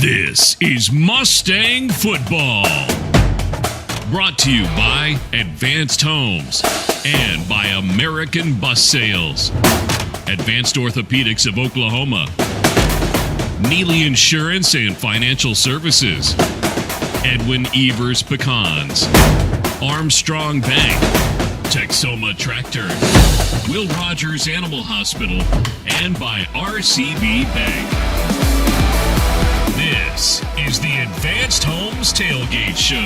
This is Mustang Football. Brought to you by Advanced Homes and by American Bus Sales. Advanced Orthopedics of Oklahoma. Neely Insurance and Financial Services. Edwin Evers Pecans. Armstrong Bank. Texoma Tractor. Will Rogers Animal Hospital. And by RCB Bank. This is the Advanced Homes Tailgate Show.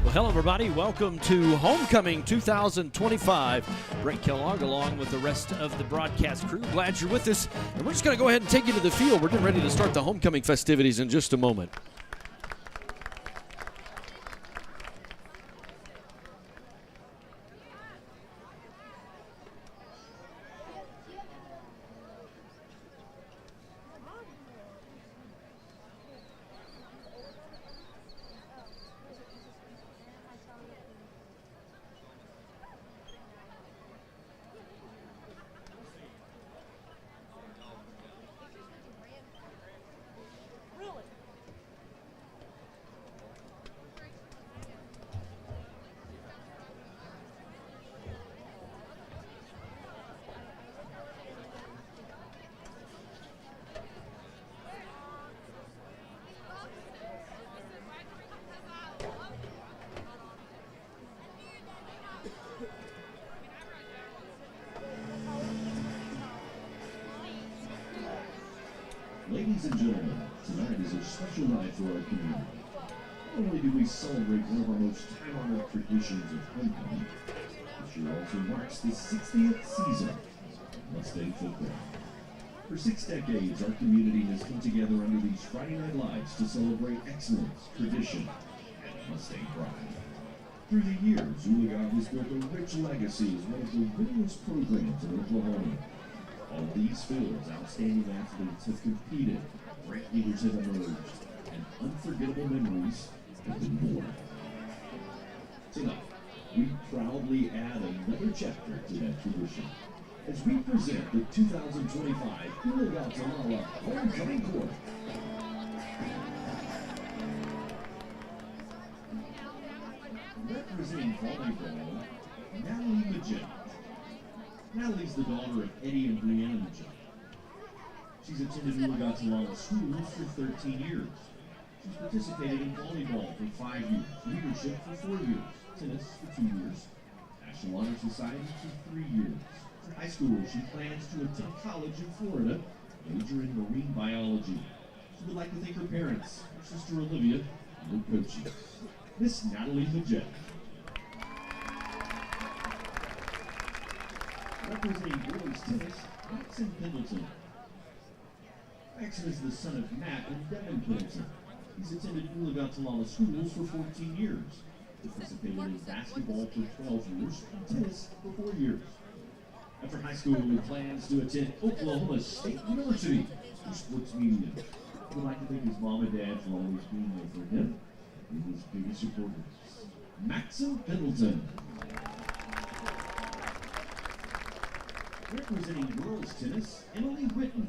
Well, hello, everybody. Welcome to Homecoming 2025. Brent Kellogg along with the rest of the broadcast crew. Glad you're with us. And we're just going to go ahead and take you to the field. We're getting ready to start the homecoming festivities in just a moment. Ladies and gentlemen, tonight is a special night for our community. Not only do we celebrate one of our most time-honored traditions of homecoming, this year also marks the 60th season of Mustang football. For 6 decades, our community has come together under these Friday night lights to celebrate excellence, tradition, and Mustang pride. Through the years, Oologah has built a rich legacy as one of the winningest programs in Oklahoma. On these fields, outstanding athletes have competed, great leaders have emerged, and unforgettable memories have been born. Tonight, we proudly add another chapter to that tradition as we present the 2025 Oologah-Talala Homecoming Court. Representing volleyball, Natalie Magenta. Natalie's the daughter of Eddie and Brianna Magenta. She's attended Oologah-Talala schools for 13 years. She's participated in volleyball for 5 years, leadership for 4 years, tennis for 2 years, National Honor Society for 3 years. For high school, she plans to attend college in Florida, major in marine biology. She would like to thank her parents, her sister Olivia, and her coaches. Miss Natalie Magenta. Representing boys tennis, Maxon Pendleton. Maxon is the son of Matt and Devin Pendleton. He's attended Oologah-Talala schools for 14 years, participated in basketball for 12 years, and tennis for 4 years. After high school, he plans to attend Oklahoma State University for sports media. He would like to thank his mom and dad for always being there for him and his biggest supporters. Maxon Pendleton. Representing girls tennis, Emily Whitten.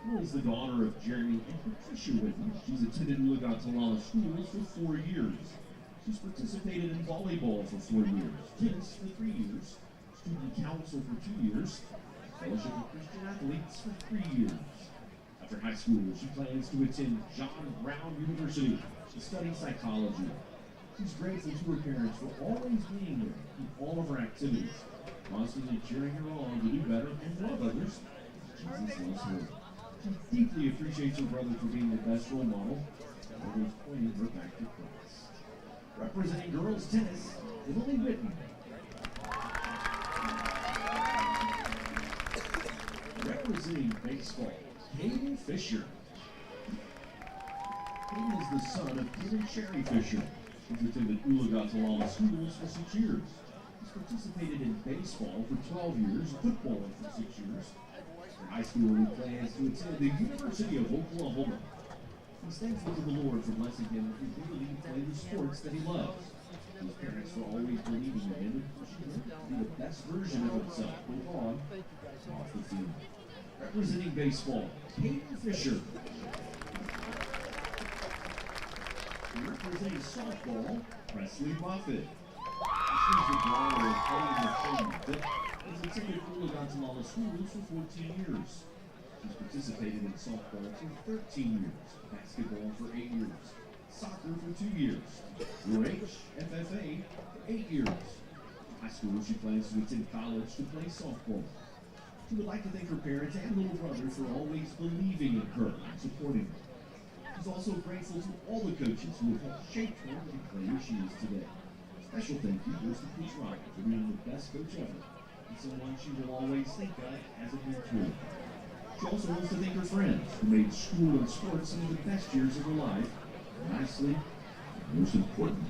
Emily's the daughter of Jeremy and Patricia Whitten. She's attended Oologah-Talala schools for 4 years. She's participated in volleyball for 4 years, tennis for 3 years, student council for 2 years, fellowship of Christian athletes for 3 years. After high school, she plans to attend John Brown University to study psychology. She's grateful to her parents for always being there in all of her activities, constantly cheering her on to do better and love others. Jesus loves her. She deeply appreciates her brother for being the best role model and always pointing her back to Christ. Representing girls tennis, Emily Whitten. Representing baseball, Hayden Fisher. Hayden is the son of Peter and Sherry Fisher, who's attended Oologah-Talala schools for 6 years. He's participated in baseball for 12 years, football for 6 years. In high school, he plans to attend the University of Oklahoma. He's thankful to the Lord for blessing him with the ability to play the sports that he loves. His parents for always believing in him and pushing him to be the best version of himself, both on and off the field. Representing baseball, Peyton Fisher. Representing softball, Presley Moffitt. She's the daughter of Peyton Moffitt, has attended Oologah-Talala schools for 14 years. She's participated in softball for 13 years, basketball for 8 years, soccer for 2 years, FFA for 8 years. In high school, she plans to attend college to play softball. She would like to thank her parents and little brother for always believing in her and supporting her. She's also grateful to all the coaches who have helped shape her to the player she is today. Special thank you goes to Coach Rocket for being the best coach ever and someone she will always think of as a mentor. She also wants to thank her friends who made school and sports some of the best years of her life. And lastly, and most important,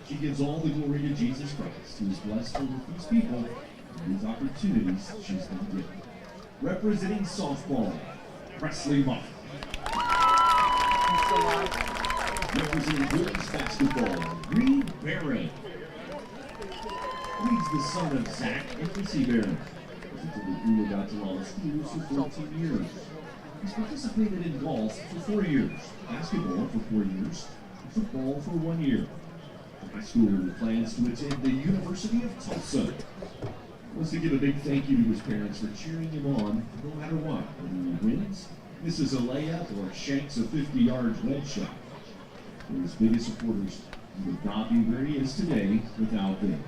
she gives all the glory to Jesus Christ, who is blessed her with these people and these opportunities she's been given. Representing softball, Presley Moffitt. Representing boys basketball, Reed Barron. Reed's the son of Zach and Chrissy Barron. He's attended Oologah-Talala schools for 14 years. He's participated in golf for 4 years, basketball for 4 years, and football for 1 year. In high school, he plans to attend the University of Tulsa. He wants to give a big thank you to his parents for cheering him on no matter what, whether he wins, misses a layup, or shanks a 50-yard wedge shot. They're his biggest supporters. He would not be where he is today without them.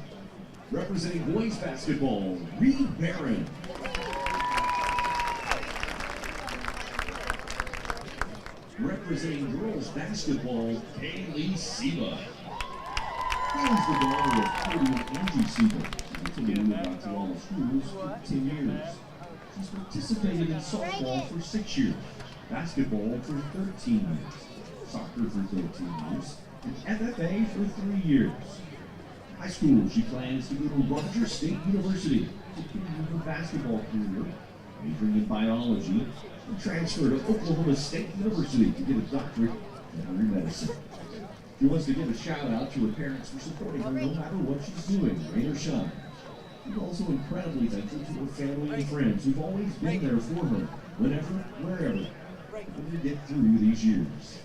Representing boys basketball, Reed Barron. Representing girls basketball, Kaylee Seba. Kaylee's the daughter of Cody and Angie Seba. She's attended Oologah-Talala schools for 10 years. She's participated in softball for 6 years, basketball for 13 years, soccer for 13 years, and FFA for 3 years. In high school, she plans to go to Rogers State University to continue her basketball career, majoring in biology, and transfer to Oklahoma State University to get a doctorate in veterinary medicine. She wants to give a shout out to her parents for supporting her no matter what she's doing, rain or shine. She's also incredibly thankful to her family and friends who've always been there for her, whenever, wherever, helping her get through these years.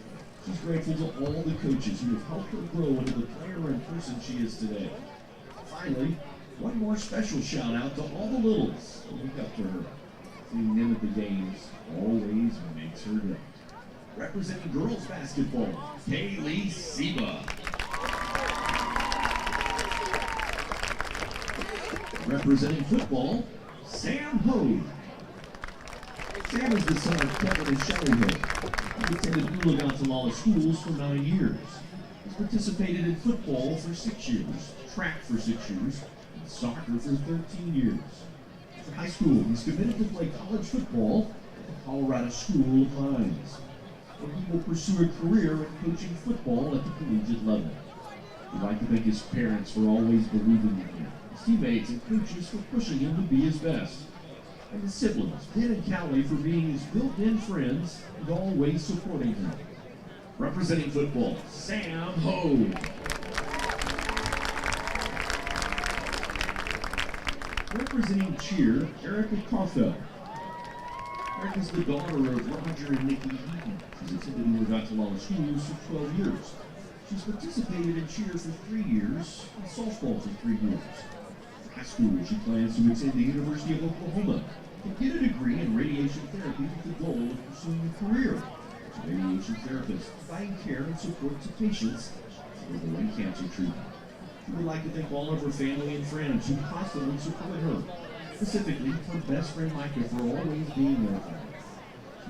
She's grateful to all the coaches who have helped her grow into the player and person she is today. Finally, one more special shout out to all the littles who look up to her. Seeing them at the games always makes her day. Representing girls basketball, Kaylee Seba. Representing football, Sam Ho. Sam is the son of Kevin and Shelley Ho. He attended Oologah-Talala schools for 9 years. He's participated in football for 6 years, track for 6 years, and soccer for 13 years. For high school, he's committed to play college football at the Colorado School of Mines, where he will pursue a career in coaching football at the collegiate level. We'd like to thank his parents for always believing in him, his teammates and coaches for pushing him to be his best, and his siblings, Ben and Callie, for being his built-in friends and always supporting him. Representing football, Sam Ho. Representing cheer, Erica Carfell. Erica's the daughter of Roger and Nikki Eaton. She's attended Oologah-Talala schools for 12 years. She's participated in cheer for 3 years and softball for 3 years. For high school, she plans to attend the University of Oklahoma and get a degree in radiation therapy with the goal of pursuing a career as a radiation therapist, providing care and support to patients undergoing cancer treatment. We would like to thank all of her family and friends who constantly support her, specifically her best friend Micah for always being there for her.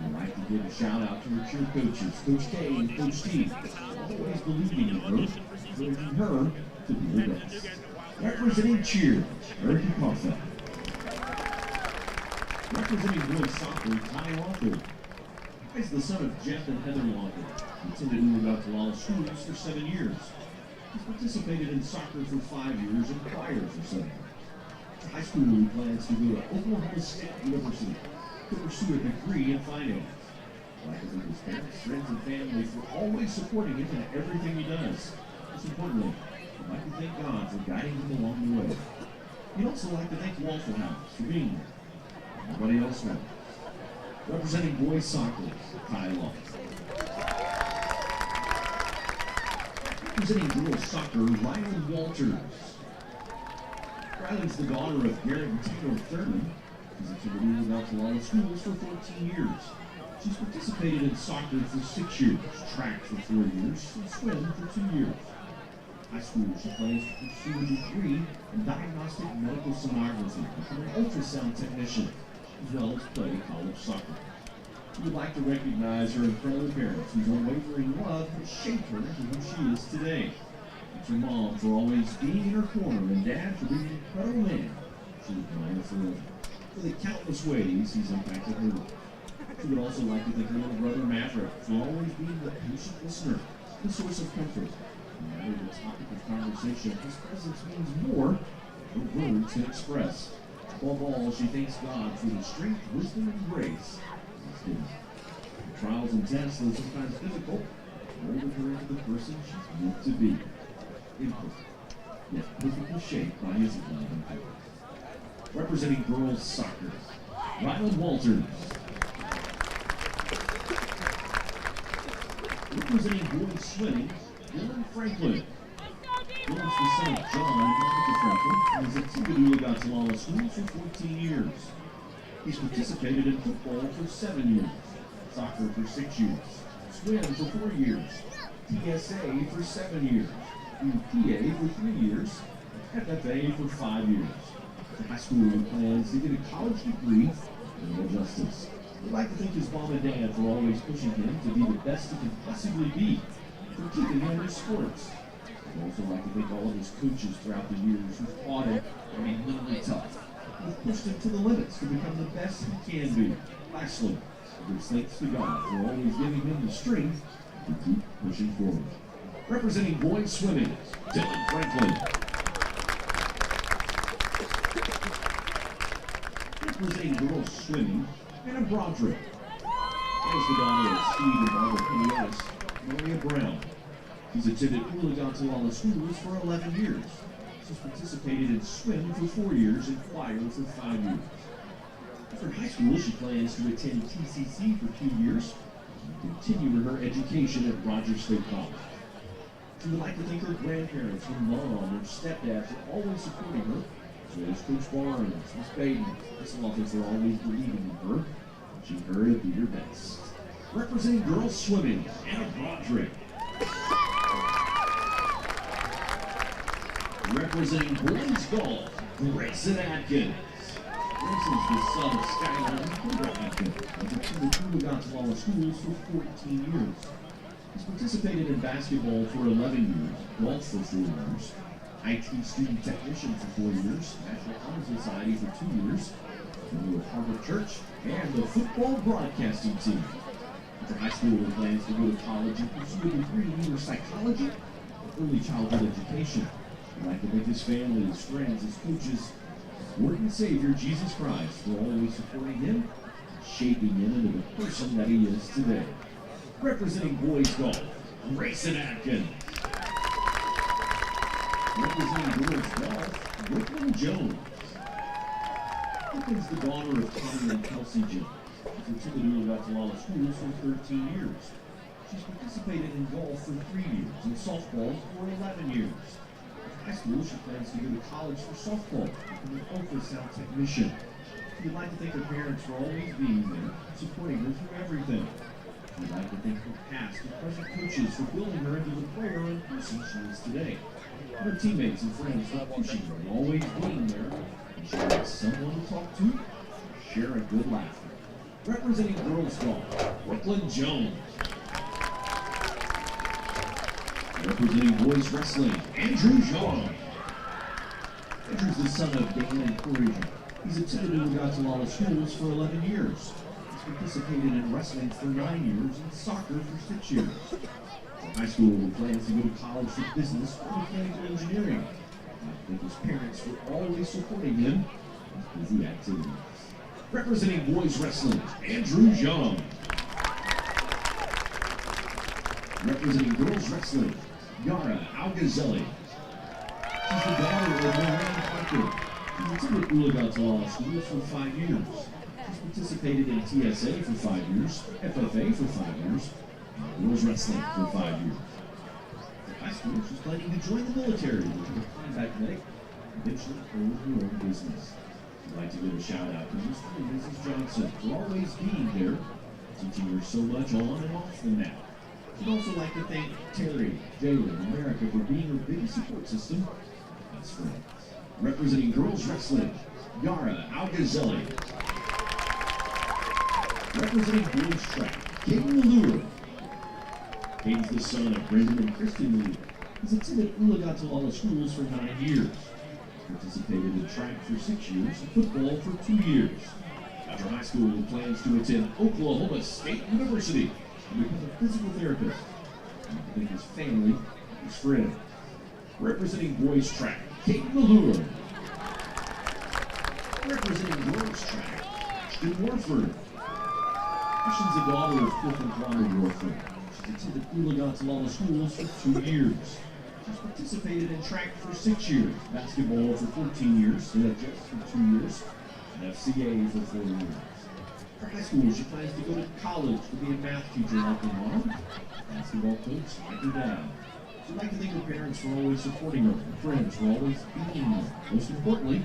We would like to give a shout out to her cheer coaches, Coach K and Coach T, for always believing in her, encouraging her to be her best. Representing cheer, Erica Carfell. Representing boys soccer, Ty Walker. Ty's the son of Jeff and Heather Walker. He attended Oologah-Talala schools for 7 years. He's participated in soccer for 5 years and choir for 7 years. For high school, he plans to go to Oklahoma State University to pursue a degree in finance. I'd like to thank his parents, friends, and family for always supporting him in everything he does. Most importantly, I'd like to thank God for guiding him along the way. He'd also like to thank Waffle House for being there. Everybody else won. Representing boys soccer, Ty Long. Representing girls soccer, Riley Walters. Riley's the daughter of Garrett and Taylor Thurman. She's attended Oologah-Talala schools for 14 years. She's participated in soccer for 6 years, track for 4 years, and swim for 2 years. High school, she plans to pursue a degree in diagnostic medical sonography, become an ultrasound technician, as well as play college soccer. We would like to recognize her incredible parents whose unwavering love has shaped her to who she is today. Thanks her mom for always being in her corner and dad for being an incredible man. She would admire forever for the countless ways he's impacted her. She would also like to thank her little brother Maverick for always being the patient listener, the source of comfort. No matter the topic of conversation, his presence means more than words can express. Above all, she thanks God for the strength, wisdom, and grace he's given. The trials and tests, though sometimes difficult, molded her into the person she's meant to be. Imperfect, yet perfectly shaped by his love and power. Representing girls soccer, Ryland Walters. Representing boys swimming, Dylan Franklin. Dylan's the son of John and Monica Franklin, and has attended Oologah-Talala schools for 14 years. He's participated in football for 7 years, soccer for 6 years, swim for 4 years, TSA for 7 years, UPA for 3 years, and FFA for 5 years. In high school, he plans to get a college degree in criminal justice. We'd like to thank his mom and dad for always pushing him to be the best he can possibly be, for keeping him in sports. I'd also like to thank all of his coaches throughout the years who've taught him to be mentally tough, who've pushed him to the limits to become the best he can be. Lastly, he gives thanks to God for always giving him the strength to keep pushing forward. Representing boys swimming, Dylan Franklin. Representing girls swimming, Anna Broderick. As the daughter of Steve and Barbara Piniatis, Maria Brown. She's attended Oologah-Talala schools for 11 years. She's participated in swim for 4 years and choir for 5 years. After high school, she plans to attend TCC for 2 years and continue her education at Rogers State College. She would like to thank her grandparents, her mom, her stepdad for always supporting her, as well as Coach Barnes, Miss Baden, Miss Lawton for always believing in her, teaching her to be her best. Representing girls swimming, Anna Broderick. Representing boys golf, Grayson Atkins. Grayson's the son of Skyline and Cobra Atkins, and attended Oologah-Talala schools for 14 years. He's participated in basketball for 11 years, golf for 4 years, IT student technician for 4 years, National Honor Society for 2 years, member of Harvard Church, and the football broadcasting team. After high school, he plans to go to college and pursue a degree in either psychology or early childhood education. I'd like to thank his family, his friends, his coaches, his Lord and Savior, Jesus Christ, for always supporting him, shaping him into the person that he is today. Representing boys golf, Grayson Atkins. Representing girls golf, Brooklyn Jones. Brooklyn's the daughter of Tommy and Kelsey Jones. She's attended Oologah-Talala schools for 13 years. She's participated in golf for 3 years and softball for 11 years. After high school, she plans to go to college for softball and become an ultrasound technician. We'd like to thank her parents for always being there, supporting her through everything. We'd like to thank her past and present coaches for building her into the player and person she is today. And her teammates and friends for pushing her and always being there, and she has someone to talk to, share a good laugh. Representing girls golf, Brooklyn Jones. Representing boys wrestling, Andrew John. Andrew's the son of Dan and Corey John. He's attended Oologah-Talala schools for 11 years. He's participated in wrestling for 9 years and soccer for 6 years. In high school, he plans to go to college for business or mechanical engineering. I thank his parents for always supporting him in his busy activities. Representing boys wrestling, Andrew Young. Representing girls wrestling, Yara Algazelli. She's the daughter of Miami Wardogs. She's attended Oologah-Talala schools for 5 years. She's participated in TSA for 5 years, FFA for 5 years, and girls wrestling for 5 years. For high school, she's planning to join the military, become a combat medic, and eventually own her own business. I'd like to give a shout out to Mr. and Mrs. Johnson for always being there, teaching her so much on and off the mat. I'd also like to thank Terry, Jalen, and America for being her biggest support system and best friends. Representing girls wrestling, Yara Algazelli. Representing boys track, Caden Allure. Caden's the son of Brendan and Kristen Allure. He's attended Oologah-Talala schools for 9 years. Participated in track for 6 years and football for 2 years. After high school, he plans to attend Oklahoma State University and become a physical therapist. And I think his family, his friends. Representing boys track, Caden Allure. Representing girls track, Ashton Warford. Ashton's the daughter of Cliff and Clyde Warford. She's attended Oologah-Talala schools for 2 years. She's participated in track for 6 years, basketball for 14 years, NHS for 2 years, and FCA for 4 years. For high school, she plans to go to college to be a math teacher like her mom, basketball coach like her dad. She'd like to thank her parents for always supporting her, and friends for always being there. Most importantly,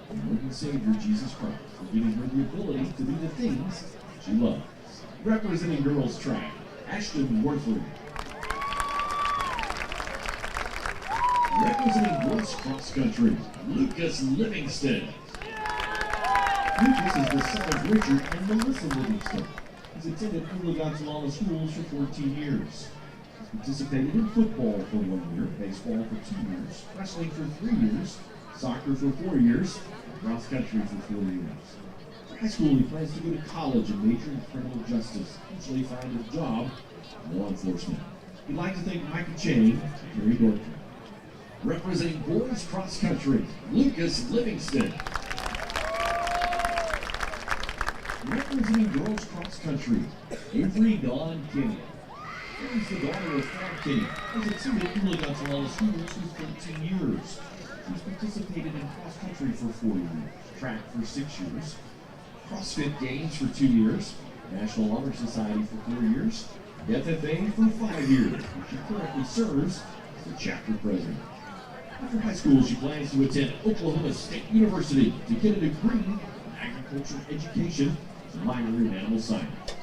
our Lord and Savior Jesus Christ for giving her the ability to do the things she loves. Representing girls track, Ashton Warford. Representing boys cross country, Lucas Livingston. Lucas is the son of Richard and Melissa Livingston. He's attended Oologah-Talala schools for 14 years. He's participated in football for 1 year, baseball for 2 years, wrestling for 3 years, soccer for 4 years, and cross country for 4 years. For high school, he plans to go to college and major in criminal justice, eventually find a job in law enforcement. We'd like to thank Micah Chang and Terry Dorkin. Representing boys cross country, Lucas Livingston. Representing girls cross country, Avery Dawn Kinney. Avery's the daughter of Frank Kinney. Has attended Oologah-Talala schools for 13 years. She's participated in cross country for 4 years, track for 6 years, CrossFit Games for 2 years, National Honor Society for 4 years, FFA for 5 years, where she currently serves as the chapter president. After high school, she plans to attend Oklahoma State University to get a degree in agricultural education and a minor in animal science.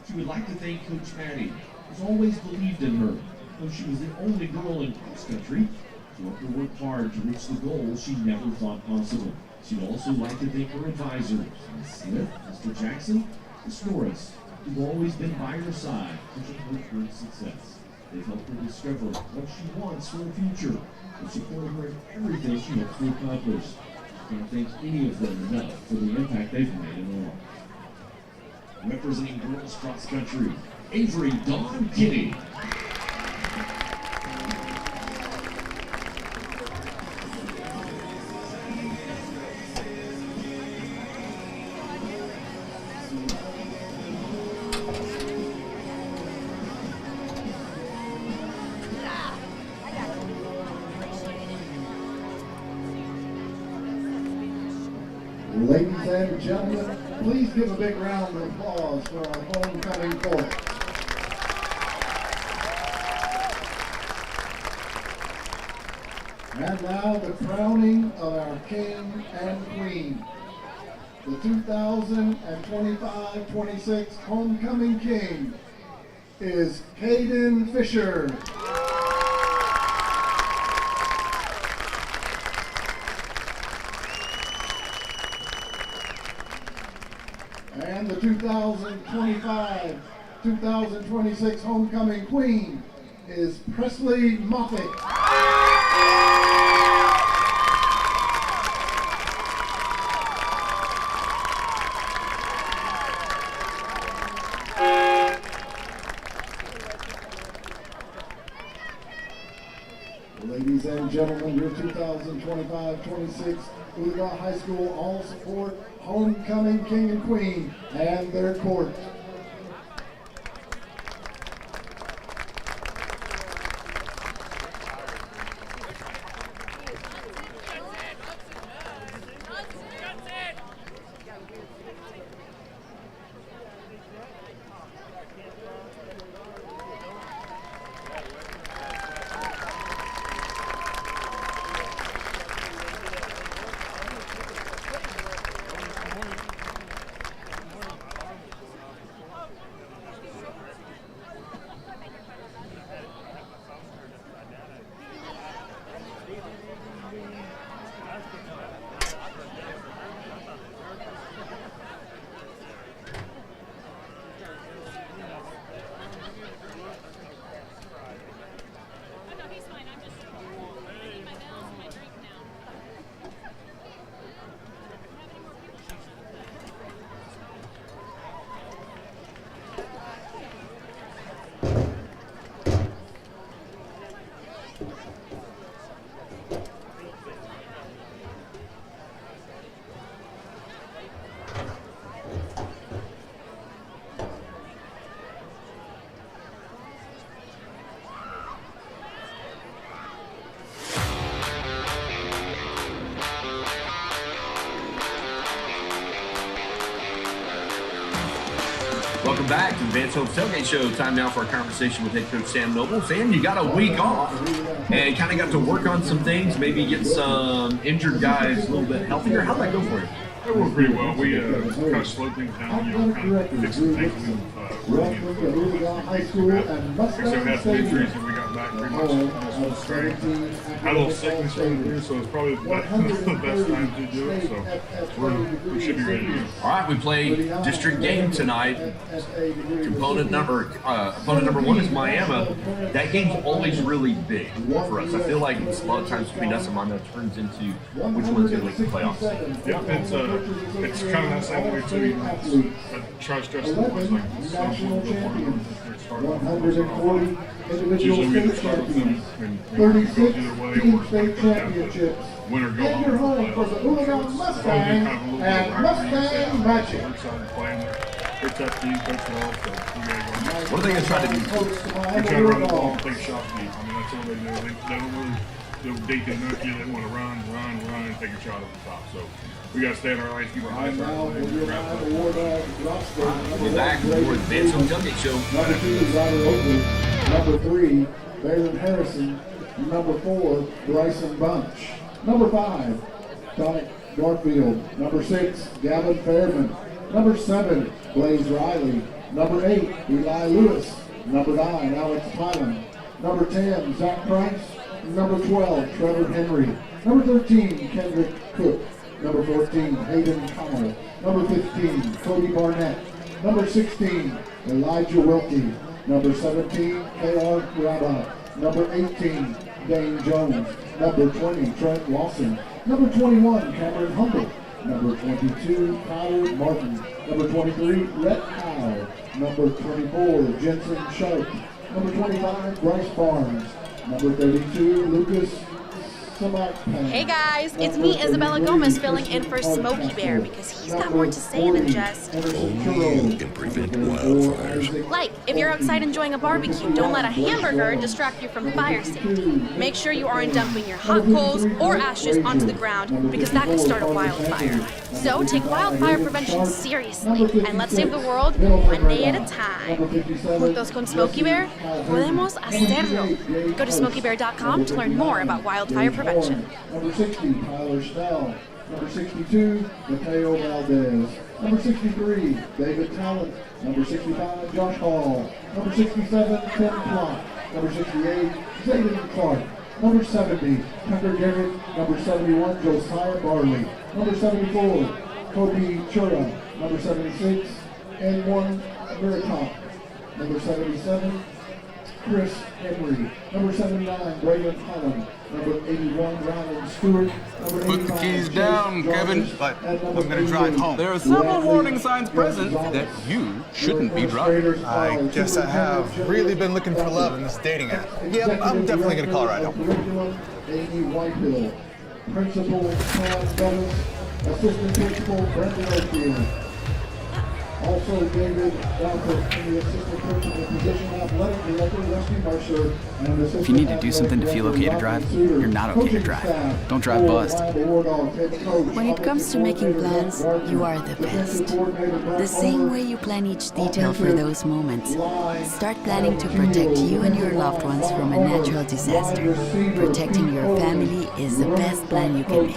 She would like to thank Coach Maddie, who's always believed in her. Though she was the only girl in cross country, she had to work hard to reach the goals she never thought possible. She'd also like to thank her advisors, Ms. Smith, Mr. Jackson, Ms. Norris, who've always been by her side, pushing her towards success. They've helped her discover what she wants for the future and supported her in everything she hopes to accomplish. I can't thank any of them enough for the impact they've made in her life. Representing girls cross country, Avery Dawn Kinney. Ladies and gentlemen, please give a big round of applause for our homecoming court. And now the crowning of our king and queen. The 2025-26 homecoming king is Caden Fisher. And the 2025-2026 homecoming queen is Presley Moffitt. Ladies and gentlemen, your 2025-26 Oologah High School All Support Homecoming King and Queen and their court. back to the Advanced Homes Tailgate Show. Time now for a conversation with head coach Sam Noble. Sam, you got a week off and kind of got to work on some things, maybe get some injured guys a little bit healthier. How'd that go for you? It went pretty well. We kind of slowed things down, kind of fixed some things early in the fourth quarter. Like I said, we had some injuries and we got back pretty much almost full strength. Had a little sickness right here, so it's probably the best time to do it. So we should be ready to go. All right, we play district game tonight. Opponent number one is Miami. That game's always really big for us. I feel like a lot of times between us and Miami turns into which one's going to make the playoffs. Yeah, it's kind of that same way too. I try to stress the points like some people go for it. 140 individual Usually we state start with them champions, and it 36 goes either way, team or it's state going down to championships. winner go Get on your to the home for the playoffs. Oologah Mustangs and Mustang Magic. We're excited to play them. They're tough team, coach well, so we gotta go. What are they going to try to do? They're trying to run the ball and take shots deep. I mean, that's all they do. They don't really date the nookie. They want to run, and take a shot at the top. So we got to stay in our lanes, keep our eyes on the Miami Wardogs. We'll be back for the Advanced Homes Tailgate Show. Number 2, Robert Oakley. Number 3, Baylor Harrison. Number 4, Bryson Bunch. Number 5, Tonic Garfield. Number 6, Gavin Fairman. Number 7, Blaze Riley. Number 8, Eli Lewis. Number 9, Alex Pylan. Number 10, Zach Price. Number 12, Trevor Henry. Number 13, Kendrick Cook. Number 14, Hayden Connell. Number 15, Cody Barnett. Number 16, Elijah Wilkie. Number 17, K.R. Rabbi. Number 18, Dane Jones. Number 20, Trent Lawson. Number 21, Cameron Humble. Number 22, Tyler Martin. Number 23, Rhett Howe. Number 24, Jensen Sharp. Number 25, Bryce Barnes. Number 32, Lucas Samakpan. Hey guys, it's me, Isabella Gomez, filling in for Smokey Bear because he's got more to say than just. Only you can prevent wildfires. Like, if you're outside enjoying a barbecue, don't let a hamburger distract you from fire safety. Make sure you aren't dumping your hot coals or ashes onto the ground because that can start a wildfire. So take wildfire prevention seriously and let's save the world one day at a time. Juntos con Smokey Bear, podemos hacerlo. Go to smokeybear.com to learn more about wildfire prevention. Number 60, Tyler Snell. Number 62, Mateo Valdez. Number 63, David Talent. Number 65, Josh Hall. Number 67, Tim Plott. Number 68, Zayden Clark. Number 70, Tucker Garrett. Number 71, Josiah Barley. Number 74, Kobe Chura. Number 76, N1 Miratop. Number 77, Chris Henry. Number 79, Braden Holland. Number 81, Ryan Stewart. Number 85, Put the keys down, Kevin. But I'm going to drive home. There are several warning signs present that you shouldn't be driving. I guess I have really been looking for love in this dating app. Yeah, I'm definitely going to call a ride home. Amy Whitehill. Principal Tom Dennis. Assistant Principal Brendan Oakfield. Also, David Dalton in the assistant principal position, athletic director, Rusty Mercer, and assistant. If you need to do something to feel okay to drive, you're not okay to drive. Don't drive buzzed. When it comes to making plans, you are the best. The same way you plan each detail for those moments. Start planning to protect you and your loved ones from a natural disaster. Protecting your family is the best plan you can make.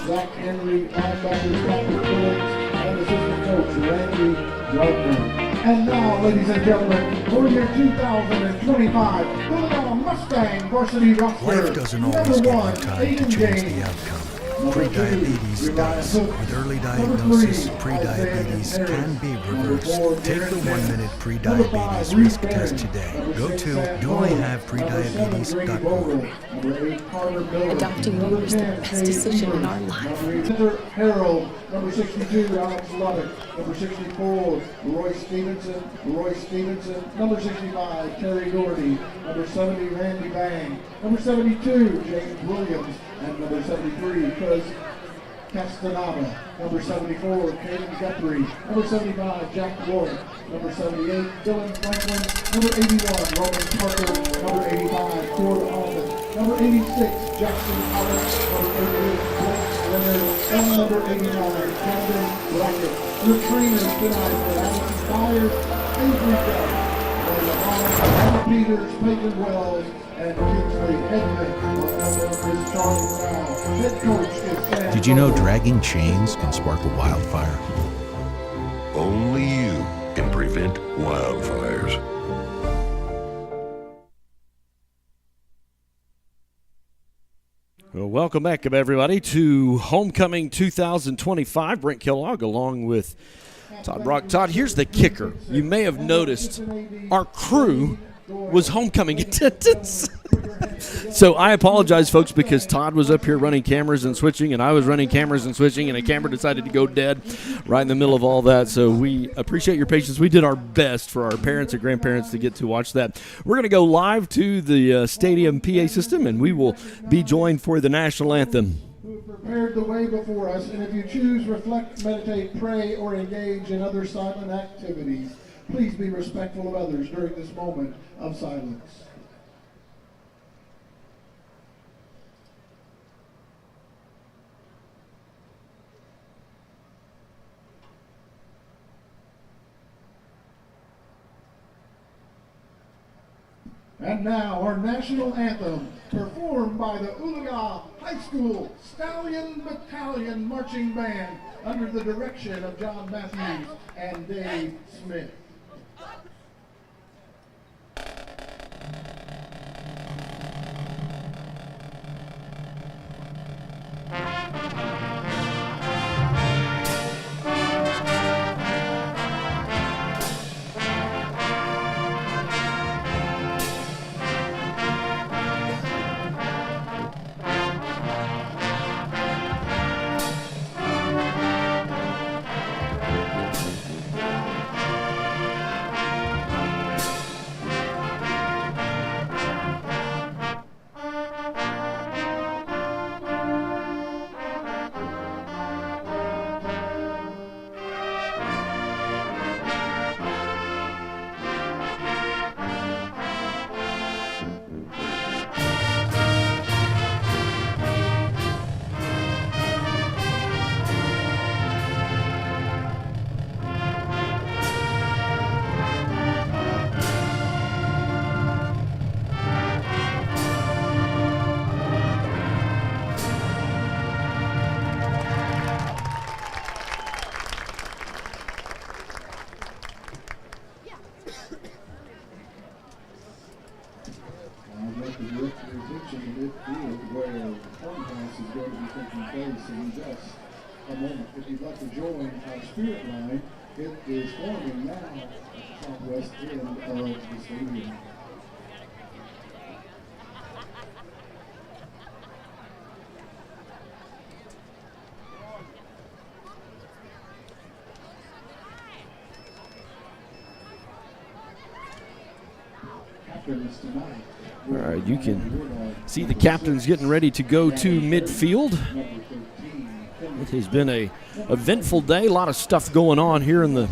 And now, ladies and gentlemen, for your 2025 Oologah Mustang varsity roster. Life doesn't always give you time to change the outcome. Prediabetes does. With early diagnosis, prediabetes can be reversed. Take the 1-minute prediabetes risk test today. Go to doihavepreddiabetes.org. Adopting you is the best decision in our life. Harold, number 62, Alex Lubbock. Number 64, Roy Stevenson. Number 65, Terry Doherty. Number 70, Randy Bang. Number 72, James Williams. And number 73, Cuz Castaneda. Number 74, Caden Guthrie. Number 75, Jack Lloyd. Number 78, Dylan Franklin. Number 81, Roman Parker. Number 85, Ford Alden. Number 86, Jackson Collins. Number 88, Blake Leonard. And number 89, Camden Brackett. Your trainers tonight for Allison Byers Avery Duck. For the honor of Peters, Peyton Wells, and Kingsley Hedley. On number is Charlie Brown. Head coach is Sam. Did you know dragging chains can spark a wildfire? Only you can prevent wildfires. Well, welcome back, everybody, to Homecoming 2025. Brent Kellogg along with Todd Brock. Todd, here's the kicker. You may have noticed our crew was homecoming attendance. So I apologize, folks, because Todd was up here running cameras and switching, and I was running cameras and switching, and a camera decided to go dead right in the middle of all that. So we appreciate your patience. We did our best for our parents and grandparents to get to watch that. We're going to go live to the stadium PA system, and we will be joined for the national anthem. Who prepared the way before us, and if you choose, reflect, meditate, pray, or engage in other silent activities, please be respectful of others during this moment of silence. And now our national anthem, performed by the Oologah High School Stallion Battalion Marching Band under the direction of John Matthews and Dave Smith. If you'd like to join our spirit line, it is forming now at the southwest end of the stadium. All right, you can see the captains getting ready to go to midfield. It has been a eventful day, a lot of stuff going on here in the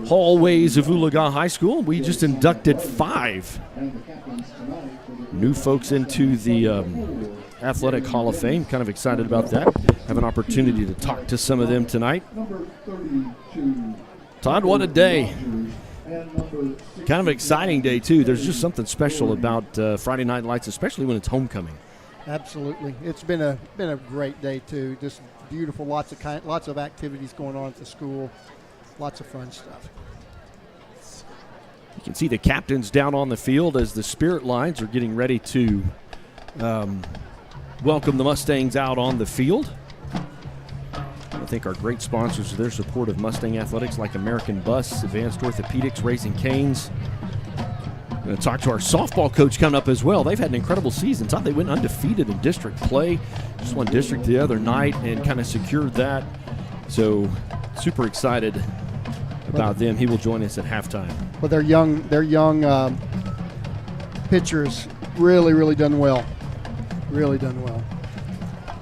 hallways of Oologah High School. We just inducted 5 new folks into the Athletic Hall of Fame. Kind of excited about that. Have an opportunity to talk to some of them tonight. Todd, what a day. Kind of an exciting day, too. There's just something special about Friday Night Lights, especially when it's homecoming. Absolutely. It's been a great day, too. Just beautiful, lots of activities going on at the school, lots of fun stuff. You can see the captains down on the field as the spirit lines are getting ready to welcome the Mustangs out on the field. I think our great sponsors are their support of Mustang athletics like American Bus, Advanced Orthopedics, Raising Canes. I'm going to talk to our softball coach coming up as well. They've had an incredible season. Thought they went undefeated in district play. Just won district the other night and kind of secured that. So super excited about them. He will join us at halftime. Well, their young pitchers really done well. Really done well.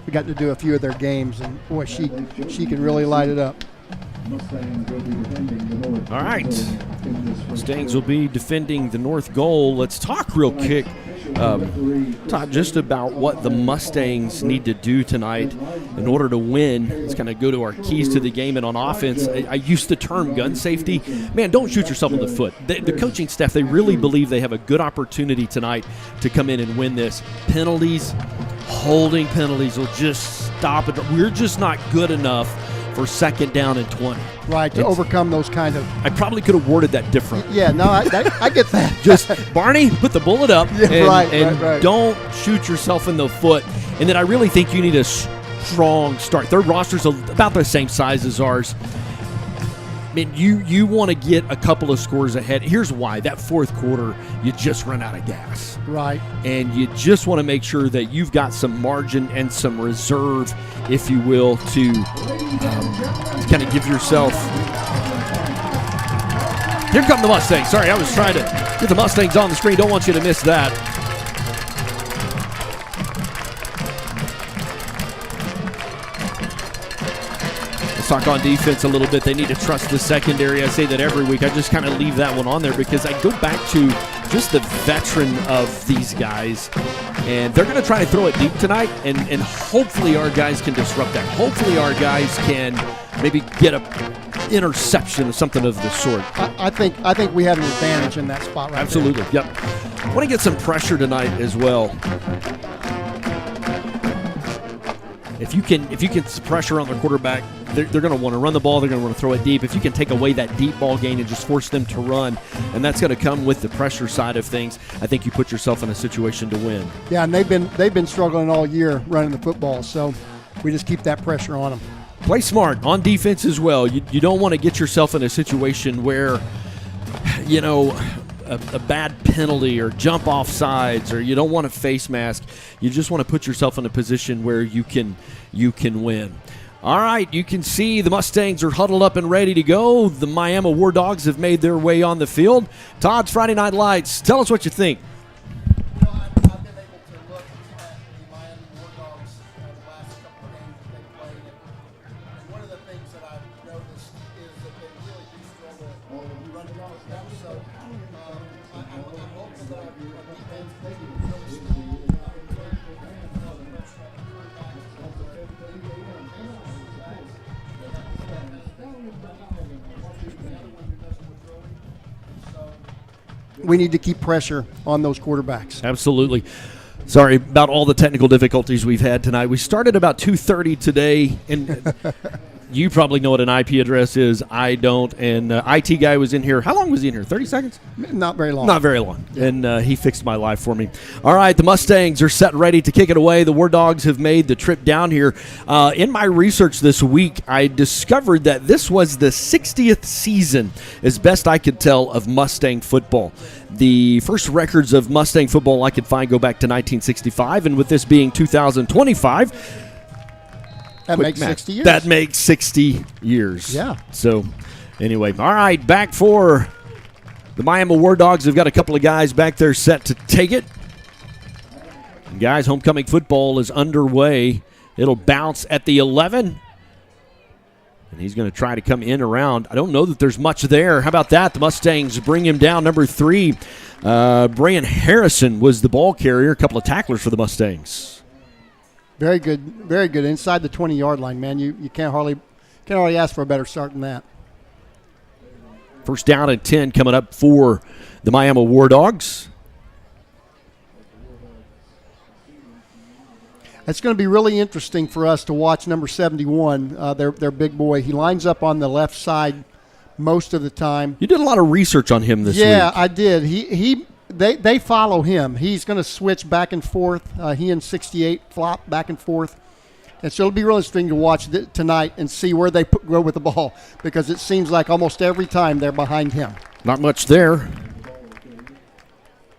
We got to do a few of their games, and boy, she can really light it up. All right. Mustangs will be defending the north goal. Let's talk real quick Todd, just about what the Mustangs need to do tonight in order to win. Let's kind of go to our keys to the game. And on offense, I used the term gun safety. Man, don't shoot yourself in the foot. The coaching staff, they really believe they have a good opportunity tonight to come in and win this. Penalties, holding penalties will just stop it. We're just not good enough for 2nd down and 20. Right, to overcome those kind of. I probably could have worded that different. Yeah, no, I get that. Just, Barney, put the bullet up and don't shoot yourself in the foot. And then I really think you need a strong start. Their roster's about the same size as ours. I mean, you want to get a couple of scores ahead. Here's why. That 4th quarter, you just run out of gas. Right. And you just want to make sure that you've got some margin and some reserve, if you will, to kind of give yourself. Here come the Mustangs. Sorry, I was trying to get the Mustangs on the screen. Don't want you to miss that. Talk on defense a little bit. They need to trust the secondary. I say that every week. I just kind of leave that one on there because I go back to just the veteran of these guys, and they're going to try to throw it deep tonight, and hopefully our guys can disrupt that. Hopefully our guys can maybe get a interception or something of the sort. I think we have an advantage in that spot right Absolutely. there. Yep. I want to get some pressure tonight as well. If you can pressure on their quarterback, they're going to want to run the ball. They're going to want to throw it deep. If you can take away that deep ball gain and just force them to run, and that's going to come with the pressure side of things, I think you put yourself in a situation to win. Yeah, and they've been struggling all year running the football, so we just keep that pressure on them. Play smart on defense as well. You don't want to get yourself in a situation where, you know, a bad penalty or jump off sides, or you don't want a face mask. You just want to put yourself in a position where you can win. All right, you can see the Mustangs are huddled up and ready to go. The Miami Wardogs have made their way on the field. Todd's Friday Night Lights. Tell us what you think. I've been able to look at the Miami Wardogs the last couple of games that they played, and one of the things that I've noticed is that they really do struggle running the ball. So I'm hoping that our defense we need to keep pressure on those quarterbacks. Absolutely. Sorry about all the technical difficulties we've had tonight. We started about 2:30 today, and you probably know what an IP address is. I don't. And IT guy was in here. How long was he in here? 30 seconds? Not very long. Not very long. Yeah. And he fixed my life for me. All right, the Mustangs are set ready to kick it away. The Wardogs have made the trip down here. In my research this week, I discovered that this was the 60th season, as best I could tell, of Mustang football. The first records of Mustang football I could find go back to 1965, and with this being 2025, that makes 60 years. That makes 60 years. Yeah. So, anyway, all right, back for the Miami Wardogs. They've got a couple of guys back there set to take it. And guys, homecoming football is underway. It'll bounce at the 11. And he's going to try to come in around. I don't know that there's much there. How about that? The Mustangs bring him down. Number 3, Brian Harrison was the ball carrier. A couple of tacklers for the Mustangs. Very good, very good. Inside the 20-yard line, man. You can't hardly ask for a better start than that. First down and 10 coming up for the Miami Wardogs. It's going to be really interesting for us to watch number 71, their big boy. He lines up on the left side most of the time. You did a lot of research on him this week. Yeah, I did. They follow him. He's going to switch back and forth. He and 68 flop back and forth. And so it'll be really interesting to watch tonight and see where they go with the ball, because it seems like almost every time they're behind him. Not much there.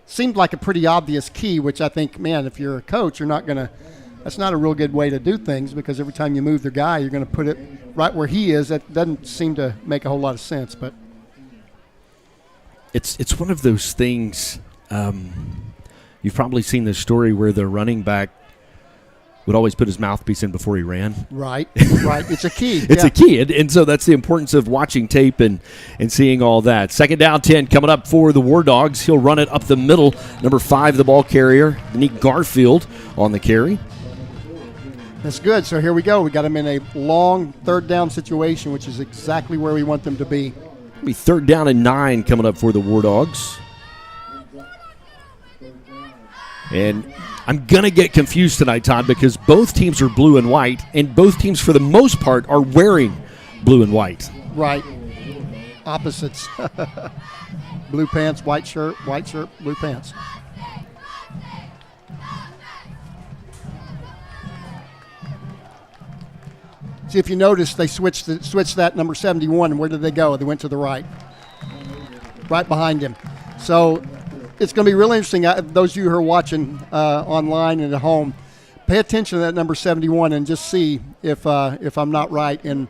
Seemed like a pretty obvious key, which I think, man, if you're a coach, you're not going to – that's not a real good way to do things, because every time you move the guy, you're going to put it right where he is. That doesn't seem to make a whole lot of sense, but – It's one of those things, you've probably seen this story where the running back would always put his mouthpiece in before he ran. Right. It's a key. It's a key, and so that's the importance of watching tape and seeing all that. Second down, 10 coming up for the Wardogs. He'll run it up the middle. Number 5, the ball carrier, Nick Garfield on the carry. That's good. So here we go. We got him in a long third down situation, which is exactly where we want them to be. It'll be 3rd down and 9 coming up for the Wardogs. And I'm going to get confused tonight, Todd, because both teams are blue and white, and both teams, for the most part, are wearing blue and white. Right. Opposites. Blue pants, white shirt, blue pants. See, if you notice, they switched that number 71, and where did they go? They went to the right. Right behind him. So it's going to be really interesting. Those of you who are watching online and at home, pay attention to that number 71 and just see if I'm not right in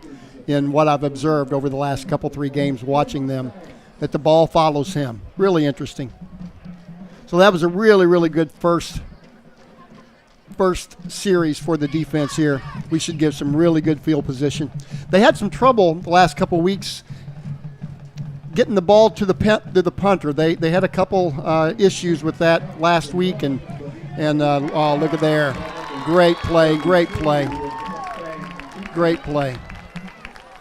what I've observed over the last couple, 3 games watching them, that the ball follows him. Really interesting. So that was a really, really good first series for the defense here. We should give some really good field position. They had some trouble the last couple weeks getting the ball to the punter. They had a couple issues with that last week, and oh, look at there. Great play.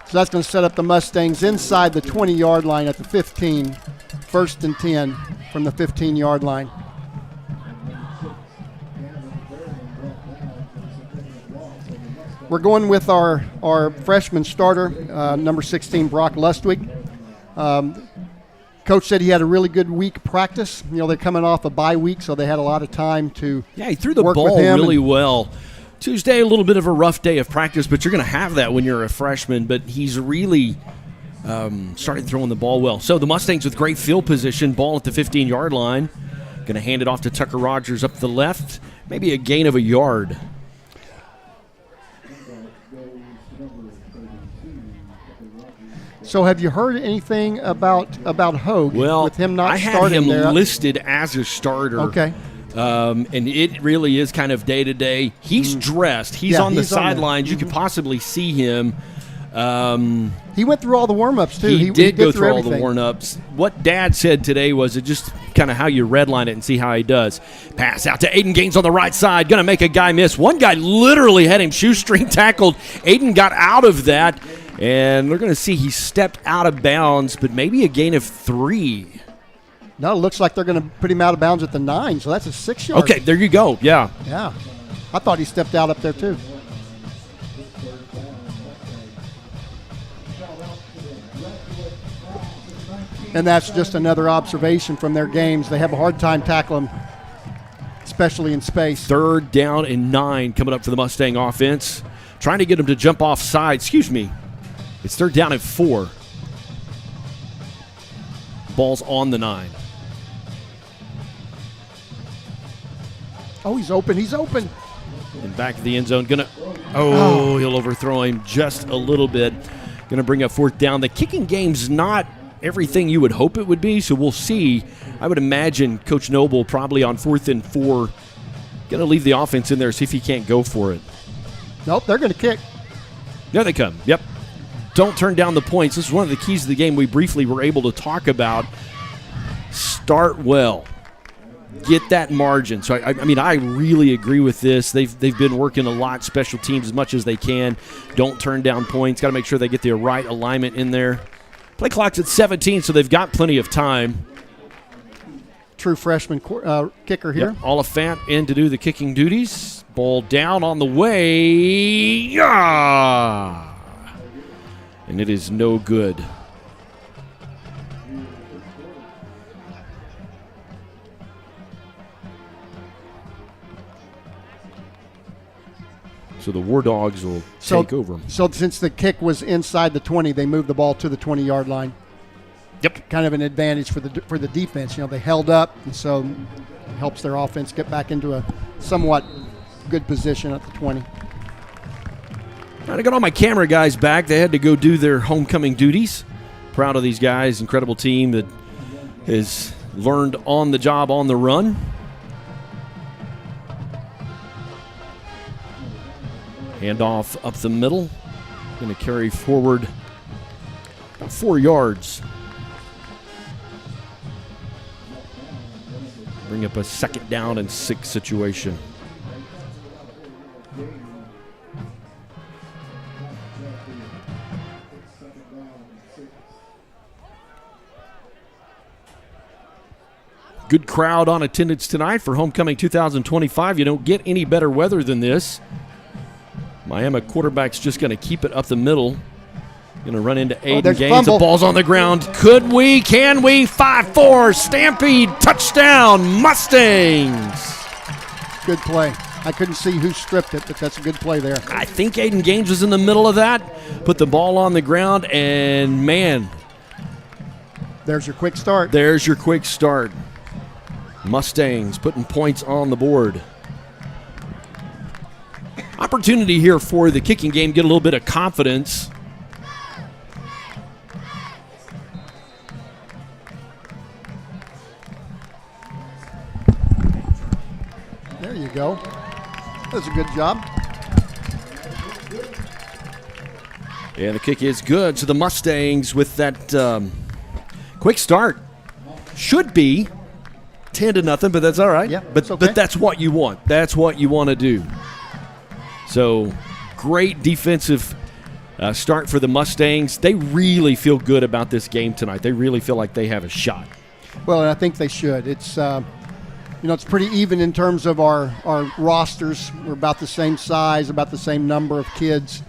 So that's going to set up the Mustangs inside the 20-yard line at the 15, 1st and 10 from the 15-yard line. We're going with our freshman starter, number 16, Brock Lustwig. Coach said he had a really good week practice. You know, they're coming off a bye week, so they had a lot of time to he threw the work ball with him really well. Tuesday, a little bit of a rough day of practice, but you're going to have that when you're a freshman. But he's really started throwing the ball well. So the Mustangs with great field position, ball at the 15-yard line. Going to hand it off to Tucker Rogers up the left, maybe a gain of a yard. So have you heard anything about Hogue? Well, with him not I had starting him there? listed as a starter. Okay. And it really is kind of day-to-day. He's dressed. He's on the sidelines. You could possibly see him. He went through all the warm-ups, too. He did go through all everything. the warm-ups. What Dad said today was it just kind of how you redline it and see how he does. Pass out to Aiden Gaines on the right side. Going to make a guy miss. One guy literally had him shoestring tackled. Aiden got out of that. And we're going to see he stepped out of bounds, but maybe a gain of 3. No, it looks like they're going to put him out of bounds at the 9, so that's a 6-yard. Okay, there you go. Yeah. Yeah. I thought he stepped out up there, too. And that's just another observation from their games. They have a hard time tackling, especially in space. 3rd down and 9 coming up for the Mustang offense. Trying to get him to jump off side. Excuse me. It's 3rd down and 4. Ball's on the 9. Oh, he's open. And back to the end zone. He'll overthrow him just a little bit. Going to bring up 4th down. The kicking game's not everything you would hope it would be, so we'll see. I would imagine Coach Noble probably on 4th and 4 going to leave the offense in there, see if he can't go for it. Nope, they're going to kick. There they come. Yep. Don't turn down the points. This is one of the keys of the game we briefly were able to talk about. Start well. Get that margin. So, I mean, I really agree with this. They've been working a lot, special teams, as much as they can. Don't turn down points. Got to make sure they get the right alignment in there. Play clock's at 17, so they've got plenty of time. True freshman kicker here. Yep. Oliphant in to do the kicking duties. Ball down on the way. Yeah! And it is no good. So the Wardogs will take over. So since the kick was inside the 20, they moved the ball to the 20-yard line. Yep. Kind of an advantage for the defense. You know, they held up, and so it helps their offense get back into a somewhat good position at the 20. I got all my camera guys back. They had to go do their homecoming duties. Proud of these guys. Incredible team that has learned on the job, on the run. Handoff up the middle. Going to carry forward about 4 yards. Bring up a 2nd down and 6 situation. Good crowd on attendance tonight for Homecoming 2025. You don't get any better weather than this. Miami quarterback's just going to keep it up the middle. Going to run into Aiden Gaines. The ball's on the ground. Could we? Can we? 5-4. Stampede. Touchdown. Mustangs. Good play. I couldn't see who stripped it, but that's a good play there. I think Aiden Gaines was in the middle of that. Put the ball on the ground, and, man. There's your quick start. There's your quick start. Mustangs putting points on the board. Opportunity here for the kicking game, get a little bit of confidence. There you go. That's a good job. And the kick is good. So the Mustangs with that quick start should be 10-0, but that's all right. Yeah, but that's what you want. That's what you want to do. So great defensive start for the Mustangs. They really feel good about this game tonight. They really feel like they have a shot. Well, and I think they should. It's it's pretty even in terms of our rosters. We're about the same size, about the same number of kids.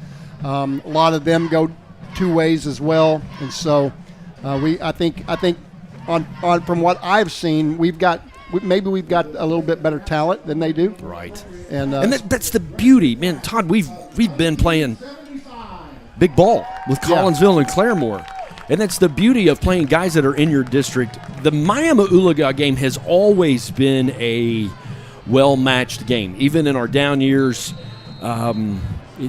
A lot of them go 2 ways as well, and so I think on from what I've seen, we've got a little bit better talent than they do. Right. And that's the beauty, man. Todd, we've been playing big ball with Collinsville and Claremore. And that's the beauty of playing guys that are in your district. The Miami Oologah game has always been a well-matched game. Even in our down years,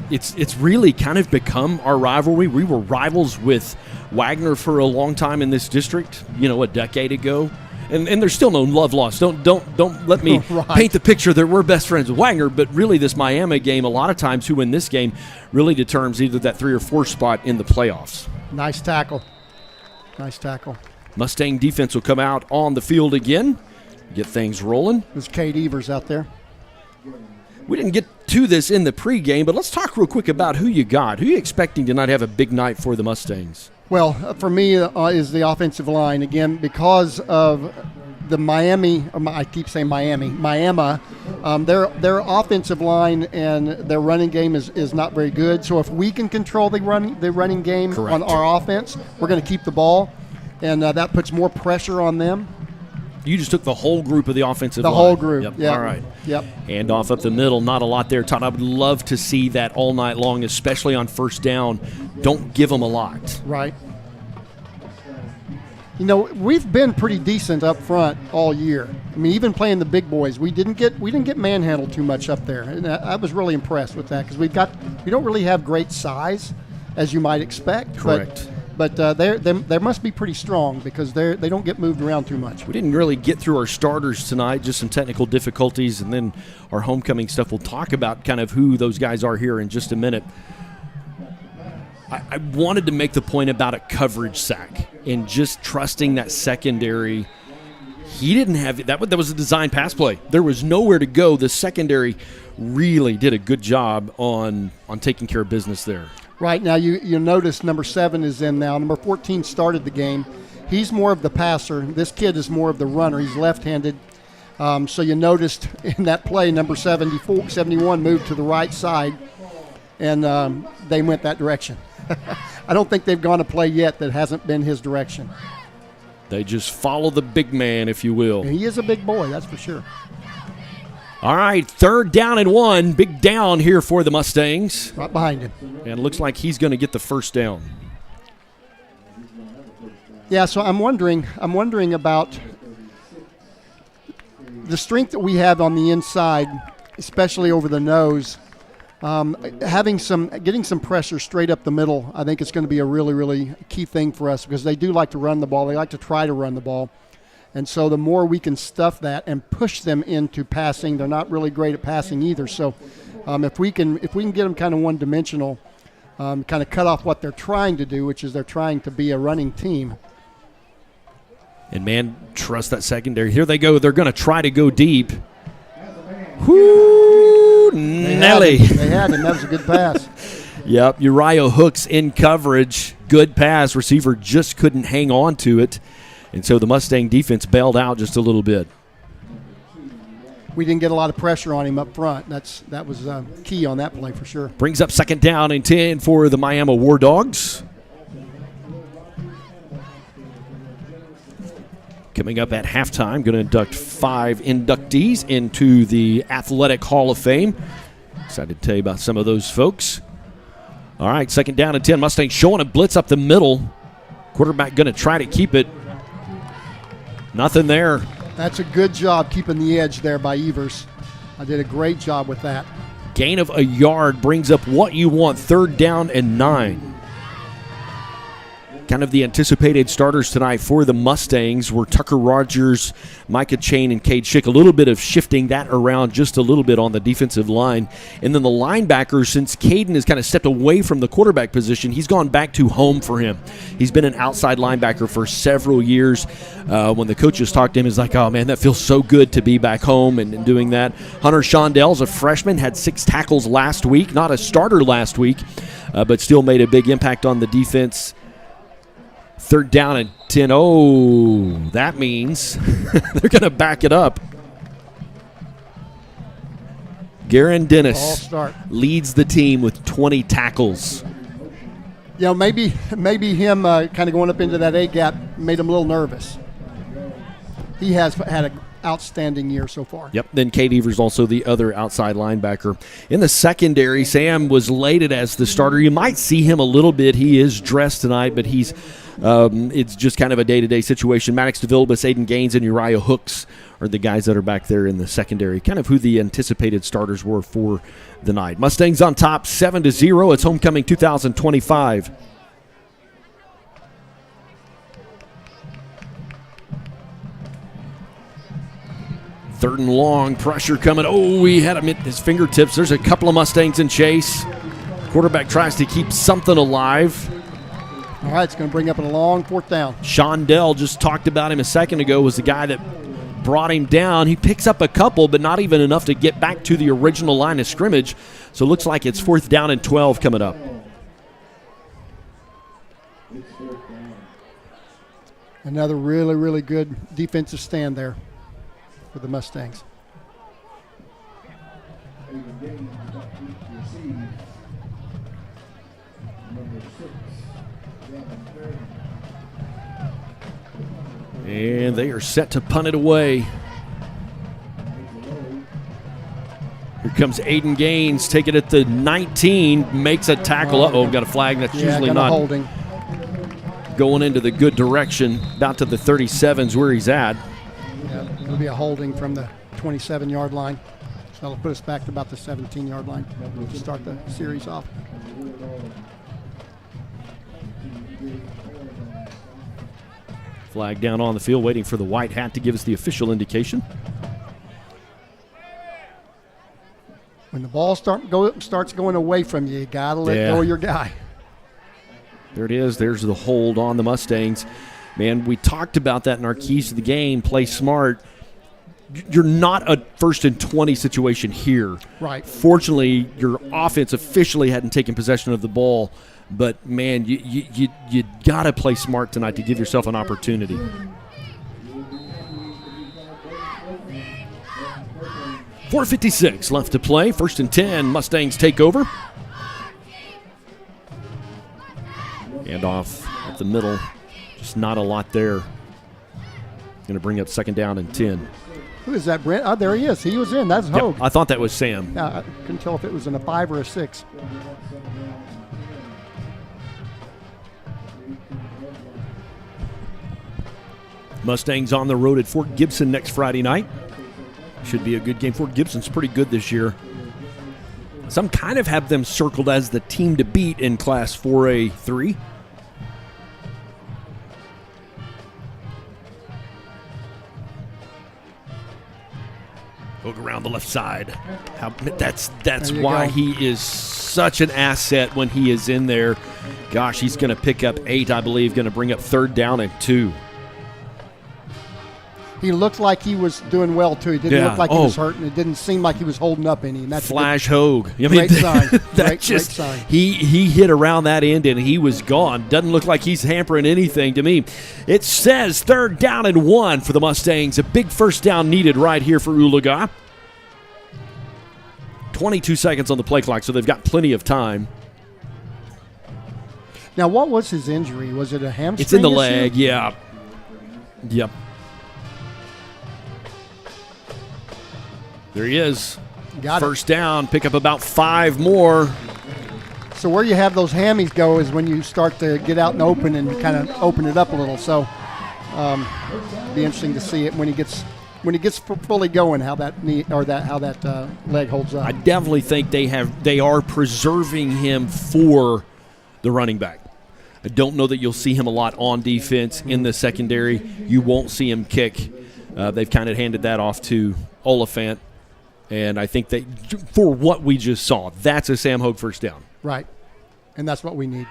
it's really kind of become our rivalry. We were rivals with Wagner for a long time in this district, a decade ago. And there's still no love lost. Don't let me paint the picture that we're best friends with Wagner, but really this Miami game, a lot of times who win this game really determines either that 3 or 4 spot in the playoffs. Nice tackle. Nice tackle. Mustang defense will come out on the field again, get things rolling. There's Kate Evers out there. We didn't get to this in the pregame, but let's talk real quick about who you got. Who are you expecting tonight to have a big night for the Mustangs? Well, for me is the offensive line, again, because of the Miami, I keep saying Miami, their offensive line and their running game is not very good. So if we can control the running game on our offense, we're going to keep the ball, and that puts more pressure on them. You just took the whole group of the offensive line. The whole group, Yep. Yeah. All right. Yep. Hand off up the middle, not a lot there. Todd, I would love to see that all night long, especially on first down. Don't give them a lot. Right. We've been pretty decent up front all year. I mean, even playing the big boys, we didn't get manhandled too much up there, and I was really impressed with that because we don't really have great size, as you might expect. Correct. But they must be pretty strong because they don't get moved around too much. We didn't really get through our starters tonight, just some technical difficulties, and then our homecoming stuff. We'll talk about kind of who those guys are here in just a minute. I wanted to make the point about a coverage sack and just trusting that secondary. He didn't have that. That was a design pass play. There was nowhere to go. The secondary really did a good job on taking care of business there. Right, now you notice number 7 is in now. Number 14 started the game. He's more of the passer. This kid is more of the runner. He's left-handed. So you noticed in that play, number 71 moved to the right side, and they went that direction. I don't think they've gone a play yet that hasn't been his direction. They just follow the big man, if you will. And he is a big boy, that's for sure. All right, 3rd down and 1. Big down here for the Mustangs. Right behind him. And it looks like he's going to get the first down. Yeah, so I'm wondering about the strength that we have on the inside, especially over the nose. Getting some pressure straight up the middle, I think it's going to be a really, really key thing for us because they do like to run the ball. They like to try to run the ball. And so the more we can stuff that and push them into passing, they're not really great at passing either. So if we can get them kind of one-dimensional, kind of cut off what they're trying to do, which is they're trying to be a running team. And, man, trust that secondary. Here they go. They're going to try to go deep. Whoo, Nelly. They had him. That was a good pass. Yep, Uriah Hooks in coverage. Good pass. Receiver just couldn't hang on to it. And so the Mustang defense bailed out just a little bit. We didn't get a lot of pressure on him up front. That was key on that play for sure. Brings up 2nd down and 10 for the Miami Wardogs. Coming up at halftime, going to induct 5 inductees into the Athletic Hall of Fame. Excited to tell you about some of those folks. All right, 2nd down and 10. Mustangs showing a blitz up the middle. Quarterback going to try to keep it. Nothing there. That's a good job keeping the edge there by Evers. I did a great job with that. Gain of a yard brings up what you want. 3rd down and 9. Kind of the anticipated starters tonight for the Mustangs were Tucker Rogers, Micah Chain, and Cade Schick. A little bit of shifting that around just a little bit on the defensive line. And then the linebackers, since Caden has kind of stepped away from the quarterback position, he's gone back to home for him. He's been an outside linebacker for several years. When the coaches talked to him, he's like, oh, man, that feels so good to be back home and doing that. Hunter Shondell's a freshman, had 6 tackles last week. Not a starter last week, but still made a big impact on the defense. 3rd down and 10. Oh, that means they're going to back it up. Garen Dennis leads the team with 20 tackles. You know, maybe him kind of going up into that A gap made him a little nervous. He has had an outstanding year so far. Yep, then Cade Evers also the other outside linebacker. In the secondary, Sam was slated as the starter. You might see him a little bit. He is dressed tonight, but he's it's just kind of a day-to-day situation. Maddox DeVilbiss, Aiden Gaines, and Uriah Hooks are the guys that are back there in the secondary, kind of who the anticipated starters were for the night. Mustangs on top 7-0. It's homecoming 2025. Third and long, pressure coming. Oh, he had him at his fingertips. There's a couple of Mustangs in chase. Quarterback tries to keep something alive. All right, it's going to bring up a long 4th down. Shondell, just talked about him a second ago, was the guy that brought him down. He picks up a couple, but not even enough to get back to the original line of scrimmage. So it looks like it's 4th down and 12 coming up. Another really, really good defensive stand there for the Mustangs. And they are set to punt it away. Here comes Aiden Gaines, take it at the 19, makes a tackle. Uh-oh, got a flag. That's usually not holding. Going into the good direction. About to the 37's where he's at. Yeah, it'll be a holding from the 27-yard line. So that'll put us back to about the 17-yard line to start the series off. Flag down on the field, waiting for the white hat to give us the official indication. When the ball starts going away from you, you got to let go of your guy. There it is. There's the hold on the Mustangs. Man, we talked about that in our keys to the game. Play smart. You're not a 1st and 20 situation here. Right. Fortunately, your offense officially hadn't taken possession of the ball. But, man, you got to play smart tonight to give yourself an opportunity. .456 left to play. 1st and 10. Mustangs take over. And off at the middle. Just not a lot there. Going to bring up 2nd down and 10. Who is that, Brent? Oh, there he is. He was in. That's Hogue. Yep, I thought that was Sam. I couldn't tell if it was in a 5 or a 6. Mustangs on the road at Fort Gibson next Friday night. Should be a good game. Fort Gibson's pretty good this year. Some kind of have them circled as the team to beat in Class 4A3. Hook around the left side. That's why he is such an asset when he is in there. Gosh, he's going to pick up 8, I believe, going to bring up 3rd down and 2. He looked like he was doing well, too. He didn't look like he was hurting. It didn't seem like he was holding up any. And that's Flash Hogue. Great sign. Great sign. He hit around that end, and he was gone. Doesn't look like he's hampering anything to me. It says 3rd down and 1 for the Mustangs. A big first down needed right here for Oologah. 22 seconds on the play clock, so they've got plenty of time. Now, what was his injury? Was it a hamstring? It's in the leg, yeah. Yep. There he is. First down, pick up about 5 more. So where you have those hammies go is when you start to get out and open and kind of open it up a little. So be interesting to see it when he gets fully going, how that knee or how that leg holds up. I definitely think they are preserving him for the running back. I don't know that you'll see him a lot on defense in the secondary. You won't see him kick. They've kind of handed that off to Oliphant. And I think that for what we just saw, that's a Sam Hogue first down. Right. And that's what we need.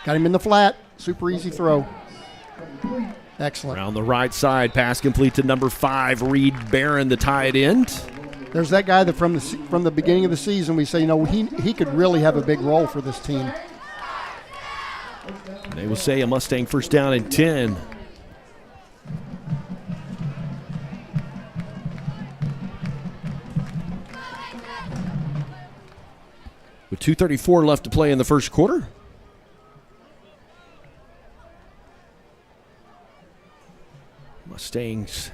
Got him in the flat. Super easy throw. Excellent. Around the right side, pass complete to number 5, Reed Barron, the tight end. There's that guy that from the beginning of the season we say, he could really have a big role for this team. They will say a Mustang first down and 10. With 2:34 left to play in the first quarter. Mustangs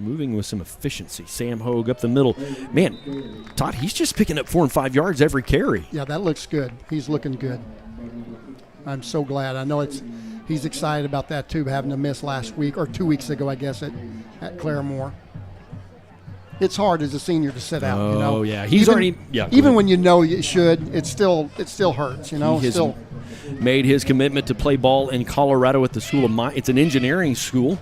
moving with some efficiency. Sam Hogue up the middle. Man, Todd, he's just picking up 4 and 5 yards every carry. Yeah, that looks good. He's looking good. I'm so glad. I know he's excited about that too, having to miss last week or 2 weeks ago, I guess, at Claremore. It's hard as a senior to sit out. Oh, yeah. Even when you know you should, it still hurts. He has made his commitment to play ball in Colorado at the School of Mines. It's an engineering school.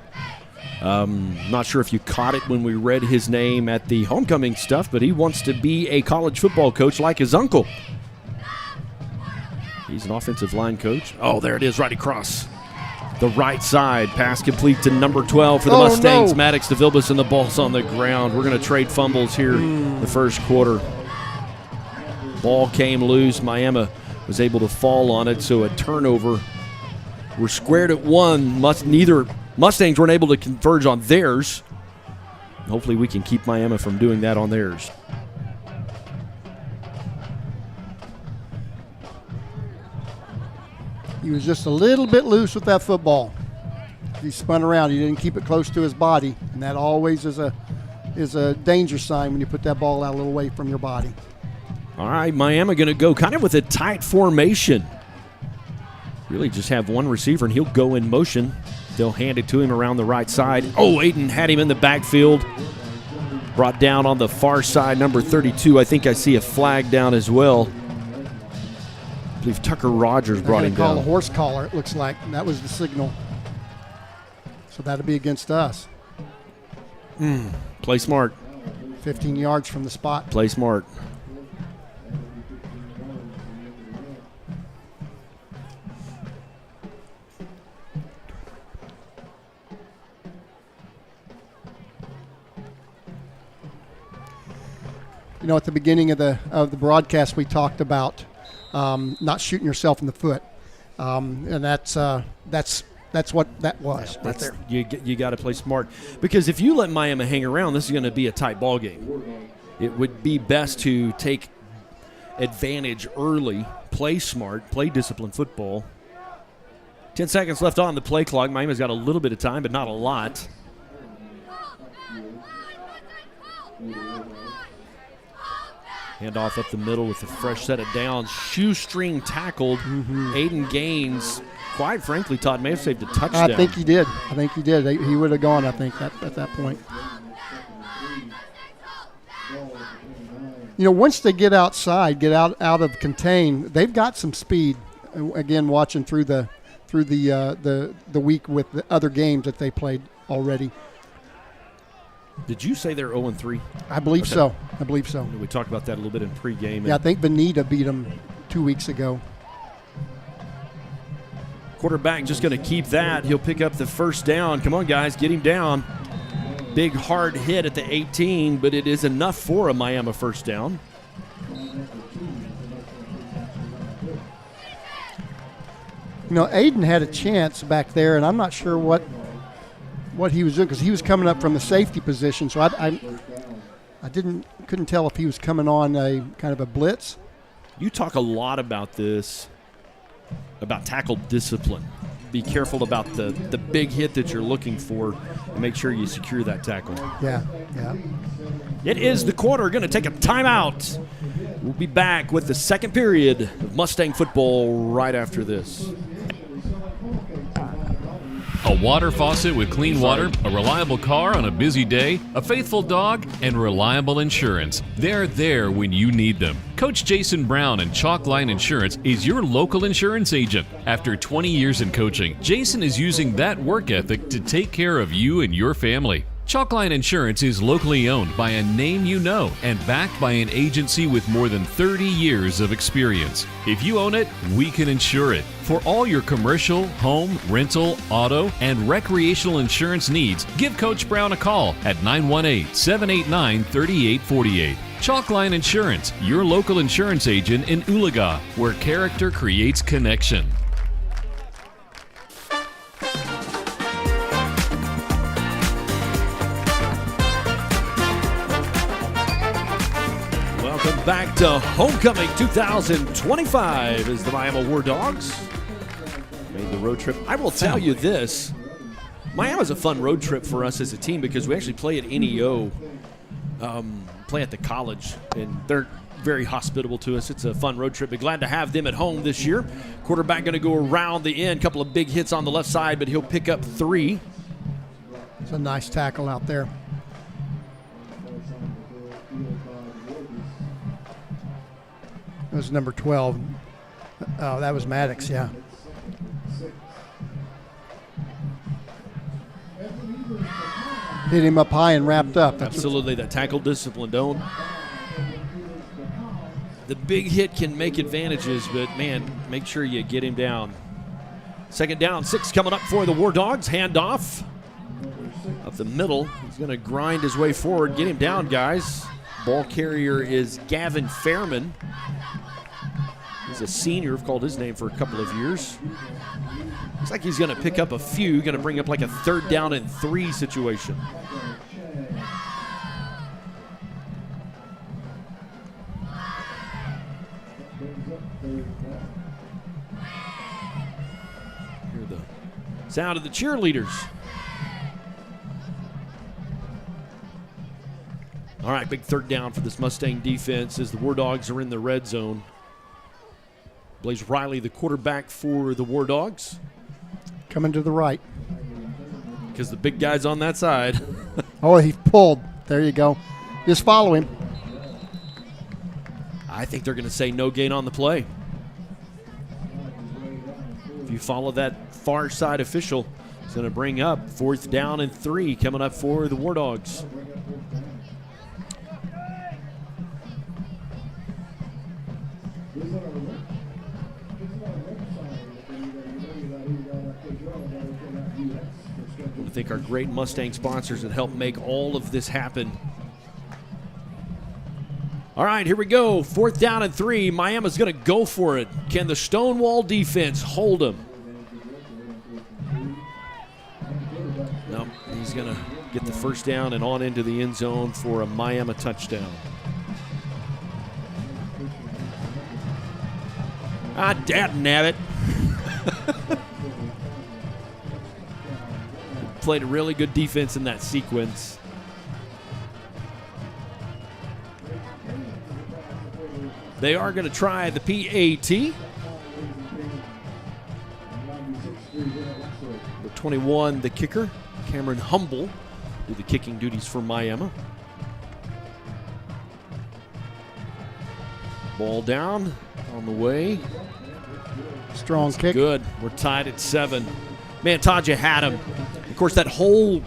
Not sure if you caught it when we read his name at the homecoming stuff, but he wants to be a college football coach like his uncle. He's an offensive line coach. Oh, there it is, right across the right side. Pass complete to number 12 for the Mustangs. No. Maddox DeVilbus, and the ball's on the ground. We're going to trade fumbles here the first quarter. Ball came loose. Miami was able to fall on it, so a turnover. We're squared at 1. Neither Mustangs weren't able to converge on theirs. Hopefully we can keep Miami from doing that on theirs. He was just a little bit loose with that football. He spun around. He didn't keep it close to his body, and that always is a danger sign when you put that ball out a little way from your body. All right, Miami going to go kind of with a tight formation. Really just have one receiver, and he'll go in motion. They'll hand it to him around the right side. Oh, Aiden had him in the backfield. Brought down on the far side, number 32. I think I see a flag down as well. I believe Tucker Rogers brought him down. Call a horse collar, it looks like. And that was the signal. So that'll be against us. Play smart. 15 yards from the spot. Play smart. You know, at the beginning of the broadcast, we talked about not shooting yourself in the foot, and that's what that was right there. You got to play smart, because if you let Miami hang around, this is going to be a tight ball game. It would be best to take advantage early, play smart, play disciplined football. 10 seconds left on the play clock. Miami's got a little bit of time, but not a lot. Handoff up the middle with a fresh set of downs. Shoestring tackled. Aiden Gaines, quite frankly, Todd may have saved a touchdown. I think he did. He would have gone, I think, at that point. You know, once they get outside, get out of contain, they've got some speed. Again, watching through the week with the other games that they played already. Did you say they're 0-3? I believe so. I believe so. We talked about that a little bit in pregame. Yeah, I think Bonita beat them 2 weeks ago. Quarterback just going to keep that. He'll pick up the first down. Come on, guys, get him down. Big hard hit at the 18, but it is enough for a Miami first down. You know, Aiden had a chance back there, and I'm not sure what he was doing because he was coming up from the safety position. So I couldn't tell if he was coming on a kind of a blitz. You talk a lot about this, about tackle discipline. Be careful about the big hit that you're looking for and make sure you secure that tackle. Yeah. It is the quarter. Going to take a timeout. We'll be back with the second period of Mustang football right after this. A water faucet with clean water, a reliable car on a busy day, a faithful dog, and reliable insurance. They're there when you need them. Coach Jason Brown and Chalkline Insurance is your local insurance agent. After 20 years in coaching, Jason is using that work ethic to take care of you and your family. Chalkline Insurance is locally owned by a name you know and backed by an agency with more than 30 years of experience. If you own it, we can insure it. For all your commercial, home, rental, auto, and recreational insurance needs, give Coach Brown a call at 918-789-3848. Chalkline Insurance, your local insurance agent in Oologah, where character creates connection. Back to homecoming 2025 as the Miami Wardogs made the road trip. I will tell you this, Miami was a fun road trip for us as a team because we actually play at NEO, play at the college, and they're very hospitable to us. It's a fun road trip. But glad to have them at home this year. Quarterback going to go around the end, couple of big hits on the left side, but he'll pick up 3. It's a nice tackle out there. That was number 12. Oh, that was Maddox, yeah. Hit him up high and wrapped up. Absolutely, that tackle discipline, don't. The big hit can make advantages, but, man, make sure you get him down. Second down, 6 coming up for the Wardogs. Handoff up the middle. He's going to grind his way forward. Get him down, guys. Ball carrier is Gavin Fairman. He's a senior. I've called his name for a couple of years. Looks like he's going to pick up a few. Going to bring up like a 3rd down and 3 situation. Hear the sound of the cheerleaders. All right, big 3rd down for this Mustang defense as the Wardogs are in the red zone. Blaze Riley, the quarterback for the Wardogs. Coming to the right. Because the big guy's on that side. Oh, he pulled. There you go. Just follow him. I think they're going to say no gain on the play. If you follow that far side official, it's going to bring up 4th down and 3 coming up for the Wardogs. I think our great Mustang sponsors that help make all of this happen. All right, here we go. 4th down and 3. Miami's going to go for it. Can the Stonewall defense hold them? No, he's going to get the first down and on into the end zone for a Miami touchdown. Ah, dad-nabbit. Played a really good defense in that sequence. They are going to try the PAT. The 21, the kicker, Cameron Humble, do the kicking duties for Miami. Ball down, on the way. Strong kick. Good. We're tied at 7. Man, Todd, you had him. Of course, that whole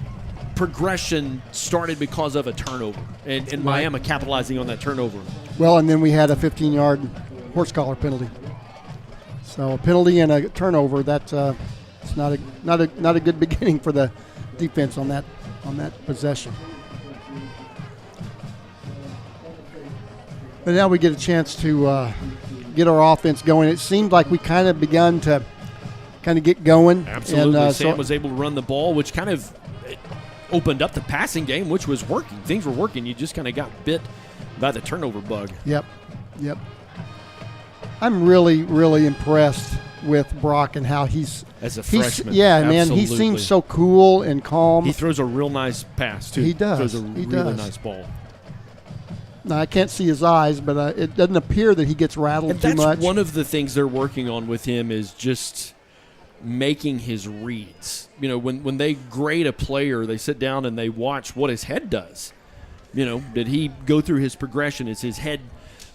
progression started because of a turnover, and Miami capitalizing on that turnover. Well, and then we had a 15-yard horse collar penalty. So a penalty and a turnover, that's it's not a good beginning for the defense on that possession. But now we get a chance to get our offense going. It seemed like we kind of begun to get going. Absolutely. And, Sam was able to run the ball, which kind of opened up the passing game, which was working. Things were working. You just kind of got bit by the turnover bug. Yep. I'm really, really impressed with Brock and how he's as a freshman. Man, he seems so cool and calm. He throws a real nice pass too. He does. Throws a really nice ball. Now, I can't see his eyes, but it doesn't appear that he gets rattled too much. That's one of the things they're working on with him is just making his reads. When they grade a player, they sit down and they watch what his head does. Did he go through his progression? Is his head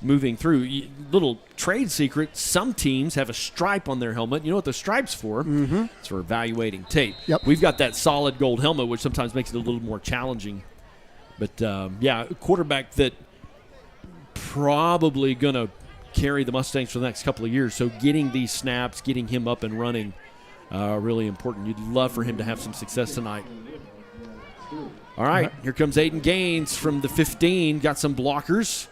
moving through? Little trade secret, some teams have a stripe on their helmet. You know what the stripe's for? Mm-hmm. It's for evaluating tape. Yep. We've got that solid gold helmet, which sometimes makes it a little more challenging. But, a quarterback that probably going to carry the Mustangs for the next couple of years. So getting these snaps, getting him up and running, really important. You'd love for him to have some success tonight. All right, here comes Aiden Gaines from the 15. Got some blockers.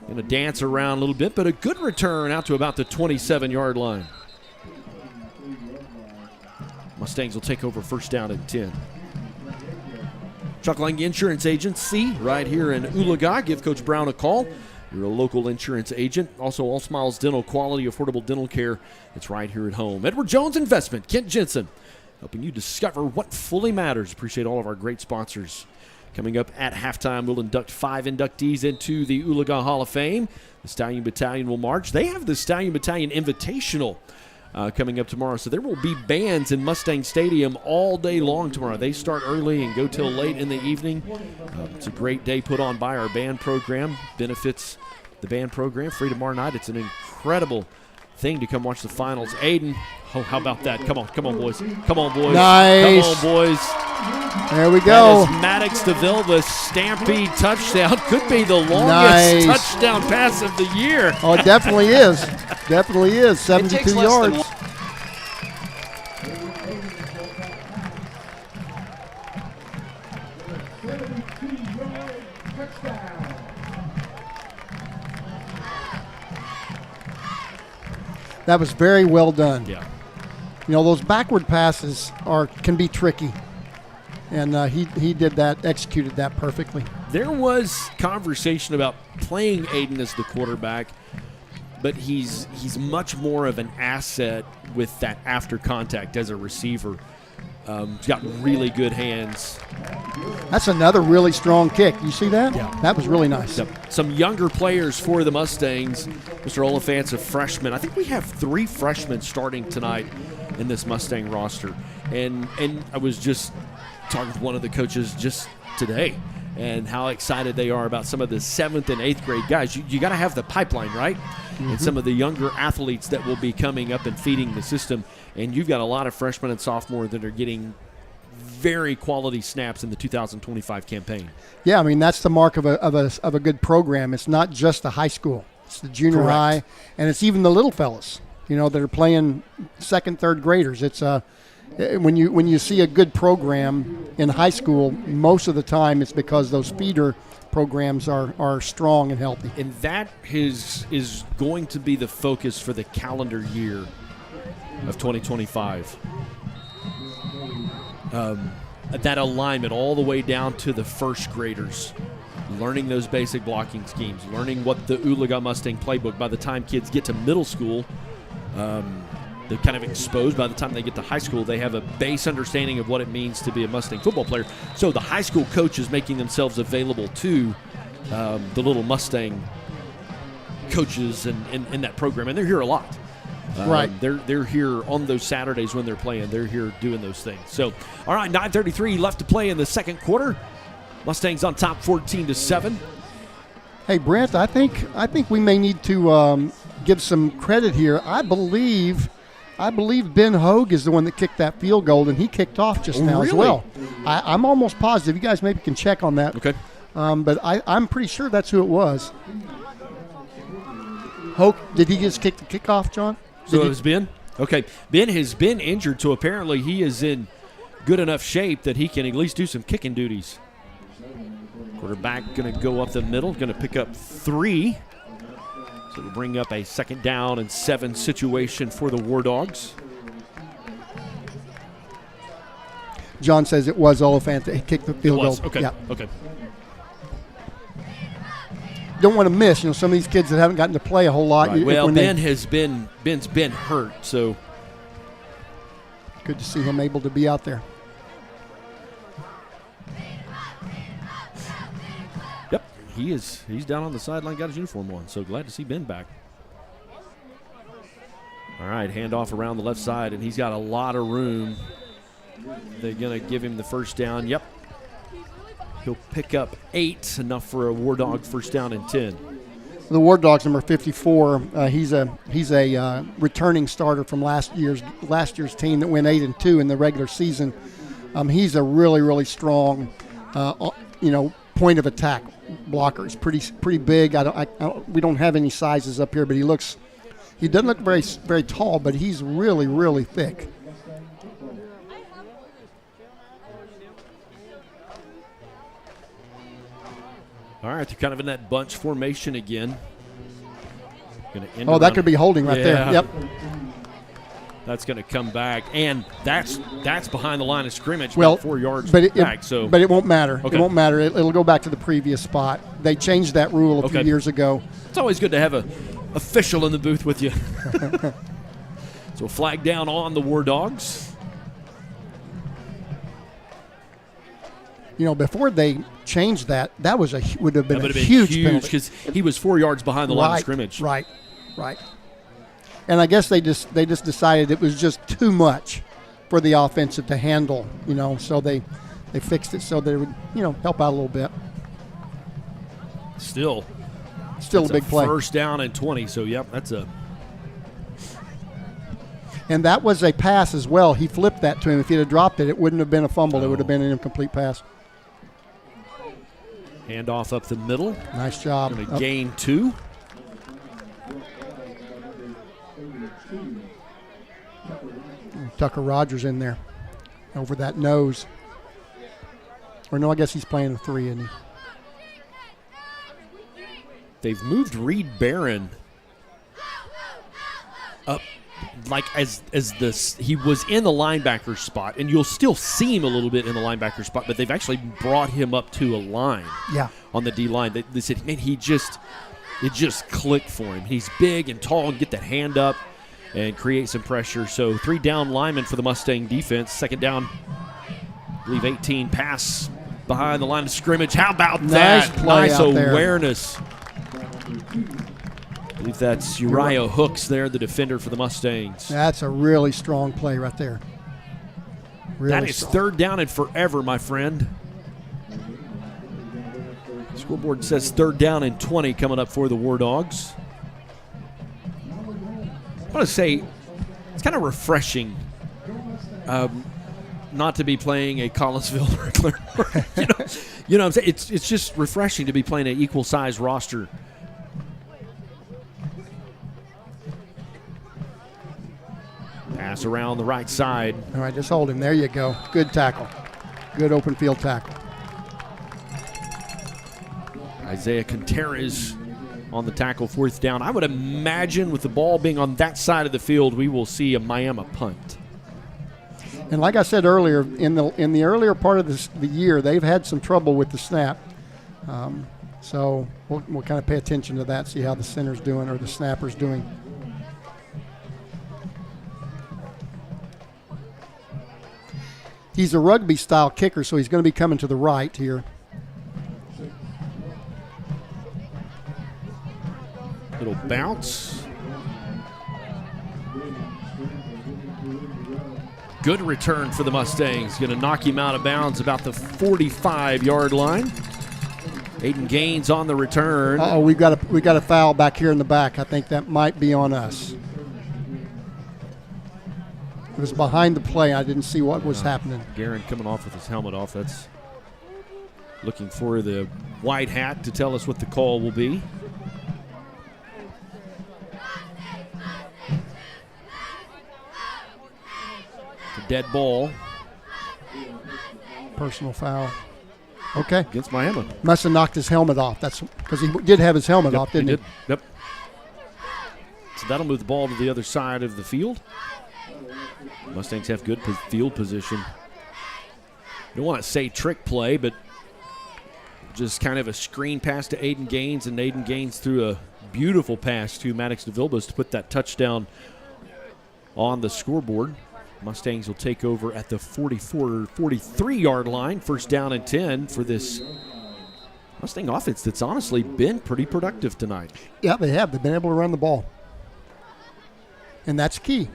Going to dance around a little bit, but a good return out to about the 27-yard line. Mustangs will take over first down and 10. Chuckling Insurance Agency right here in Oologah. Give Coach Brown a call. You're a local insurance agent. Also, All Smiles Dental, quality, affordable dental care. It's right here at home. Edward Jones Investment, Kent Jensen, helping you discover what fully matters. Appreciate all of our great sponsors. Coming up at halftime, we'll induct 5 inductees into the Oologah Hall of Fame. The Stallion Battalion will march. They have the Stallion Battalion Invitational coming up tomorrow. So there will be bands in Mustang Stadium all day long tomorrow. They start early and go till late in the evening. It's a great day put on by our band program. Benefits the band program. Free tomorrow night. It's an incredible thing to come watch the finals. Aiden, how about that? Come on, boys. Come on, boys. Nice. Come on, boys. There we go. That is Maddox DeVille, the Stampede touchdown. Could be the longest touchdown pass of the year. Oh, it definitely is. Definitely is. 72 yards. That was very well done. Yeah. Those backward passes can be tricky. And he did that, executed that perfectly. There was conversation about playing Aiden as the quarterback, but he's much more of an asset with that after contact as a receiver. He's got really good hands. That's another really strong kick. You see that? Yeah. That was really nice. Some younger players for the Mustangs. Mr. Oliphant's a freshman. I think we have 3 freshmen starting tonight in this Mustang roster. And I was just talking with one of the coaches just today and how excited they are about some of the 7th and 8th grade guys. You got to have the pipeline, right? Mm-hmm. And some of the younger athletes that will be coming up and feeding the system. And you've got a lot of freshmen and sophomores that are getting very quality snaps in the 2025 campaign. Yeah, I mean, that's the mark of a good program. It's not just the high school. It's the junior high, and it's even the little fellas, that are playing 2nd, 3rd graders. It's when you see a good program in high school, most of the time it's because those feeder programs are strong and healthy. And that is going to be the focus for the calendar year of 2025. That alignment all the way down to the first graders, learning those basic blocking schemes, learning what the Oologah Mustang playbook. By the time kids get to middle school, they're kind of exposed. By the time they get to high school, they have a base understanding of what it means to be a Mustang football player. So the high school coaches making themselves available to the little Mustang coaches in that program, and they're here a lot. Right. They're here on those Saturdays when they're playing. They're here doing those things. So, all right, 9:33 left to play in the second quarter. Mustangs on top 14-7. Hey, Brent, I think we may need to give some credit here. I believe I believe Ben Hogue is the one that kicked that field goal, and he kicked off just now as well. I'm almost positive. You guys maybe can check on that. Okay. But I'm pretty sure that's who it was. Hogue, did he just kick the kickoff, John? So it was Ben? Okay. Ben has been injured, so apparently he is in good enough shape that he can at least do some kicking duties. Quarterback going to go up the middle, going to pick up 3. So it'll bring up a 2nd down and 7 situation for the Wardogs. John says it was Oliphant that kicked the field goal. Okay. Yeah. Okay. Don't want to miss. Some of these kids that haven't gotten to play a whole lot. Right. Well, Ben's been hurt, so good to see him able to be out there. Yep, he's down on the sideline, got his uniform on. So glad to see Ben back. All right, handoff around the left side, and he's got a lot of room. They're gonna give him the first down. Yep. He'll pick up 8, enough for a Wardog first down and 10. The Wardogs, number 54. He's a returning starter from last year's team that went 8-2 in the regular season. He's a really strong, point of attack blocker. He's pretty big. We don't have any sizes up here, but he doesn't look very tall, but he's really thick. All right, they're kind of in that bunch formation again. That could be holding right there. Yep. That's going to come back, and that's behind the line of scrimmage, about 4 yards back. But it won't matter. Okay. It won't matter. It'll go back to the previous spot. They changed that rule a few years ago. It's always good to have an official in the booth with you. So flag down on the Wardogs. Before they changed that would have been a huge penalty because he was 4 yards behind the line of scrimmage. Right. And I guess they just decided it was just too much for the offensive to handle. So they fixed it so they would help out a little bit. Still a big play. First down and 20. So that's a. And that was a pass as well. He flipped that to him. If he'd have dropped it, it wouldn't have been a fumble. It would have been an incomplete pass. Handoff up the middle. Nice job. Going to gain 2. Tucker Rogers in there over that nose. Or no, I guess he's playing a 3, isn't he? They've moved Reed Barron up he was in the linebacker spot, and you'll still see him a little bit in the linebacker spot, but they've actually brought him up to a line on the D line. They said, man, it just clicked for him. He's big and tall and get that hand up and create some pressure. So 3 down linemen for the Mustang defense. 2nd down, I believe 18, pass behind the line of scrimmage. How about that? Nice awareness. I believe that's Uriah Hooks there, the defender for the Mustangs. That's a really strong play right there. That is 3rd down and forever, my friend. Scoreboard says 3rd down and 20 coming up for the Wardogs. I want to say it's kind of refreshing not to be playing a Collinsville or a Claremont. You know what I'm saying? It's just refreshing to be playing an equal size roster. Pass around the right side. All right, just hold him. There you go. Good tackle. Good open field tackle. Isaiah Contreras on the tackle, 4th down. I would imagine with the ball being on that side of the field, we will see a Miami punt. And like I said earlier, in the earlier part of the year, they've had some trouble with the snap. So we'll kind of pay attention to that, see how the center's doing or the snapper's doing. He's a rugby-style kicker, so he's going to be coming to the right here. Little bounce. Good return for the Mustangs. Going to knock him out of bounds about the 45-yard line. Aiden Gaines on the return. Uh-oh, we got a foul back here in the back. I think that might be on us. It was behind the play. I didn't see what was happening. Guerin coming off with his helmet off. That's looking for the white hat to tell us what the call will be. The dead ball. Personal foul. Okay. Against Miami. Must have knocked his helmet off. That's because he did have his helmet off, didn't he? Yep. So that'll move the ball to the other side of the field. Mustangs have good field position. Don't want to say trick play, but just kind of a screen pass to Aiden Gaines, and Aiden Gaines threw a beautiful pass to Maddox DeVilbiss to put that touchdown on the scoreboard. Mustangs will take over at the 43-yard line. First down and 10 for this Mustang offense that's honestly been pretty productive tonight. Yeah, they have. They've been able to run the ball. And that's key.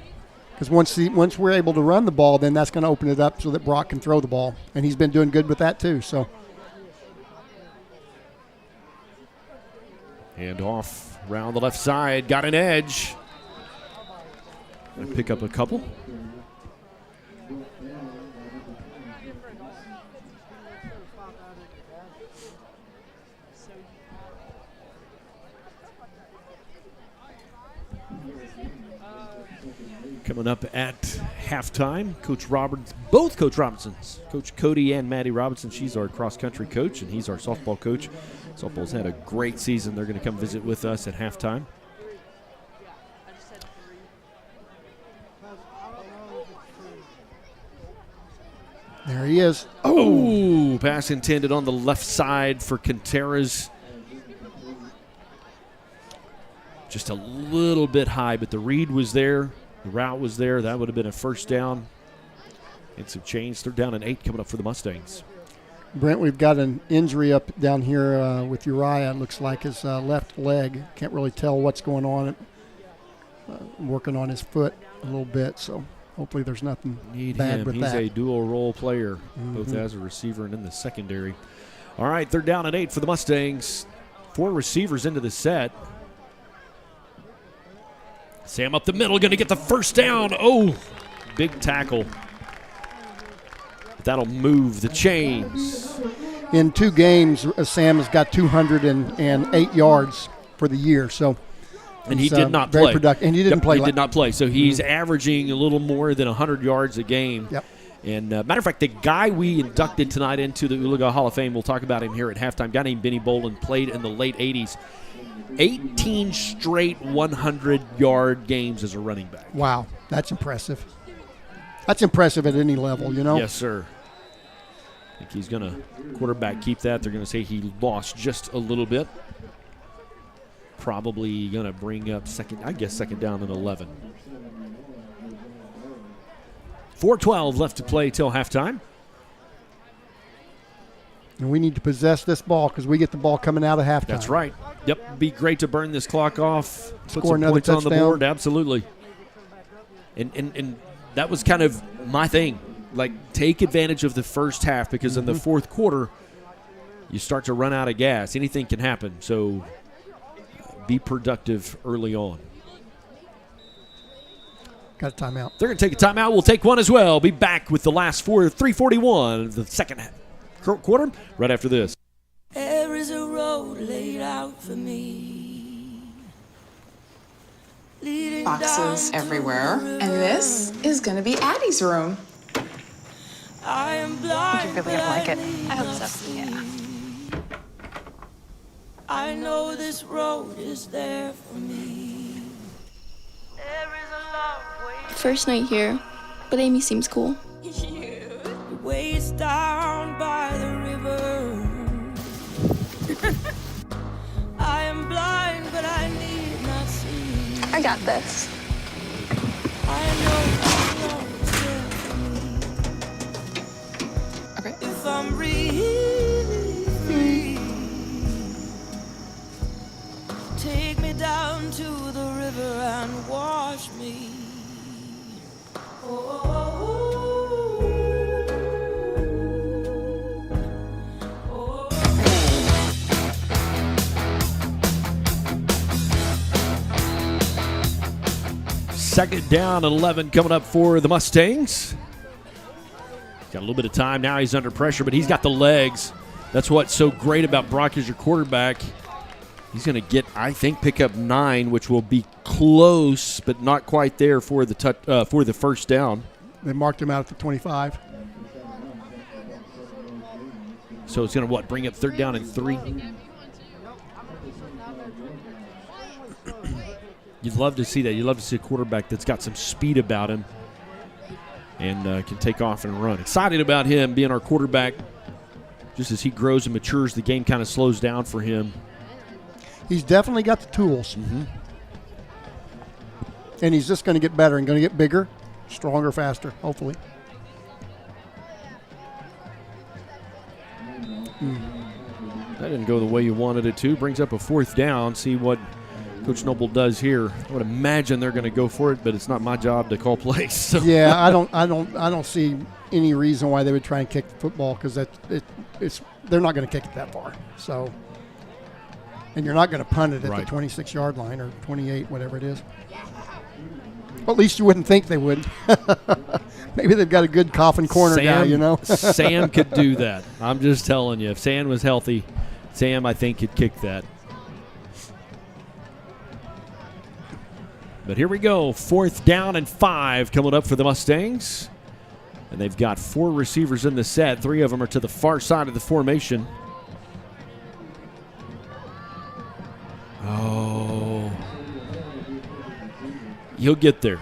Because once we're able to run the ball, then that's going to open it up so that Brock can throw the ball. And he's been doing good with that too. So, hand off around the left side. Got an edge. Gonna pick up a couple. Coming up at halftime, both Coach Robinsons, Coach Cody and Maddie Robinson. She's our cross-country coach, and he's our softball coach. Softball's had a great season. They're going to come visit with us at halftime. There he is. Oh, pass intended on the left side for Contreras. Just a little bit high, but the read was there. The route was there. That would have been a first down. And some change. Third down and 8 coming up for the Mustangs. Brent, we've got an injury up down here with Uriah. It looks like his left leg. Can't really tell what's going on. Working on his foot a little bit, so hopefully there's nothing bad with that. He's a dual role player, both as a receiver and in the secondary. All right, third down and 8 for the Mustangs. 4 receivers into the set. Sam up the middle, going to get the first down. Oh, big tackle. That'll move the chains. In 2 games, Sam has got 208 yards for the year. So, and he did not very play. Productive. And he didn't play. He did not play. So he's averaging a little more than 100 yards a game. Yep. And matter of fact, the guy we inducted tonight into the Oologah Hall of Fame, we'll talk about him here at halftime. A guy named Benny Boland, played in the late 80s. 18 straight 100-yard games as a running back. Wow, that's impressive. That's impressive at any level, you know? Yes, sir. I think he's going to quarterback keep that. They're going to say he lost just a little bit. Probably going to bring up second down and 11. 4:12 left to play till halftime. And we need to possess this ball because we get the ball coming out of halftime. That's right. Yep, be great to burn this clock off. Put Score some another points touchdown. on the board. Absolutely. And that was kind of my thing. Like, take advantage of the first half because in the fourth quarter, you start to run out of gas. Anything can happen. So be productive early on. Got a timeout. They're going to take a timeout. We'll take one as well. Be back with the last 3:41 of the second quarter right after this. There is a road laid out for me. Boxes everywhere. And this is going to be Addie's room. I am blind, You really gonna like it? I hope so. Yeah. I know this road is there for me. There is a long way. First night here, but Amy seems cool. Waist down by the river. I am blind, but I need not see. I got this. I know this road is there for me. Okay. If I'm really free, take me down to the river and wash me. Second down and 11 coming up for the Mustangs. Got a little bit of time now. He's under pressure, but he's got the legs. That's what's so great about Brock as your quarterback. He's going to get, I think, pick up 9, which will be close, but not quite there for the first down. They marked him out at the 25. So it's going to, bring up third down and 3? You'd love to see that. You'd love to see a quarterback that's got some speed about him and can take off and run. Excited about him being our quarterback. Just as he grows and matures, the game kind of slows down for him. He's definitely got the tools. Mm-hmm. And he's just going to get better and going to get bigger, stronger, faster, hopefully. That didn't go the way you wanted it to. Brings up a fourth down. See what Coach Noble does here. I would imagine they're going to go for it, but it's not my job to call plays. So. Yeah, I don't see any reason why they would try and kick the football because they're not going to kick it that far. So, and you're not going to punt it at the 26-yard line or 28, whatever it is. Well, at least you wouldn't think they would. Maybe they've got a good coffin corner guy, you know. Sam could do that. I'm just telling you. If Sam was healthy, Sam, I think, could kick that. But here we go. Fourth down and 5 coming up for the Mustangs. And they've got 4 receivers in the set. 3 of them are to the far side of the formation. Oh. He'll get there.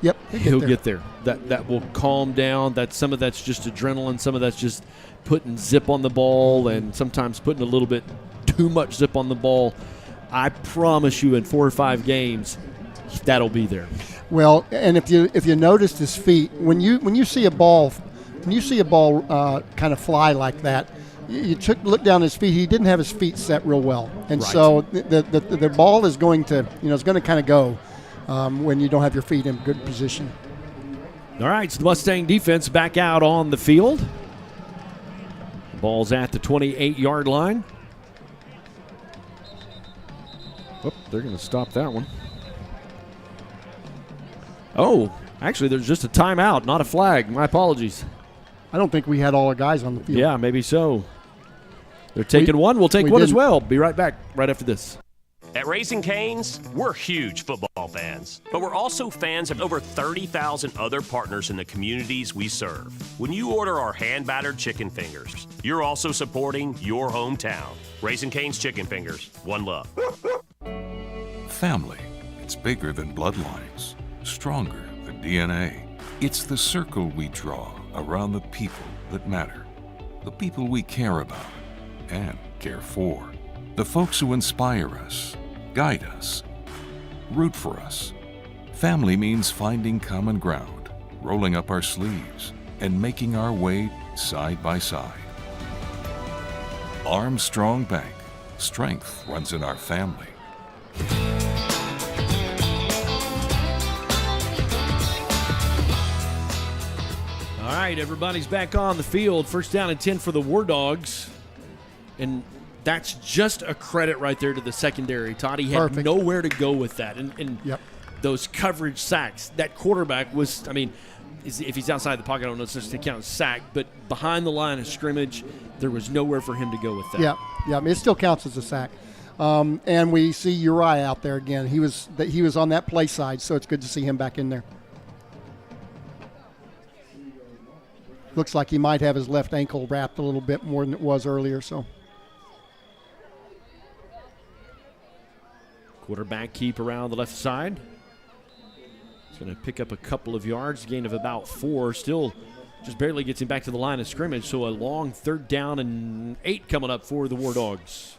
Yep. He'll get there. That will calm down. Some of that's just adrenaline. Some of that's just putting zip on the ball and sometimes putting a little bit too much zip on the ball. I promise you in 4 or 5 games, that'll be there. Well, and if you noticed his feet, when you see a ball kind of fly like that, you look down his feet. He didn't have his feet set real well, and so the ball is going to kind of go when you don't have your feet in good position. All right, so the Mustang defense back out on the field. The ball's at the 28-yard line. Oh, they're going to stop that one. Oh, actually, there's just a timeout, not a flag. My apologies. I don't think we had all our guys on the field. Yeah, maybe so. They're taking one. We'll take one as well. Be right back right after this. At Raising Cane's, we're huge football fans, but we're also fans of over 30,000 other partners in the communities we serve. When you order our hand-battered chicken fingers, you're also supporting your hometown. Raising Cane's Chicken Fingers, one love. Family, it's bigger than bloodlines, stronger than DNA. It's the circle we draw around the people that matter, the people we care about and care for, the folks who inspire us, guide us, root for us. Family means finding common ground, rolling up our sleeves, and making our way side by side. Armstrong Bank. Strength runs in our family. All right, everybody's back on the field. First down and 10 for the Wardogs. And that's just a credit right there to the secondary. Todd, he had nowhere to go with that. And those coverage sacks, that quarterback was, I mean, if he's outside the pocket, I don't know if it's just count as sack, but behind the line of scrimmage, there was nowhere for him to go with that. Yeah, I mean, it still counts as a sack. And we see Uriah out there again. He was on that play side, so it's good to see him back in there. Looks like he might have his left ankle wrapped a little bit more than it was earlier. So, quarterback keep around the left side. He's going to pick up a couple of yards, gain of about 4. Still just barely gets him back to the line of scrimmage. So a long third down and 8 coming up for the Wardogs.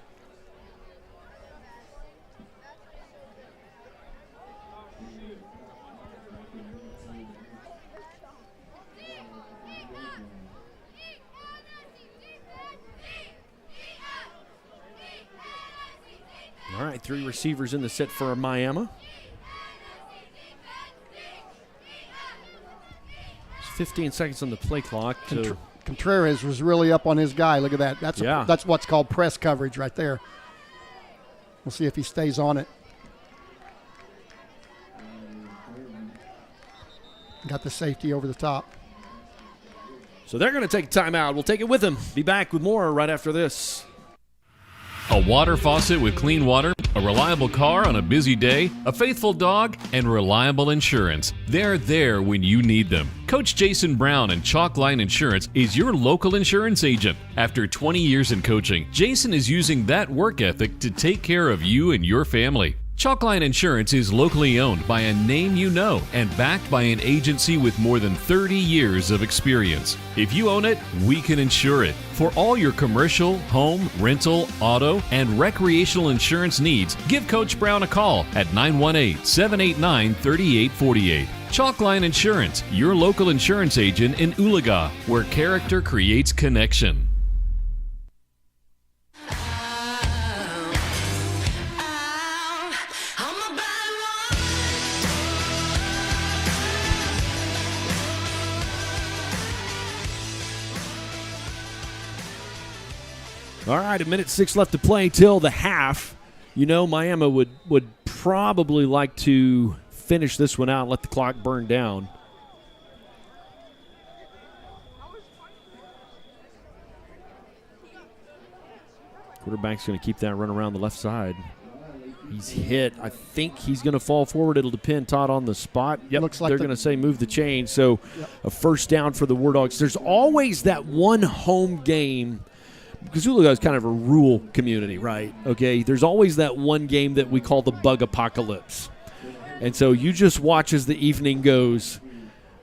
All right, 3 receivers in the set for Miami. It's 15 seconds on the play clock. Contreras was really up on his guy. Look at that. That's what's called press coverage right there. We'll see if he stays on it. Got the safety over the top. So they're going to take a timeout. We'll take it with them. Be back with more right after this. A water faucet with clean water, a reliable car on a busy day, a faithful dog, and reliable insurance. They're there when you need them. Coach Jason Brown and Chalkline Insurance is your local insurance agent. After 20 years in coaching, Jason is using that work ethic to take care of you and your family. Chalkline Insurance is locally owned by a name you know and backed by an agency with more than 30 years of experience. If you own it, we can insure it. For all your commercial, home, rental, auto, and recreational insurance needs, give Coach Brown a call at 918-789-3848. Chalkline Insurance, your local insurance agent in Oologah, where character creates connection. All right, 1:06 left to play till the half. You know, Miami would probably like to finish this one out and let the clock burn down. Quarterback's going to keep that run around the left side. He's hit. I think he's going to fall forward. It'll depend, Todd, on the spot. Yep, Looks like they're going to say move the chain. So a first down for the Wardogs. There's always that one home game, because Oologah is kind of a rural community, right? Okay, there's always that one game that we call the bug apocalypse. And so you just watch as the evening goes.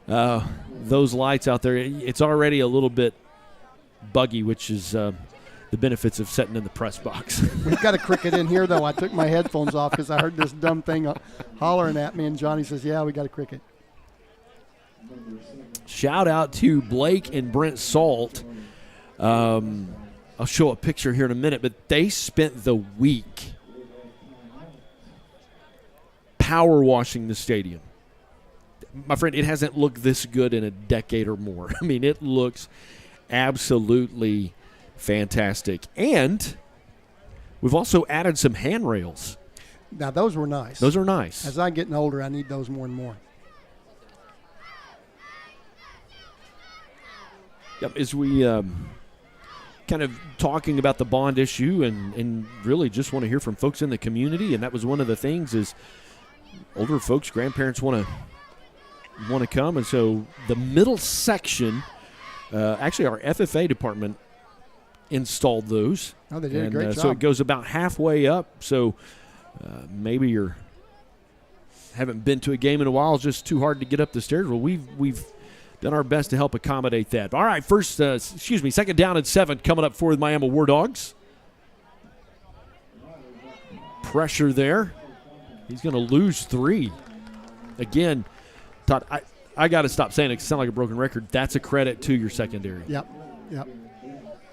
Those lights out there, it's already a little bit buggy, which is the benefits of sitting in the press box. We've got a cricket in here, though. I took my headphones off because I heard this dumb thing hollering at me, and Johnny says, yeah, we got a cricket. Shout out to Blake and Brent Salt. I'll show a picture here in a minute, but they spent the week power washing the stadium. My friend, it hasn't looked this good in a decade or more. I mean, it looks absolutely fantastic. And we've also added some handrails. Now, those were nice. Those are nice. As I'm getting older, I need those more and more. Yep, as we kind of talking about the bond issue and really just want to hear from folks in the community, and that was one of the things is older folks, grandparents want to come, and so the middle section, actually our FFA department installed those. Oh, they did a great job. So it goes about halfway up, so maybe you haven't been to a game in a while, it's just too hard to get up the stairs. Well, we've done our best to help accommodate that. All right, second down and 7 coming up for the Miami Wardogs. Pressure there. He's going to lose 3. Again, Todd, I got to stop saying it. It sounds like a broken record. That's a credit to your secondary. Yep.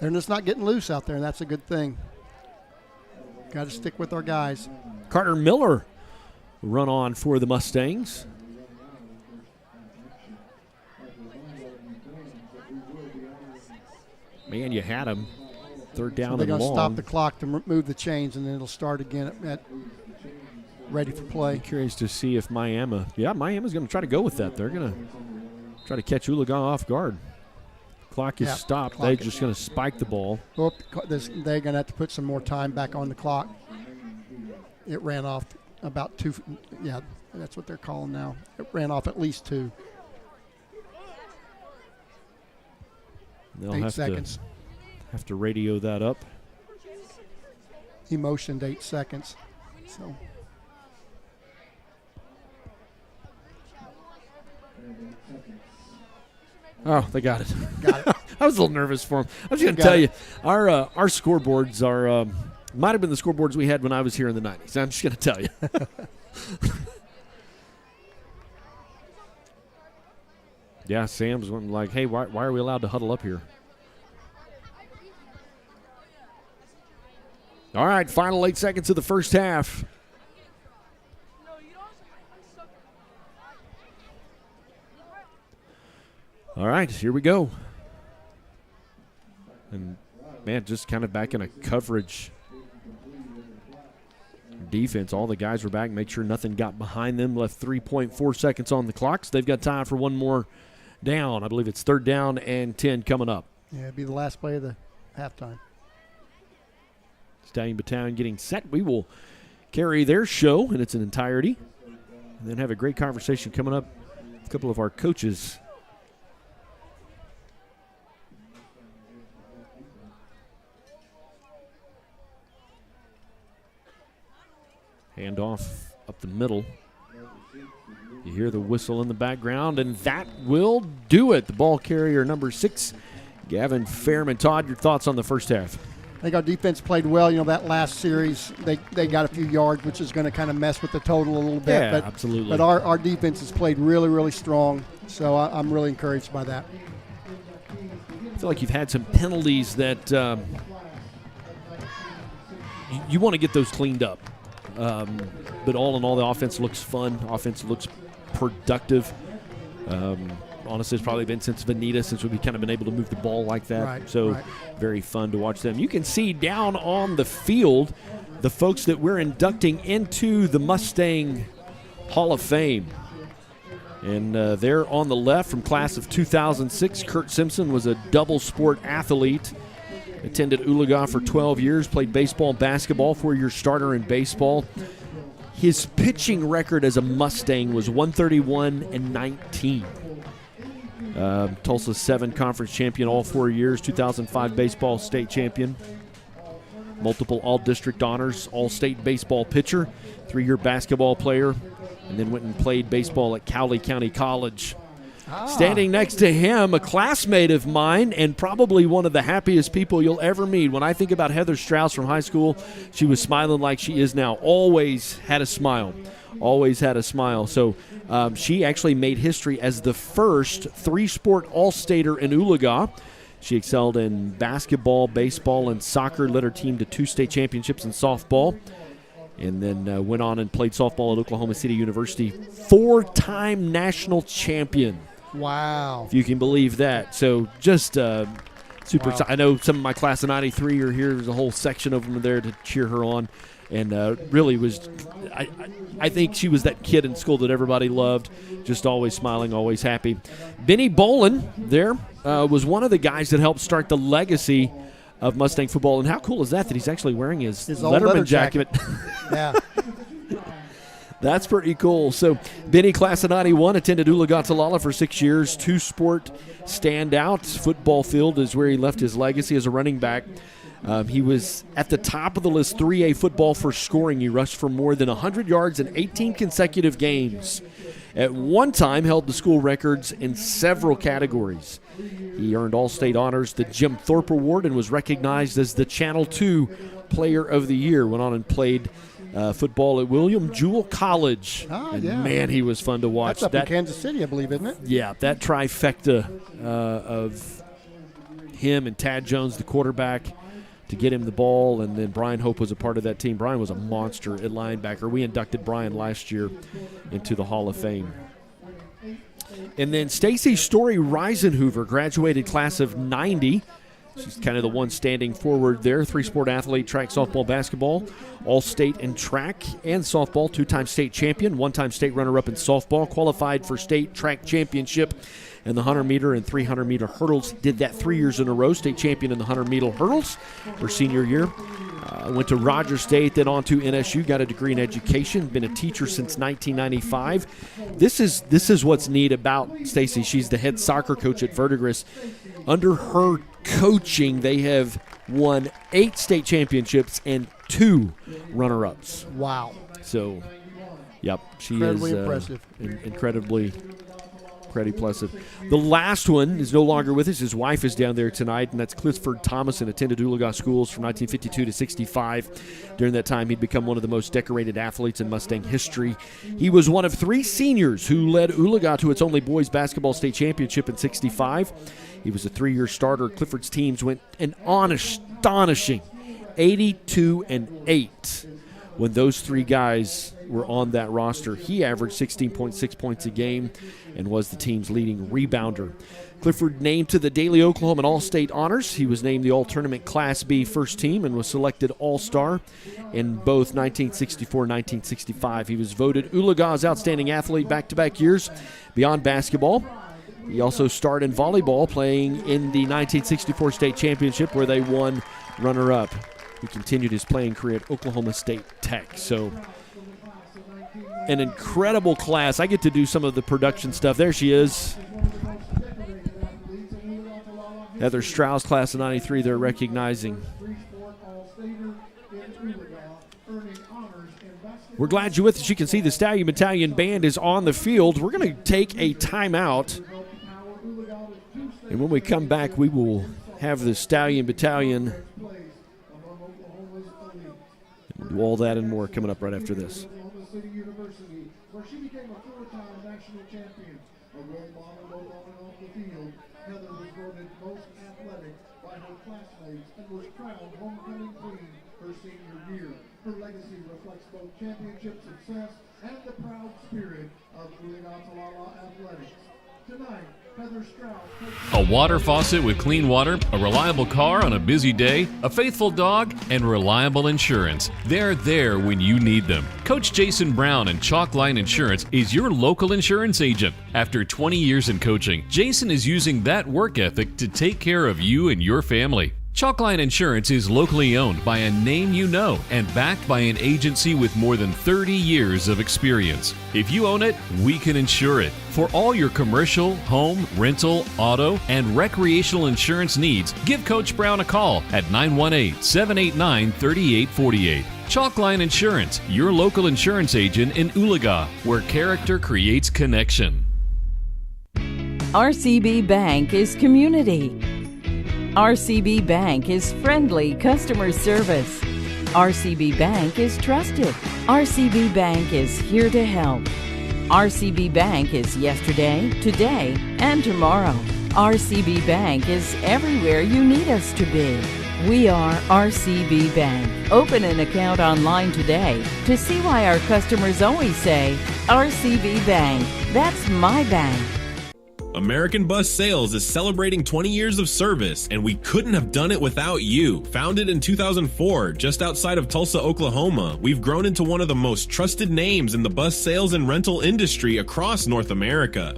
They're just not getting loose out there, and that's a good thing. Got to stick with our guys. Carter Miller run on for the Mustangs. Man, you had him. Third down and long. They're going to stop the clock to move the chains, and then it'll start again at ready for play. I'm curious to see if Miami's going to try to go with that. They're going to try to catch Oologah off guard. Clock is stopped. They're just going to spike the ball. They're going to have to put some more time back on the clock. It ran off about 2. Yeah, that's what they're calling now. It ran off at least 2. They'll 8 seconds. Have to radio that up. He motioned 8 seconds. So. Oh, they got it. Got it. I was a little nervous for him. I was going to tell you, our scoreboards are might have been the scoreboards we had when I was here in the 90s. I'm just going to tell you. Yeah, Sam's like, hey, why are we allowed to huddle up here? All right, final 8 seconds of the first half. All right, here we go. And, man, just kind of back in a coverage smart defense. All the guys were back, make sure nothing got behind them. Left 3.4 seconds on the clock, so they've got time for one more down. I believe it's 3rd down and 10 coming up. Yeah, it'd be the last play of the halftime. Stallion Battalion getting set. We will carry their show in its entirety and then have a great conversation coming up with a couple of our coaches. Handoff up the middle. You hear the whistle in the background, and that will do it. The ball carrier number 6, Gavin Fairman. Todd, your thoughts on the first half? I think our defense played well. You know, that last series, they got a few yards, which is going to kind of mess with the total a little bit. Yeah, but, absolutely. But our defense has played really, really strong, so I'm really encouraged by that. I feel like you've had some penalties that you want to get those cleaned up. But all in all, the offense looks fun. Offense looks productive. Honestly, it's probably been since Vanita since we've kind of been able to move the ball like that. Right. Very fun to watch them. You can see down on the field the folks that we're inducting into the Mustang Hall of Fame. And there on the left from class of 2006, Kurt Simpson was a double sport athlete. Attended Oologah for 12 years, played baseball and basketball, 4-year starter in baseball. His pitching record as a Mustang was 131-19. Tulsa 7 conference champion all 4 years, 2005 baseball state champion. Multiple all-district honors, all-state baseball pitcher, 3-year basketball player, and then went and played baseball at Cowley County College. Standing next to him, a classmate of mine and probably one of the happiest people you'll ever meet. When I think about Heather Strauss from high school, she was smiling like she is now. Always had a smile. Always had a smile. So she actually made history as the first 3-sport all-stater in Oologah. She excelled in basketball, baseball, and soccer, led her team to 2 state championships in softball, and then went on and played softball at Oklahoma City University. 4-time national champion. Wow. If you can believe that. So just super excited. I know some of my class of 93 are here. There's a whole section of them there to cheer her on. And really was, I think she was that kid in school that everybody loved, just always smiling, always happy. Benny Bolin there was one of the guys that helped start the legacy of Mustang football. And how cool is that he's actually wearing his Letterman leather jacket. Yeah. That's pretty cool. So Benny, class of 91, attended Oologah-Talala for 6 years. 2-sport standout. Football field is where he left his legacy as a running back. He was at the top of the list, 3A football for scoring. He rushed for more than 100 yards in 18 consecutive games. At one time, held the school records in several categories. He earned all-state honors, the Jim Thorpe Award, and was recognized as the Channel 2 Player of the Year. Went on and played football at William Jewell College. Man, he was fun to watch. That's up in Kansas City, I believe, isn't it? Yeah, that trifecta of him and Tad Jones, the quarterback, to get him the ball, and then Brian Hope was a part of that team. Brian was a monster at linebacker. We inducted Brian last year into the Hall of Fame. And then Stacy Story Reisenhoover graduated class of 90. She's kind of the one standing forward there. 3-sport athlete, track, softball, basketball, all-state in track and softball, 2-time state champion, 1-time state runner-up in softball, qualified for state track championship in the 100-meter and 300-meter hurdles. Did that 3 years in a row, state champion in the 100-meter hurdles her senior year. Went to Rogers State, then on to NSU, got a degree in education, been a teacher since 1995. This is what's neat about Stacy. She's the head soccer coach at Verdigris. Under her coaching, they have won 8 state championships and 2 runner-ups. Wow. So, yep, she incredibly is impressive. Incredibly impressive. The last one is no longer with us. His wife is down there tonight, and that's Clifford Thomason. Attended Oologah schools from 1952 to 65. During that time, he'd become one of the most decorated athletes in Mustang history. He was one of 3 seniors who led Oologah to its only boys basketball state championship in 65. He was a 3-year starter. Clifford's teams went an astonishing 82-8 when those 3 guys were on that roster. He averaged 16.6 points a game and was the team's leading rebounder. Clifford named to the Daily Oklahoman All-State Honors. He was named the All-Tournament Class B first team and was selected All-Star in both 1964 and 1965. He was voted Oologah's Outstanding Athlete back-to-back years. Beyond basketball, he also starred in volleyball, playing in the 1964 state championship where they won runner-up. He continued his playing career at Oklahoma State Tech. So an incredible class. I get to do some of the production stuff. There she is. Heather Strauss, class of 93, they're recognizing. We're glad you're with us. You can see the Stallion Battalion Band is on the field. We're going to take a timeout. And when we come back, we will have the Stallion Battalion and do all that and more coming up right after this. Where she became a four-time national champion. A role model both on and off the field, Heather was voted most athletic by her classmates and was crowned homecoming queen her senior year. Her legacy reflects both championship success and the proud spirit of Oologah-Talala athletics. Tonight, Heather Strauss. A water faucet with clean water, a reliable car on a busy day, a faithful dog, and reliable insurance. They're there when you need them. Coach Jason Brown and Chalkline Insurance is your local insurance agent. After 20 years in coaching, Jason is using that work ethic to take care of you and your family. Chalkline Insurance is locally owned by a name you know and backed by an agency with more than 30 years of experience. If you own it, we can insure it. For all your commercial, home, rental, auto, and recreational insurance needs, give Coach Brown a call at 918-789-3848. Chalkline Insurance, your local insurance agent in Oologah, where character creates connection. RCB Bank is community. RCB Bank is friendly customer service. RCB Bank is trusted. RCB Bank is here to help. RCB Bank is yesterday, today, and tomorrow. RCB Bank is everywhere you need us to be. We are RCB Bank. Open an account online today to see why our customers always say, RCB Bank, that's my bank. American Bus Sales is celebrating 20 years of service, and we couldn't have done it without you. Founded in 2004, just outside of Tulsa, Oklahoma, we've grown into one of the most trusted names in the bus sales and rental industry across North America.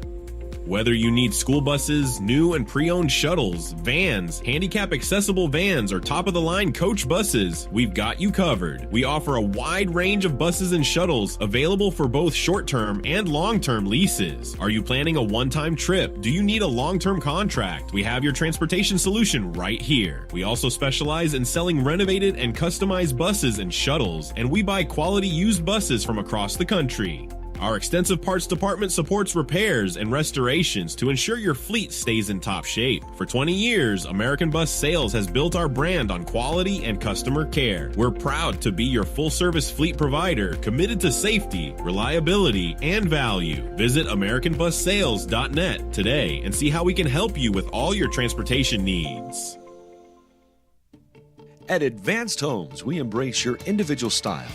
Whether you need school buses, new and pre-owned shuttles, vans, handicap-accessible vans, or top-of-the-line coach buses, we've got you covered. We offer a wide range of buses and shuttles available for both short-term and long-term leases. Are you planning a one-time trip? Do you need a long-term contract? We have your transportation solution right here. We also specialize in selling renovated and customized buses and shuttles, and we buy quality used buses from across the country. Our extensive parts department supports repairs and restorations to ensure your fleet stays in top shape. For 20 years, American Bus Sales has built our brand on quality and customer care. We're proud to be your full-service fleet provider, committed to safety, reliability, and value. Visit AmericanBusSales.net today and see how we can help you with all your transportation needs. At Advanced Homes, we embrace your individual style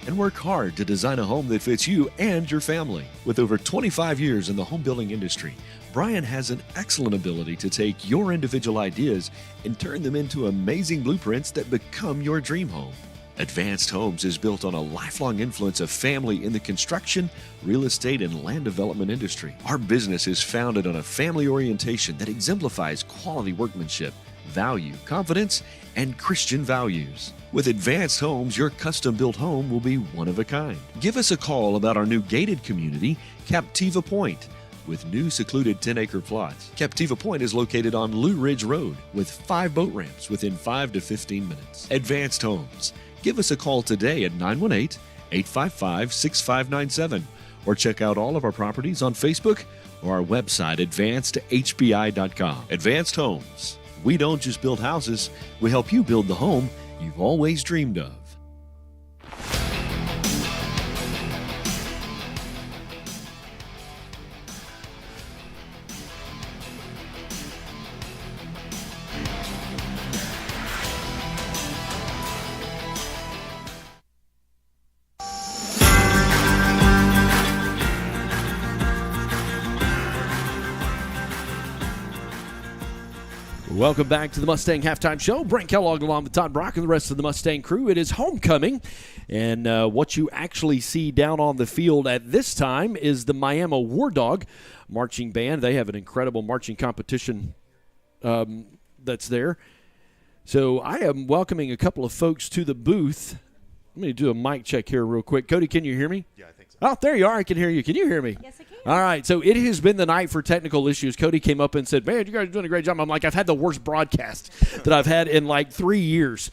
and work hard to design a home that fits you and your family. With over 25 years in the home building industry, Brian has an excellent ability to take your individual ideas and turn them into amazing blueprints that become your dream home. Advanced Homes is built on a lifelong influence of family in the construction, real estate, and land development industry. Our business is founded on a family orientation that exemplifies quality workmanship, value, confidence, and Christian values. With Advanced Homes, your custom-built home will be one of a kind. Give us a call about our new gated community, Captiva Point, with new secluded 10-acre plots. Captiva Point is located on Lou Ridge Road with 5 boat ramps within 5 to 15 minutes. Advanced Homes. Give us a call today at 918-855-6597 or check out all of our properties on Facebook or our website, advancedhbi.com. Advanced Homes. We don't just build houses, we help you build the home you've always dreamed of. Welcome back to the Mustang Halftime Show. Brent Kellogg along with Todd Brock and the rest of the Mustang crew. It is homecoming, and what you actually see down on the field at this time is the Miami Wardog marching band. They have an incredible marching competition that's there. So I am welcoming a couple of folks to the booth. Let me do a mic check here real quick. Cody, can you hear me? Yeah, I think so. Oh, there you are. I can hear you. Can you hear me? Yes, I can. All right. So it has been the night for technical issues. Cody came up and said, man, you guys are doing a great job. I'm like, I've had the worst broadcast that I've had in like 3 years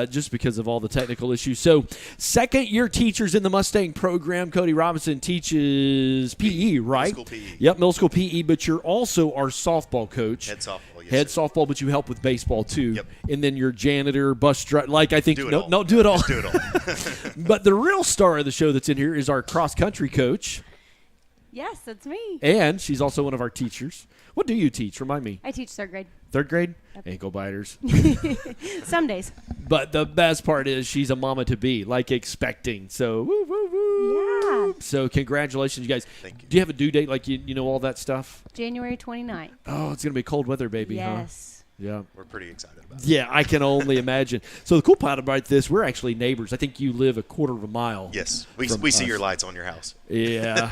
just because of all the technical issues. So second-year teachers in the Mustang program. Cody Robinson teaches PE, right? Middle school PE. Yep, middle school PE, but you're also our softball coach. Head softball, yes, Head sir. softball, but you help with baseball too. Yep. And then you're janitor, bus driver. Like I think, Do it no, all. no, do it all. Just do it all. But the real star of the show that's in here is our cross-country coach. Yes, that's me. And she's also one of our teachers. What do you teach? Remind me. I teach third grade. Third grade? Yep. Ankle biters. Some days. But the best part is she's a mama-to-be, like expecting. So, woo, woo, woo. Yeah. So congratulations, you guys. Thank you. Do you have a due date, like you know all that stuff? January 29th. Oh, it's going to be cold weather, baby, Yes. huh? Yeah. We're pretty excited about it. Yeah, I can only imagine. So the cool part about this, we're actually neighbors. I think you live a quarter of a mile. Yes, we from see us. your lights on your house. Yeah,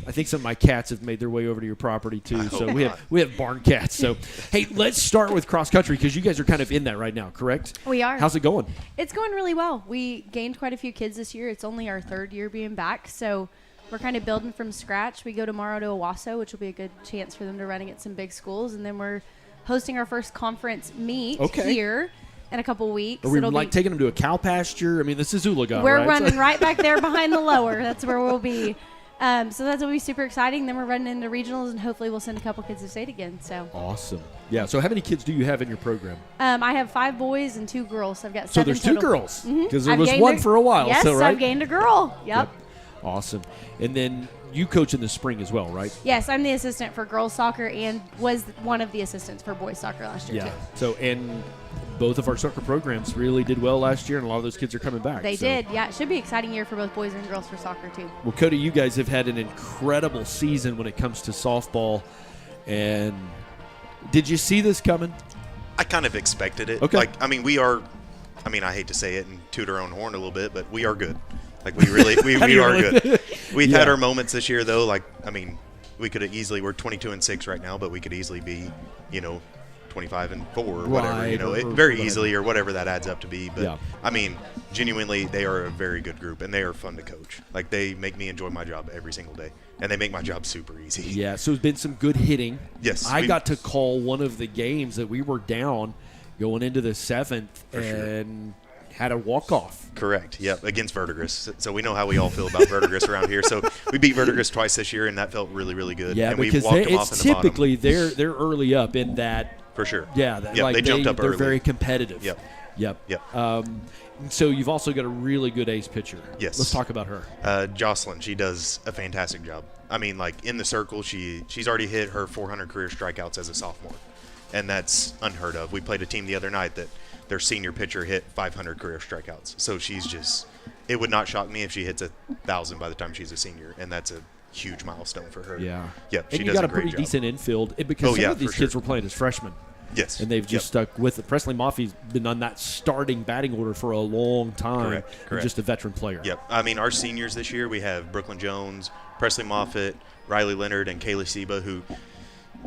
I think some of my cats have made their way over to your property too. So hope we have barn cats. So hey, let's start with cross country because you guys are kind of in that right now, correct? We are. How's it going? It's going really well. We gained quite a few kids this year. It's only our third year being back, so we're kind of building from scratch. We go tomorrow to Owasso, which will be a good chance for them to run against some big schools, and then we're hosting our first conference meet here in a couple weeks. Are we taking them to a cow pasture? I mean, this is Oologah, We're right? running right back there behind the lower. That's where we'll be. So that's will be super exciting. Then we're running into regionals, and hopefully we'll send a couple kids to state again. So awesome. Yeah. So how many kids do you have in your program? I have 5 boys and 2 girls. So I've got 7 So there's total. 2 girls because I've there was gained one for a while. Yes, so, right? I've gained a girl. Yep. Awesome. And then you coach in the spring as well, right? Yes, I'm the assistant for girls soccer and was one of the assistants for boys soccer last year too. So and both of our soccer programs really did well last year, and a lot of those kids are coming back. They did. Yeah, it should be an exciting year for both boys and girls for soccer too. Well, Cody, you guys have had an incredible season when it comes to softball. And did you see this coming? I kind of expected it. Okay. I hate to say it and toot our own horn a little bit, but we are good. Like we really, we are good. We've had our moments this year though. We could have easily, we're 22-6 right now, but we could easily be, 25-4 or whatever, very easily or whatever that adds up to be. But genuinely, they are a very good group and they are fun to coach. Like they make me enjoy my job every single day, and they make my job super easy. Yeah. So it's been some good hitting. Yes. I got to call one of the games that we were down going into the 7th and had a walk-off. Correct. Yep. Against Verdigris. So we know how we all feel about Verdigris around here. So we beat Verdigris twice this year, and that felt really, really good. Yeah, and because we walked them off in the typically bottom. they're early up in that. For sure. Yeah. They jumped up They're early. very competitive. Yep. So you've also got a really good ace pitcher. Yes. Let's talk about her. Jocelyn. She does a fantastic job. In the circle, she's already hit her 400 career strikeouts as a sophomore, and that's unheard of. We played a team the other night that their senior pitcher hit 500 career strikeouts. So she's just – it would not shock me if she hits 1,000 by the time she's a senior, and that's a huge milestone for her. Yeah. Yep, and she you does got a great pretty job. decent infield because some of these kids were playing as freshmen. Yes. And they've just stuck with it. Presley Maffey's been on that starting batting order for a long time. Correct. Just a veteran player. Yep. Our seniors this year, we have Brooklyn Jones, Presley Moffitt, Riley Leonard, and Kaylee Seba, who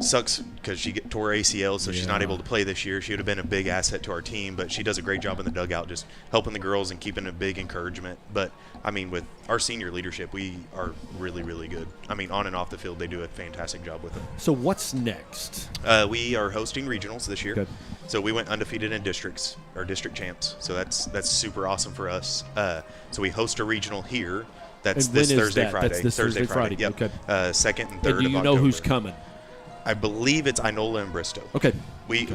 sucks because she tore ACL, so she's not able to play this year. She would have been a big asset to our team, but she does a great job in the dugout just helping the girls and keeping a big encouragement. But, with our senior leadership, we are really, really good. On and off the field, they do a fantastic job with them. So what's next? We are hosting regionals this year. Good. So we went undefeated in districts, or district champs. So that's super awesome for us. So we host a regional here. That's And this when is Thursday, that? Friday. That's this Thursday, Friday. Yep. Okay. 2nd and 3rd And do you of know October. who's coming? I believe it's Inola and Bristow. Okay. We and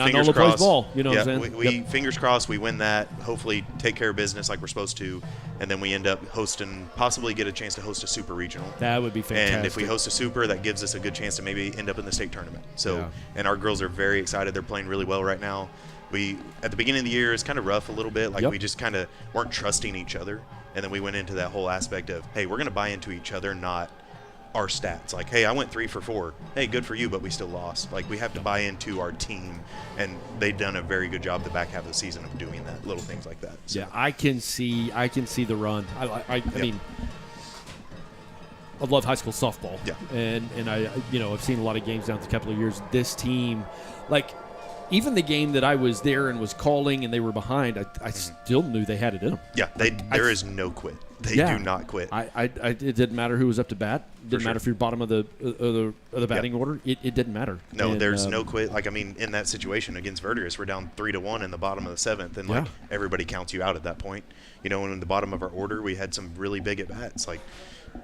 fingers Inola crossed. plays ball. You know what I'm saying? We fingers crossed we win that. Hopefully take care of business like we're supposed to, and then we end up hosting, possibly get a chance to host a super regional. That would be fantastic. And if we host a super, that gives us a good chance to maybe end up in the state tournament. So, and our girls are very excited. They're playing really well right now. We at the beginning of the year, it's kind of rough a little bit. We just kind of weren't trusting each other, and then we went into that whole aspect of, hey, we're going to buy into each other, not our stats. Like, hey, I went 3 for 4. Hey, good for you, but we still lost. Like, we have to buy into our team, and they've done a very good job the back half of the season of doing that, little things like that. So. Yeah, I can see the run. I mean, I love high school softball. Yeah. And I I've seen a lot of games down the couple of years. This team, like, even the game that I was there and was calling and they were behind, I still knew they had it in them. Yeah, there is no quit. They do not quit. It didn't matter who was up to bat. It didn't matter if you're bottom of the batting order. It didn't matter. No, there's no quit. Like, I mean, in that situation against Verdigris, we're down 3-1 in the bottom of the 7th, and like everybody counts you out at that point. You know, and in the bottom of our order, we had some really big at bats, like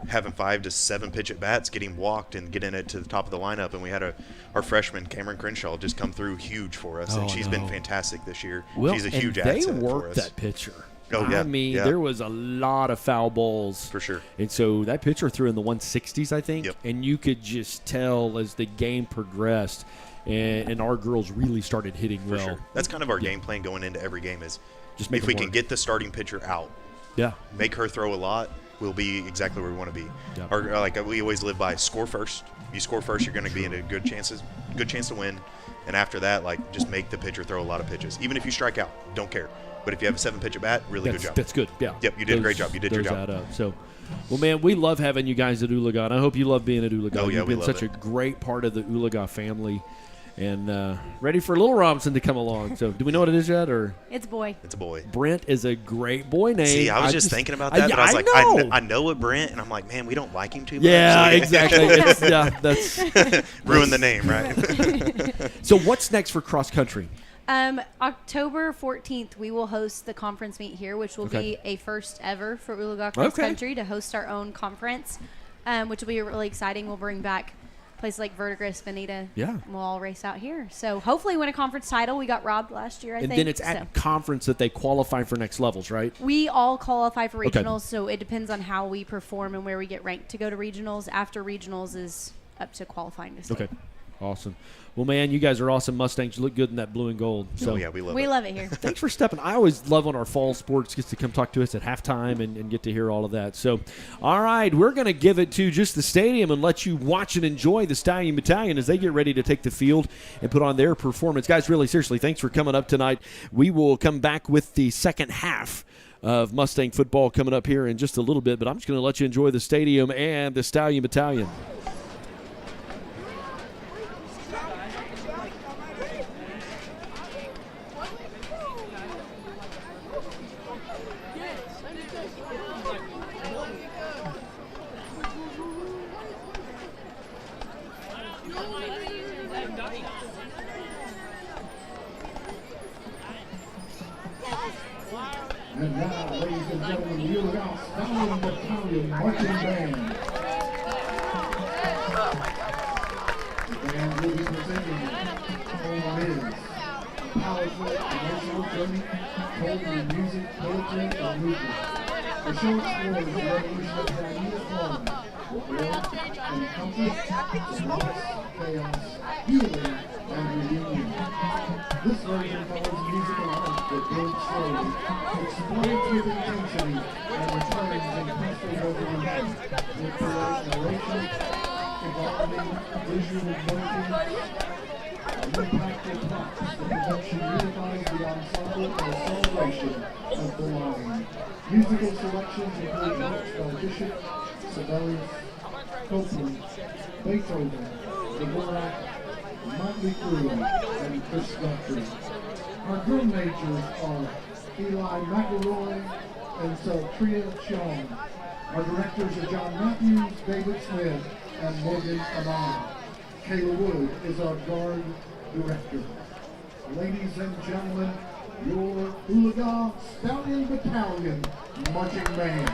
having 5 to 7 pitch at bats, getting walked and getting it to the top of the lineup. And we had our freshman Cameron Crenshaw just come through huge for us, and she's been fantastic this year. Well, she's a huge asset for us. They worked that pitcher. Oh, yeah. I mean, there was a lot of foul balls. For sure. And so that pitcher threw in the 160s, I think. Yep. And you could just tell as the game progressed and our girls really started hitting well. Sure. That's kind of our game plan going into every game is just make if we can get the starting pitcher out, make her throw a lot, we'll be exactly where we want to be. Yeah. Or like we always live by score first. If you score first, you're going to be in a good chance to win. And after that, like, just make the pitcher throw a lot of pitches. Even if you strike out, don't care. But if you have a 7-pitch at bat, good job. That's good, yeah. Yep, you did a great job. You did your job. So, well, man, we love having you guys at Oologah, and I hope you love being at Oologah. Oh, yeah, You've been such a great part of the Oologah family. And ready for Little Robinson to come along. So, do we know what it is yet? Or it's a boy. It's a boy. Brent is a great boy name. See, I was just thinking about that, but I was like, I know a Brent, and I'm like, man, we don't like him too much. Yeah, exactly. That's ruin the name, right? So, what's next for cross country? October 14th, we will host the conference meet here, which will be a first ever for Oologah Cross Country to host our own conference, which will be really exciting. We'll bring back places like Verdigris, Veneta. Yeah. We'll all race out here. So hopefully win a conference title. We got robbed last year, I think. And then it's at conference that they qualify for next levels, right? We all qualify for regionals, so it depends on how we perform and where we get ranked to go to regionals. After regionals is up to qualifying to state. Okay. Awesome. Well, man, you guys are awesome Mustangs. You look good in that blue and gold. So yeah, we love it here. Thanks for stepping. I always love when our fall sports gets to come talk to us at halftime and get to hear all of that. So, all right, we're going to give it to just the stadium and let you watch and enjoy the Stallion Battalion as they get ready to take the field and put on their performance. Guys, really, seriously, thanks for coming up tonight. We will come back with the second half of Mustang football coming up here in just a little bit, but I'm just going to let you enjoy the stadium and the Stallion Battalion. And now, ladies and gentlemen, the Oologah-Talala Battalion Marching Band. The band will be presenting honorees, a powerful emotional journey told through music, poetry, and movement. The show explores the revolution of Chinese flora, with warmth and comfort, the loss, chaos, healing, and reunion. This version follows musical art that builds slowly, explodes with intensity, and returns in peaceful resolution, with poetic narration, evolving visual motions, impactful plots. The production unifies the ensemble in a celebration of belonging. Musical selections include works by Bishop, Sibelius, Copeland, Beethoven, Dvorak, Motley Crue, and Chris Guthrie. Our drum majors are Eli McElroy and Saltria Chong. Our directors are John Matthews, David Smith, and Morgan Amana. Kayla Wood is our guard director. Ladies and gentlemen, your Oologah Stallion Battalion Marching Band.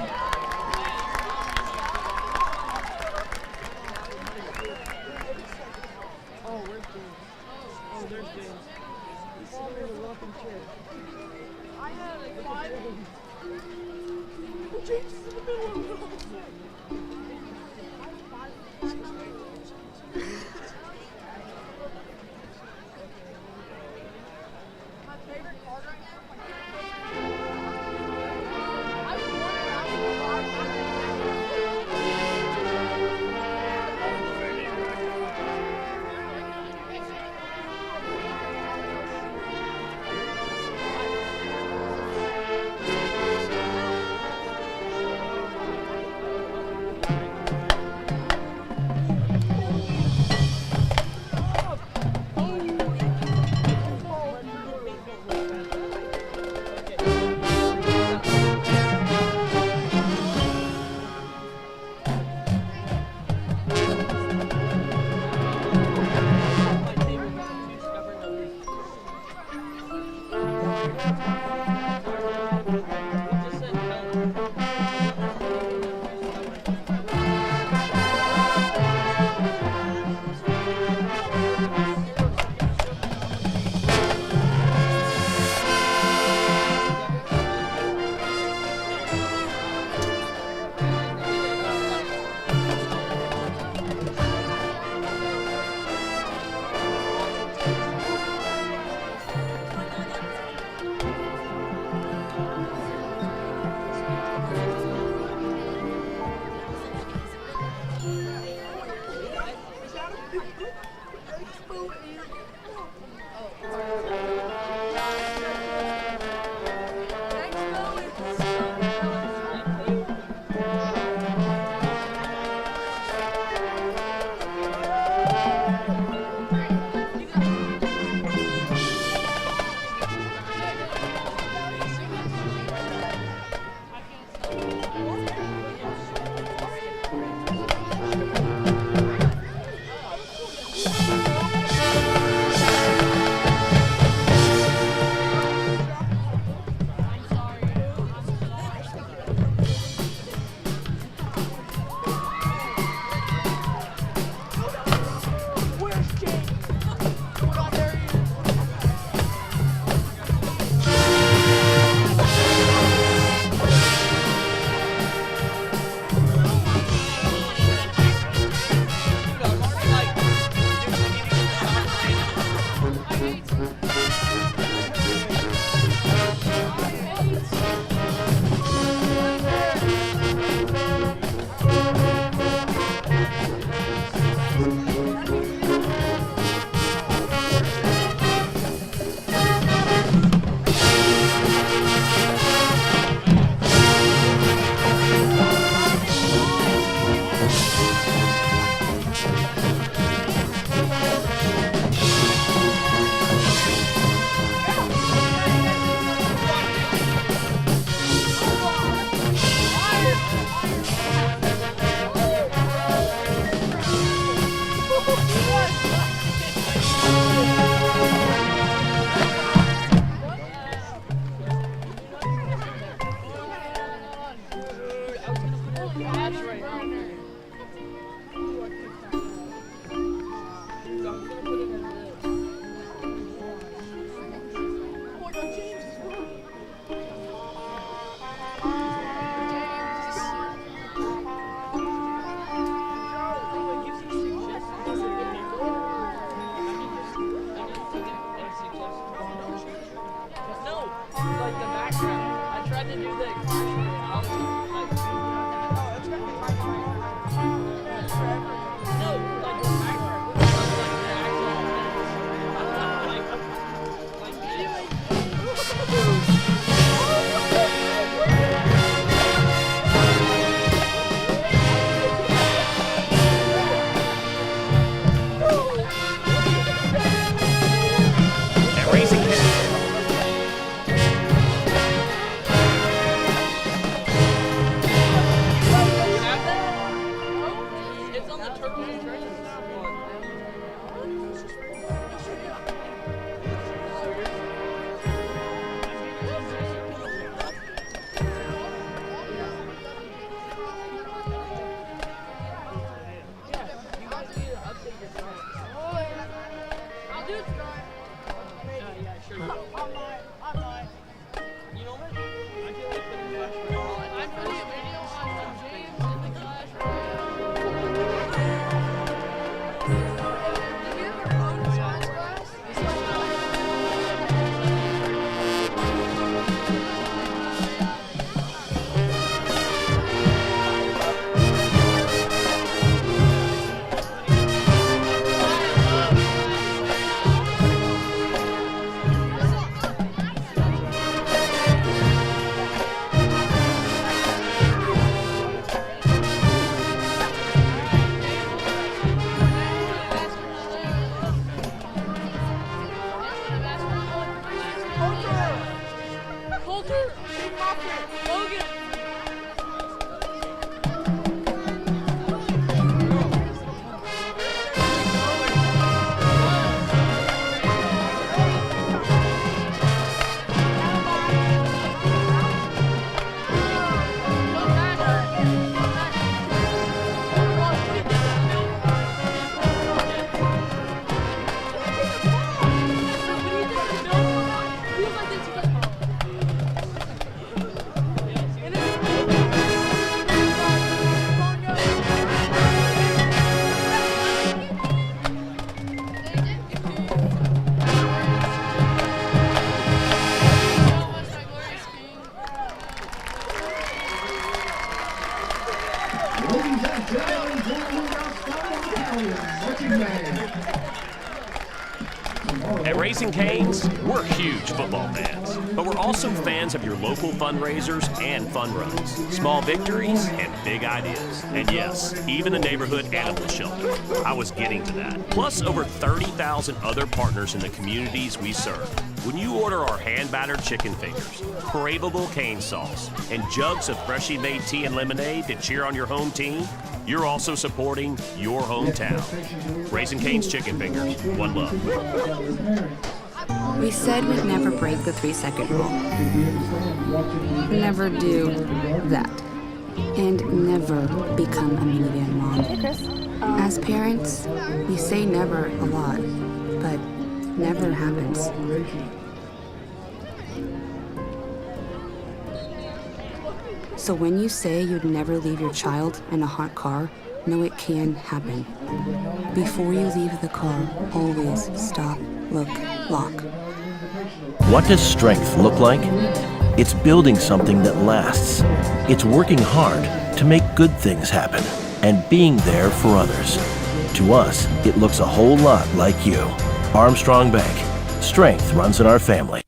At Raising Cane's, we're huge football fans, but we're also fans of your local fundraisers and fun runs, small victories, and big ideas. And yes, even the neighborhood animal shelter. I was getting to that. Plus over 30,000 other partners in the communities we serve. When you order our hand-battered chicken fingers, craveable cane sauce, and jugs of freshly made tea and lemonade to cheer on your home team, you're also supporting your hometown. Raising Cane's Chicken Fingers, one love. We said we'd never break the 3-second rule. Never do that. And never become a minivan mom. Hey, Chris. As parents, we say never a lot, but never happens. So when you say you'd never leave your child in a hot car, know it can happen. Before you leave the car, always stop, look, lock. What does strength look like? It's building something that lasts. It's working hard to make good things happen and being there for others. To us, it looks a whole lot like you. Armstrong Bank. Strength runs in our family.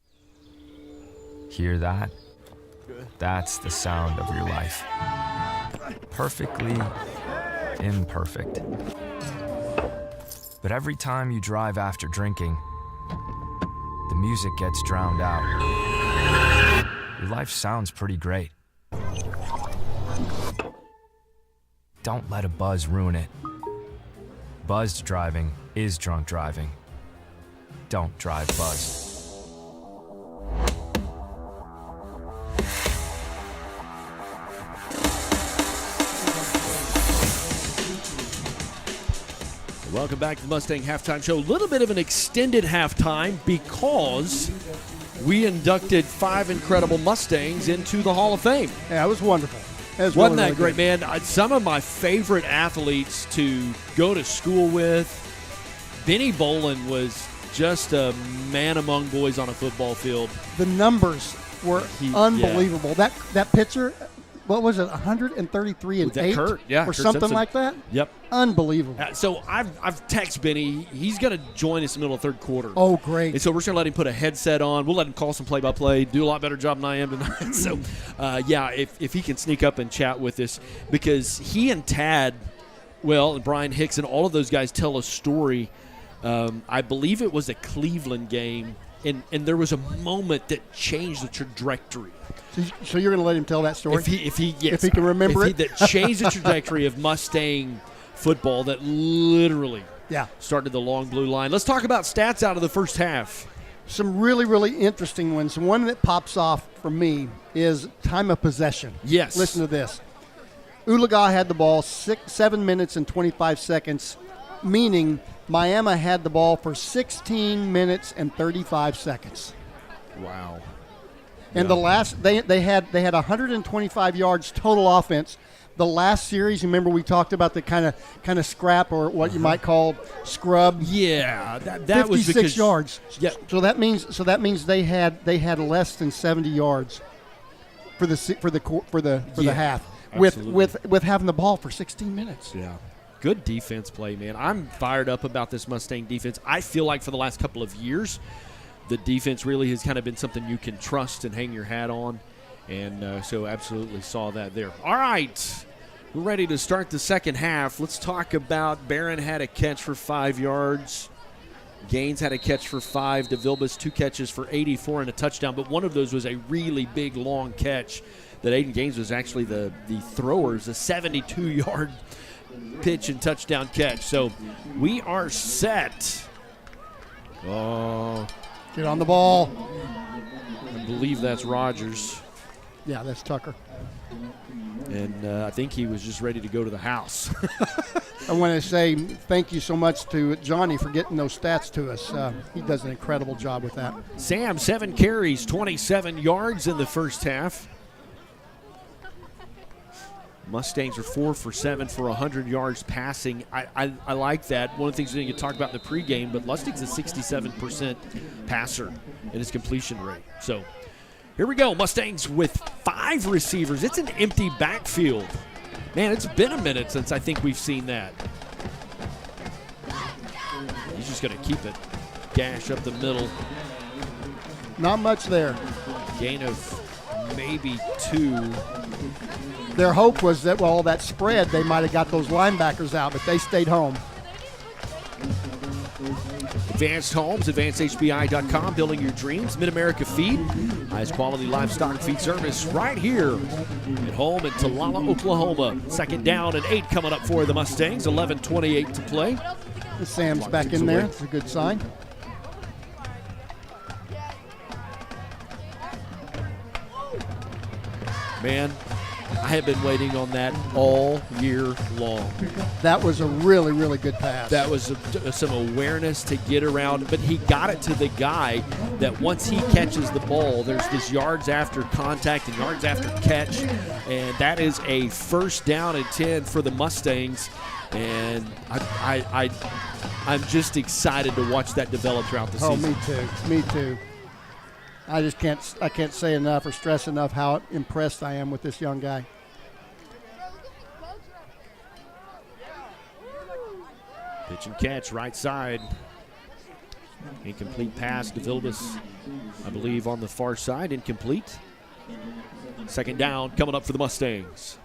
Hear that? That's the sound of your life. Perfectly imperfect. But every time you drive after drinking, the music gets drowned out. Your life sounds pretty great. Don't let a buzz ruin it. Buzzed driving is drunk driving. Don't drive buzzed. Welcome back to the Mustang Halftime Show. A little bit of an extended halftime because we inducted 5 incredible Mustangs into the Hall of Fame. Yeah, it was wonderful. Wasn't that great, man? Some of my favorite athletes to go to school with. Benny Bolin was just a man among boys on a football field. The numbers were unbelievable. Yeah. That pitcher, what was it, 133 and 8? Kurt, yeah, or Kurt something Simpson. like that? Yep. Unbelievable. So I've texted Benny. He's going to join us in the middle of third quarter. Oh, great. And so we're just going to let him put a headset on. We'll let him call some play-by-play, do a lot better job than I am tonight. So, if he can sneak up and chat with us, because he and Tad, and Brian Hicks and all of those guys tell a story. I believe it was a Cleveland game, and there was a moment that changed the trajectory. So you're going to let him tell that story? If he can remember it? That changed the trajectory of Mustang football that literally started the long blue line. Let's talk about stats out of the first half. Some really, really interesting ones. One that pops off for me is time of possession. Yes. Listen to this. Oologah had the ball 7 minutes and 25 seconds, meaning Miami had the ball for 16 minutes and 35 seconds. Wow. And the last they had 125 yards total offense. The last series, remember we talked about the kind of scrap or what you might call scrub. Yeah, that 56 was because yards. Yeah. So that means they had less than 70 yards for the half with having the ball for 16 minutes. Yeah. Good defense play, man. I'm fired up about this Mustang defense. I feel like for the last couple of years, the defense really has kind of been something you can trust and hang your hat on. And so absolutely saw that there. All right. We're ready to start the second half. Let's talk about Barron had a catch for 5 yards. Gaines had a catch for 5. DeVilbiss 2 catches for 84 and a touchdown, but one of those was a really big, long catch that Aiden Gaines was actually the thrower's, a 72-yard pitch and touchdown catch. So we are set. Oh, get on the ball. I believe that's Rogers. Yeah, that's Tucker. And I think he was just ready to go to the house. I want to say thank you so much to Johnny for getting those stats to us. He does an incredible job with that. Sam, 7 carries, 27 yards in the first half. Mustangs are 4 for 7 for 100 yards passing. I like that. One of the things we didn't get talked about in the pregame, but Lustig's a 67% passer in his completion rate. So here we go. Mustangs with 5 receivers. It's an empty backfield. Man, it's been a minute since I think we've seen that. He's just going to keep it. Gash up the middle. Not much there. Gain of maybe 2. Their hope was that, well, that spread, they might have got those linebackers out, but they stayed home. Advanced Homes, advancedhbi.com, building your dreams. Mid-America Feed, highest quality livestock feed service right here at home in Talala, Oklahoma. Second down and 8 coming up for the Mustangs. 11:28 to play. Sam's back in there. It's a good sign. Man, I have been waiting on that all year long. That was a really, really good pass. That was some awareness to get around, but he got it to the guy that once he catches the ball, there's this yards after contact and yards after catch, and that is a first down and 10 for the Mustangs. And I'm just excited to watch that develop throughout the season. Me too. I can't say enough or stress enough how impressed I am with this young guy. Pitch and catch, right side. Incomplete pass to DeVilbiss, I believe, on the far side. Incomplete. Second down coming up for the Mustangs.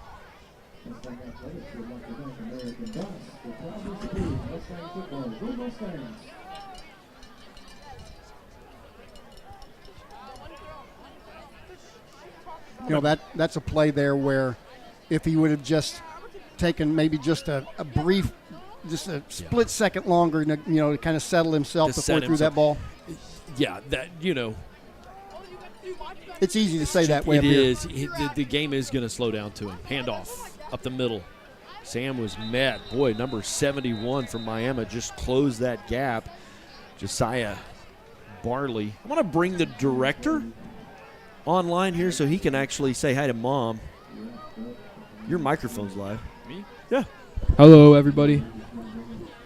You know, that's a play there where if he would have just taken maybe just a brief, just a split second longer, you know, to kind of settle himself before he threw that ball. Yeah, that, you know. It's easy to say that way. It is. The game is going to slow down to him. Handoff up the middle. Sam was met. Boy, number 71 from Miami just closed that gap. Josiah Barley. I want to bring the director online here so he can actually say hi to Mom. Your microphone's live. Me? Yeah. Hello, everybody.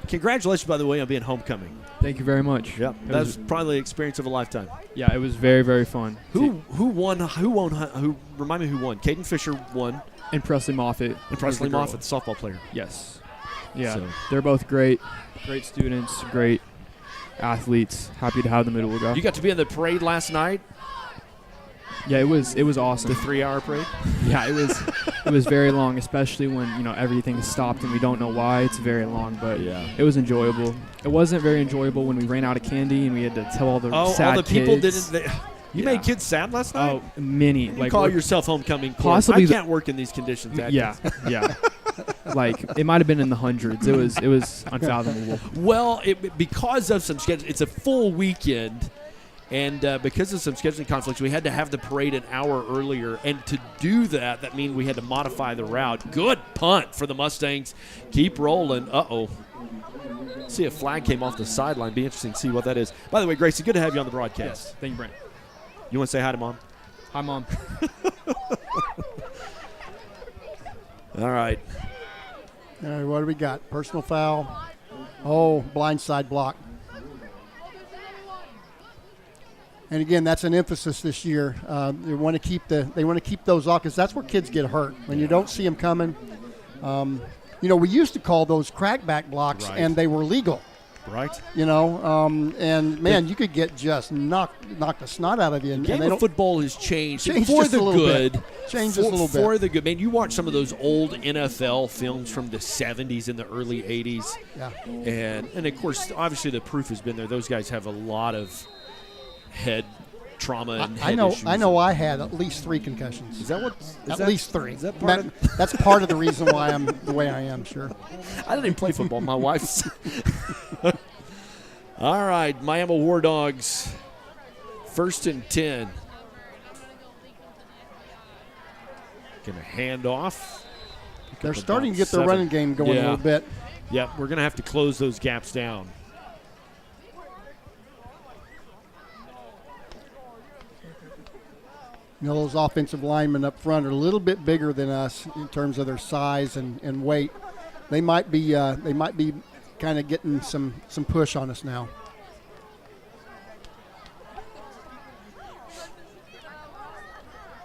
Congratulations, by the way, on being homecoming. Thank you very much. Yep, that's probably the experience of a lifetime. Yeah, it was very, very fun. Who won? Remind me who won. Caden Fisher won. And Presley Moffitt. And Presley Moffitt, the softball player. Yes. Yeah, So. they're both great students, great athletes. Happy to have them at Oologah. You got to be in the parade last night. Yeah, it was awesome. The 3-hour parade. Yeah, it was very long, especially when everything stopped and we don't know why. It's very long, but it was enjoyable. It wasn't very enjoyable when we ran out of candy and we had to tell all the sad all the people kids. didn't. You made kids sad last night. Oh, many. You call yourself homecoming court. Possibly I can't work in these conditions. Yeah. Like it might have been in the hundreds. It was unfathomable. Well, because of some scheduling, it's a full weekend. And because of some scheduling conflicts, we had to have the parade an hour earlier. And to do that, that means we had to modify the route. Good punt for the Mustangs. Keep rolling. Uh-oh. See, a flag came off the sideline. Be interesting to see what that is. By the way, Gracie, good to have you on the broadcast. Yes. Thank you, Brent. You want to say hi to Mom? Hi, Mom. All right. All right, what do we got? Personal foul. Oh, blindside block. And again, that's an emphasis this year. They want to keep those off because that's where kids get hurt when you don't see them coming. We used to call those crackback blocks, and they were legal. Right. You know, and man, you could get just knock the snot out of you. The game of football has changed for just the a little good. bit. Changed just a little bit. For the good. Man, you watch some of those old NFL films from the 70s and the early 80s. Yeah. And of course, obviously the proof has been there. Those guys have a lot of head trauma and head issues. I know I had at least 3 concussions. Is that what? At least 3. Is that part of that's part of the reason why I'm the way I am, sure. I didn't even play football. My wife's. All right, Miami Wardogs, 1st and 10. Going to hand off. They're starting to get their running game going a little bit. Yeah, we're going to have to close those gaps down. You know, those offensive linemen up front are a little bit bigger than us in terms of their size and weight. They might be kind of getting some push on us now.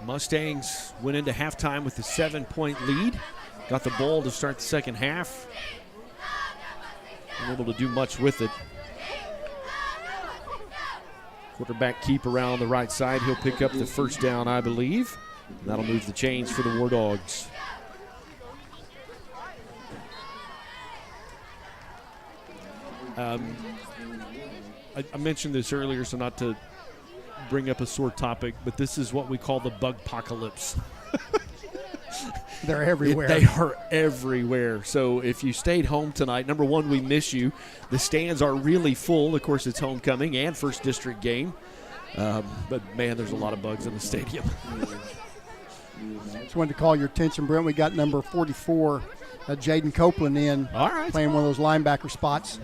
Mustangs went into halftime with a 7-point lead. Got the ball to start the second half. Unable to do much with it. Quarterback keep around the right side. He'll pick up the first down, I believe. And that'll move the chains for the Wardogs. I mentioned this earlier, so not to bring up a sore topic, but this is what we call the bug apocalypse. They're everywhere. They are everywhere. So if you stayed home tonight, number one, we miss you. The stands are really full. Of course, it's homecoming and first district game. But, man, there's a lot of bugs in the stadium. Just wanted to call your attention, Brent. We got number 44, Jaden Copeland in. All right. Playing one of those linebacker spots.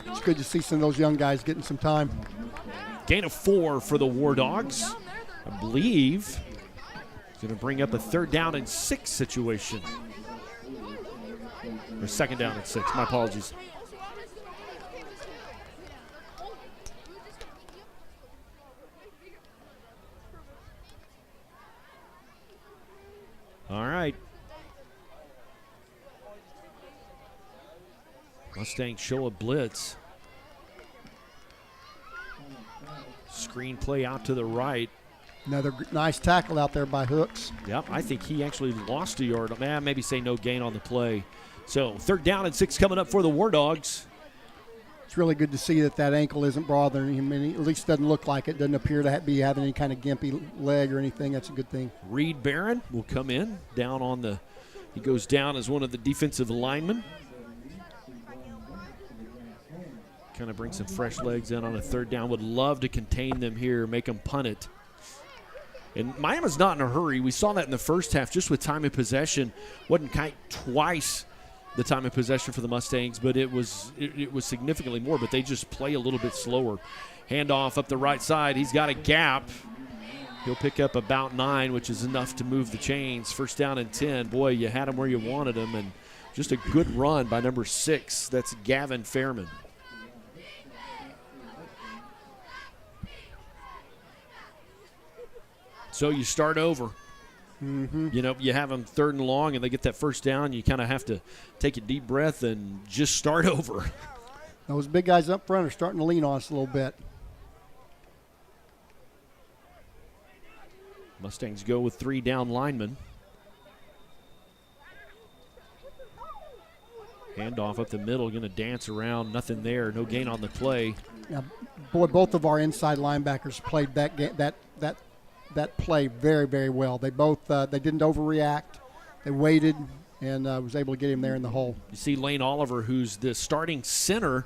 It's good to see some of those young guys getting some time. Gain of 4 for the Wardogs. I believe it's going to bring up a 3rd down and 6 situation. Or 2nd down and 6. My apologies. All right. Mustangs show a blitz. Screen play out to the right. Another nice tackle out there by Hooks. Yep, I think he actually lost a yard. Maybe say no gain on the play. So 3rd down and 6 coming up for the Wardogs. It's really good to see that ankle isn't bothering him. At least doesn't look like it. Doesn't appear to be having any kind of gimpy leg or anything. That's a good thing. Reed Barron will come in down on the. He goes down as one of the defensive linemen. Kind of bring some fresh legs in on a 3rd down. Would love to contain them here, make them punt it. And Miami's not in a hurry. We saw that in the first half, just with time of possession. Wasn't twice the time of possession for the Mustangs, but it was significantly more. But they just play a little bit slower. Handoff up the right side. He's got a gap. He'll pick up about 9, which is enough to move the chains. 1st down and 10. Boy, you had him where you wanted him, and just a good run by number 6. That's Gavin Fairman. So you start over. Mm-hmm. You know, you have them 3rd and long, and they get that 1st down. You kind of have to take a deep breath and just start over. Those big guys up front are starting to lean on us a little bit. Mustangs go with 3 down linemen. Handoff up the middle, going to dance around. Nothing there. No gain on the play. Yeah, boy, both of our inside linebackers played that play very, very well. They both they didn't overreact. They waited and was able to get him there in the hole. You see Lane Oliver, who's the starting center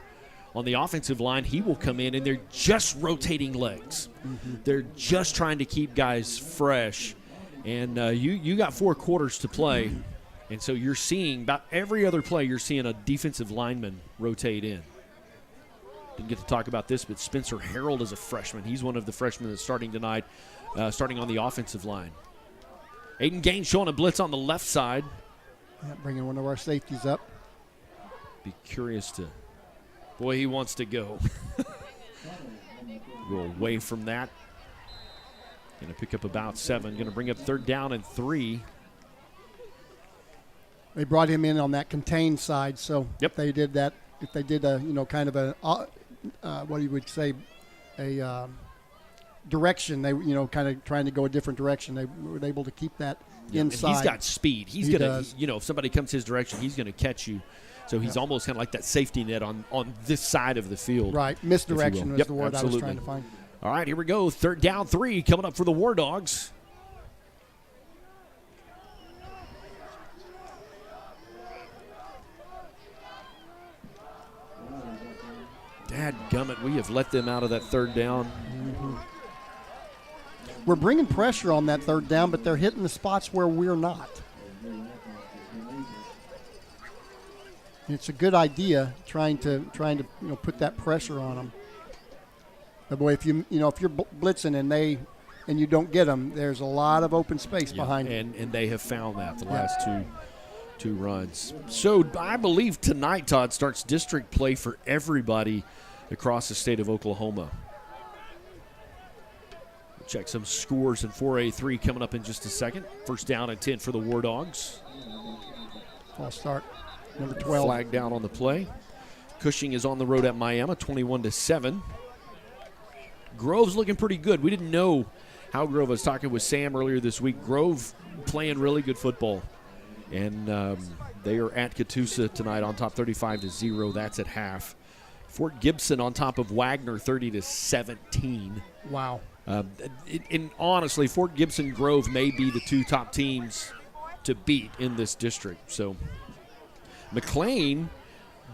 on the offensive line. He will come in, and they're just rotating legs. Mm-hmm. They're just trying to keep guys fresh. And you got 4 quarters to play, and so you're seeing about every other play, you're seeing a defensive lineman rotate in. Didn't get to talk about this, but Spencer Harold is a freshman. He's one of the freshmen that's starting tonight, starting on the offensive line. Aiden Gaines showing a blitz on the left side. Yeah, bringing one of our safeties up. Be curious to. Boy, he wants to go. Go away from that. Going to pick up about 7. Going to bring up 3rd down and 3. They brought him in on that contained side, so Yep. if they did that, if they did a kind of a what you would say a direction, they kind of trying to go a different direction, they were able to keep that inside. And he's got speed. He's He gonna does. if somebody comes his direction, he's gonna catch you. So he's almost kind of like that safety net on this side of the field. Right, if you misdirection will. was the word I was absolutely. trying to find. All right, here we go. 3rd down 3 coming up for the Wardogs. Dadgummit, we have let them out of that 3rd down. We're bringing pressure on that 3rd down, but they're hitting the spots where we're not. It's a good idea trying to put that pressure on them. But boy, if you're blitzing and you don't get them, there's a lot of open space behind you. And they have found that the last two runs. So I believe tonight, Todd, starts district play for everybody across the state of Oklahoma. We'll check some scores in 4A3 coming up in just a second. 1st down and 10 for the Wardogs. False start. Number 12. Flag down on the play. Cushing is on the road at Miami, 21-7. Grove's looking pretty good. We didn't know how Grove. I was talking with Sam earlier this week. Grove playing really good football. And they are at Catoosa tonight on top 35-0. That's at half. Fort Gibson on top of Wagner 30-17. Wow. And honestly, Fort Gibson Grove may be the 2 top teams to beat in this district. So McLean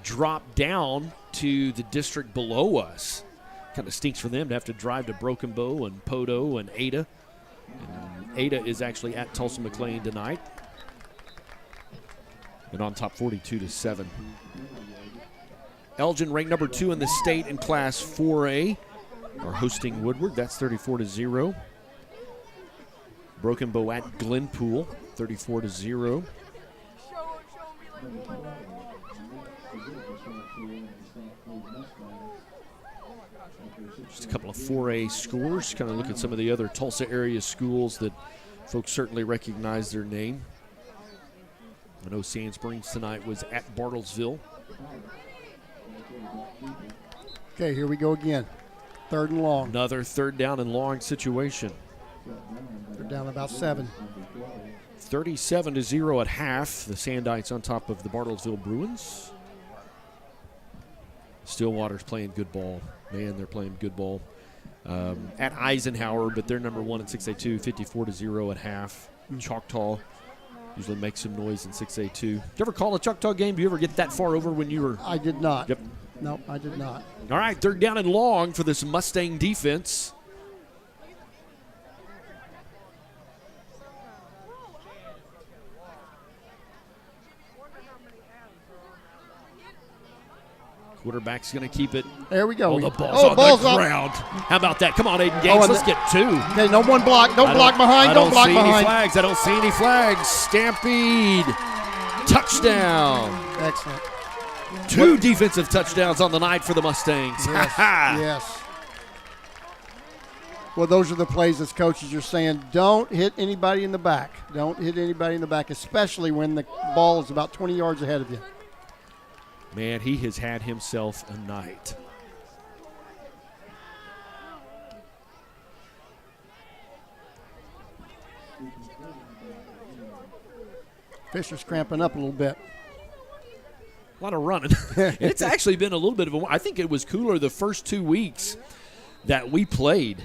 dropped down to the district below us. Kind of stinks for them to have to drive to Broken Bow and Podo and Ada. And Ada is actually at Tulsa McLean tonight. And on top 42-7. Elgin, ranked number 2 in the state in Class 4A, are hosting Woodward. That's 34-0. Broken Bow at Glenpool, 34-0. Just a couple of 4A scores. Kind of look at some of the other Tulsa area schools that folks certainly recognize their name. I know Sand Springs tonight was at Bartlesville. Okay, here we go again. 3rd and long. Another 3rd down and long situation. They're down about 7. 37-0 at half. The Sandites on top of the Bartlesville Bruins. Stillwater's playing good ball. Man, they're playing good ball. At Eisenhower, but they're number 1 in 6A2, 54-0 at half. Choctaw usually makes some noise in 6A2. Did you ever call a Choctaw game? Do you ever get that far over when you were? I did not. Yep. No, I did not. All right, 3rd down and long for this Mustang defense. Quarterback's going to keep it. There we go. Oh, the ball's on the ground. How about that? Come on, Aiden Gaines. Let's get 2. Okay, no one block. Don't block behind. Don't block behind. I don't see any flags. Stampede. Touchdown. Excellent. 2 defensive touchdowns on the night for the Mustangs. Yes. Yes. Well, those are the plays as coaches are saying, don't hit anybody in the back. Don't hit anybody in the back, especially when the ball is about 20 yards ahead of you. Man, he has had himself a night. Fisher's cramping up a little bit. A lot of running. It's actually been a little bit of I think it was cooler the first 2 weeks that we played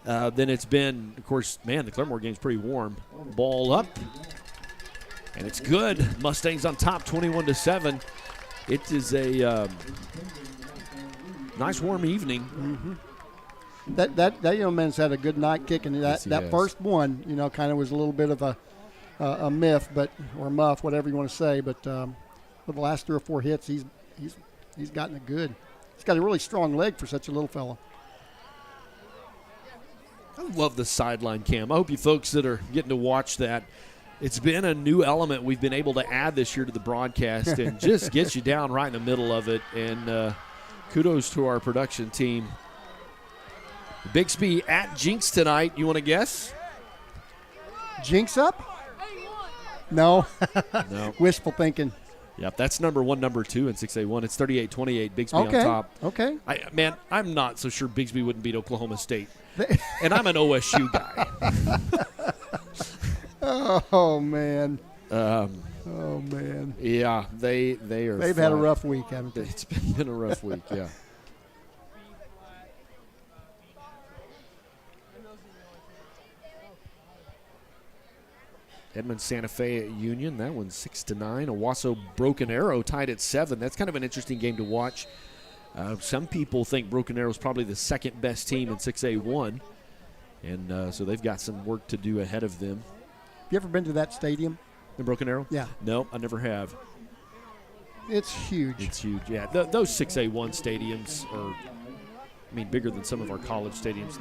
than it's been. Of course, man, the Claremore game's pretty warm. Ball up, and it's good. Mustangs on top, 21-7. It is a nice warm evening. Mm-hmm. That young man's had a good night kicking. That first one, kind of was a little bit of a myth, or muff, whatever you want to say. But for the last 3 or 4 hits, he's gotten it good. He's got a really strong leg for such a little fella. I love the sideline cam. I hope you folks that are getting to watch that. It's been a new element we've been able to add this year to the broadcast and just gets you down right in the middle of it. And kudos to our production team. Bixby at Jinx tonight. You want to guess? Jinx up? No. No. Wishful thinking. Yep, that's number 1, number 2 in 6A1. It's 38-28, Bigsby on Okay. top. Okay. Man, I'm not so sure Bigsby wouldn't beat Oklahoma State. And I'm an OSU guy. Oh, man. Oh, man. Yeah, they are. They've had a rough week, haven't they? It's been a rough week, yeah. Edmond Santa Fe at Union. That one's 6-9. Owasso Broken Arrow tied at 7. That's kind of an interesting game to watch. Some people think Broken Arrow is probably the second best team in 6A1. And so they've got some work to do ahead of them. You ever been to that stadium? In Broken Arrow? Yeah. No, I never have. It's huge. It's huge, yeah. Those 6A1 stadiums are, bigger than some of our college stadiums.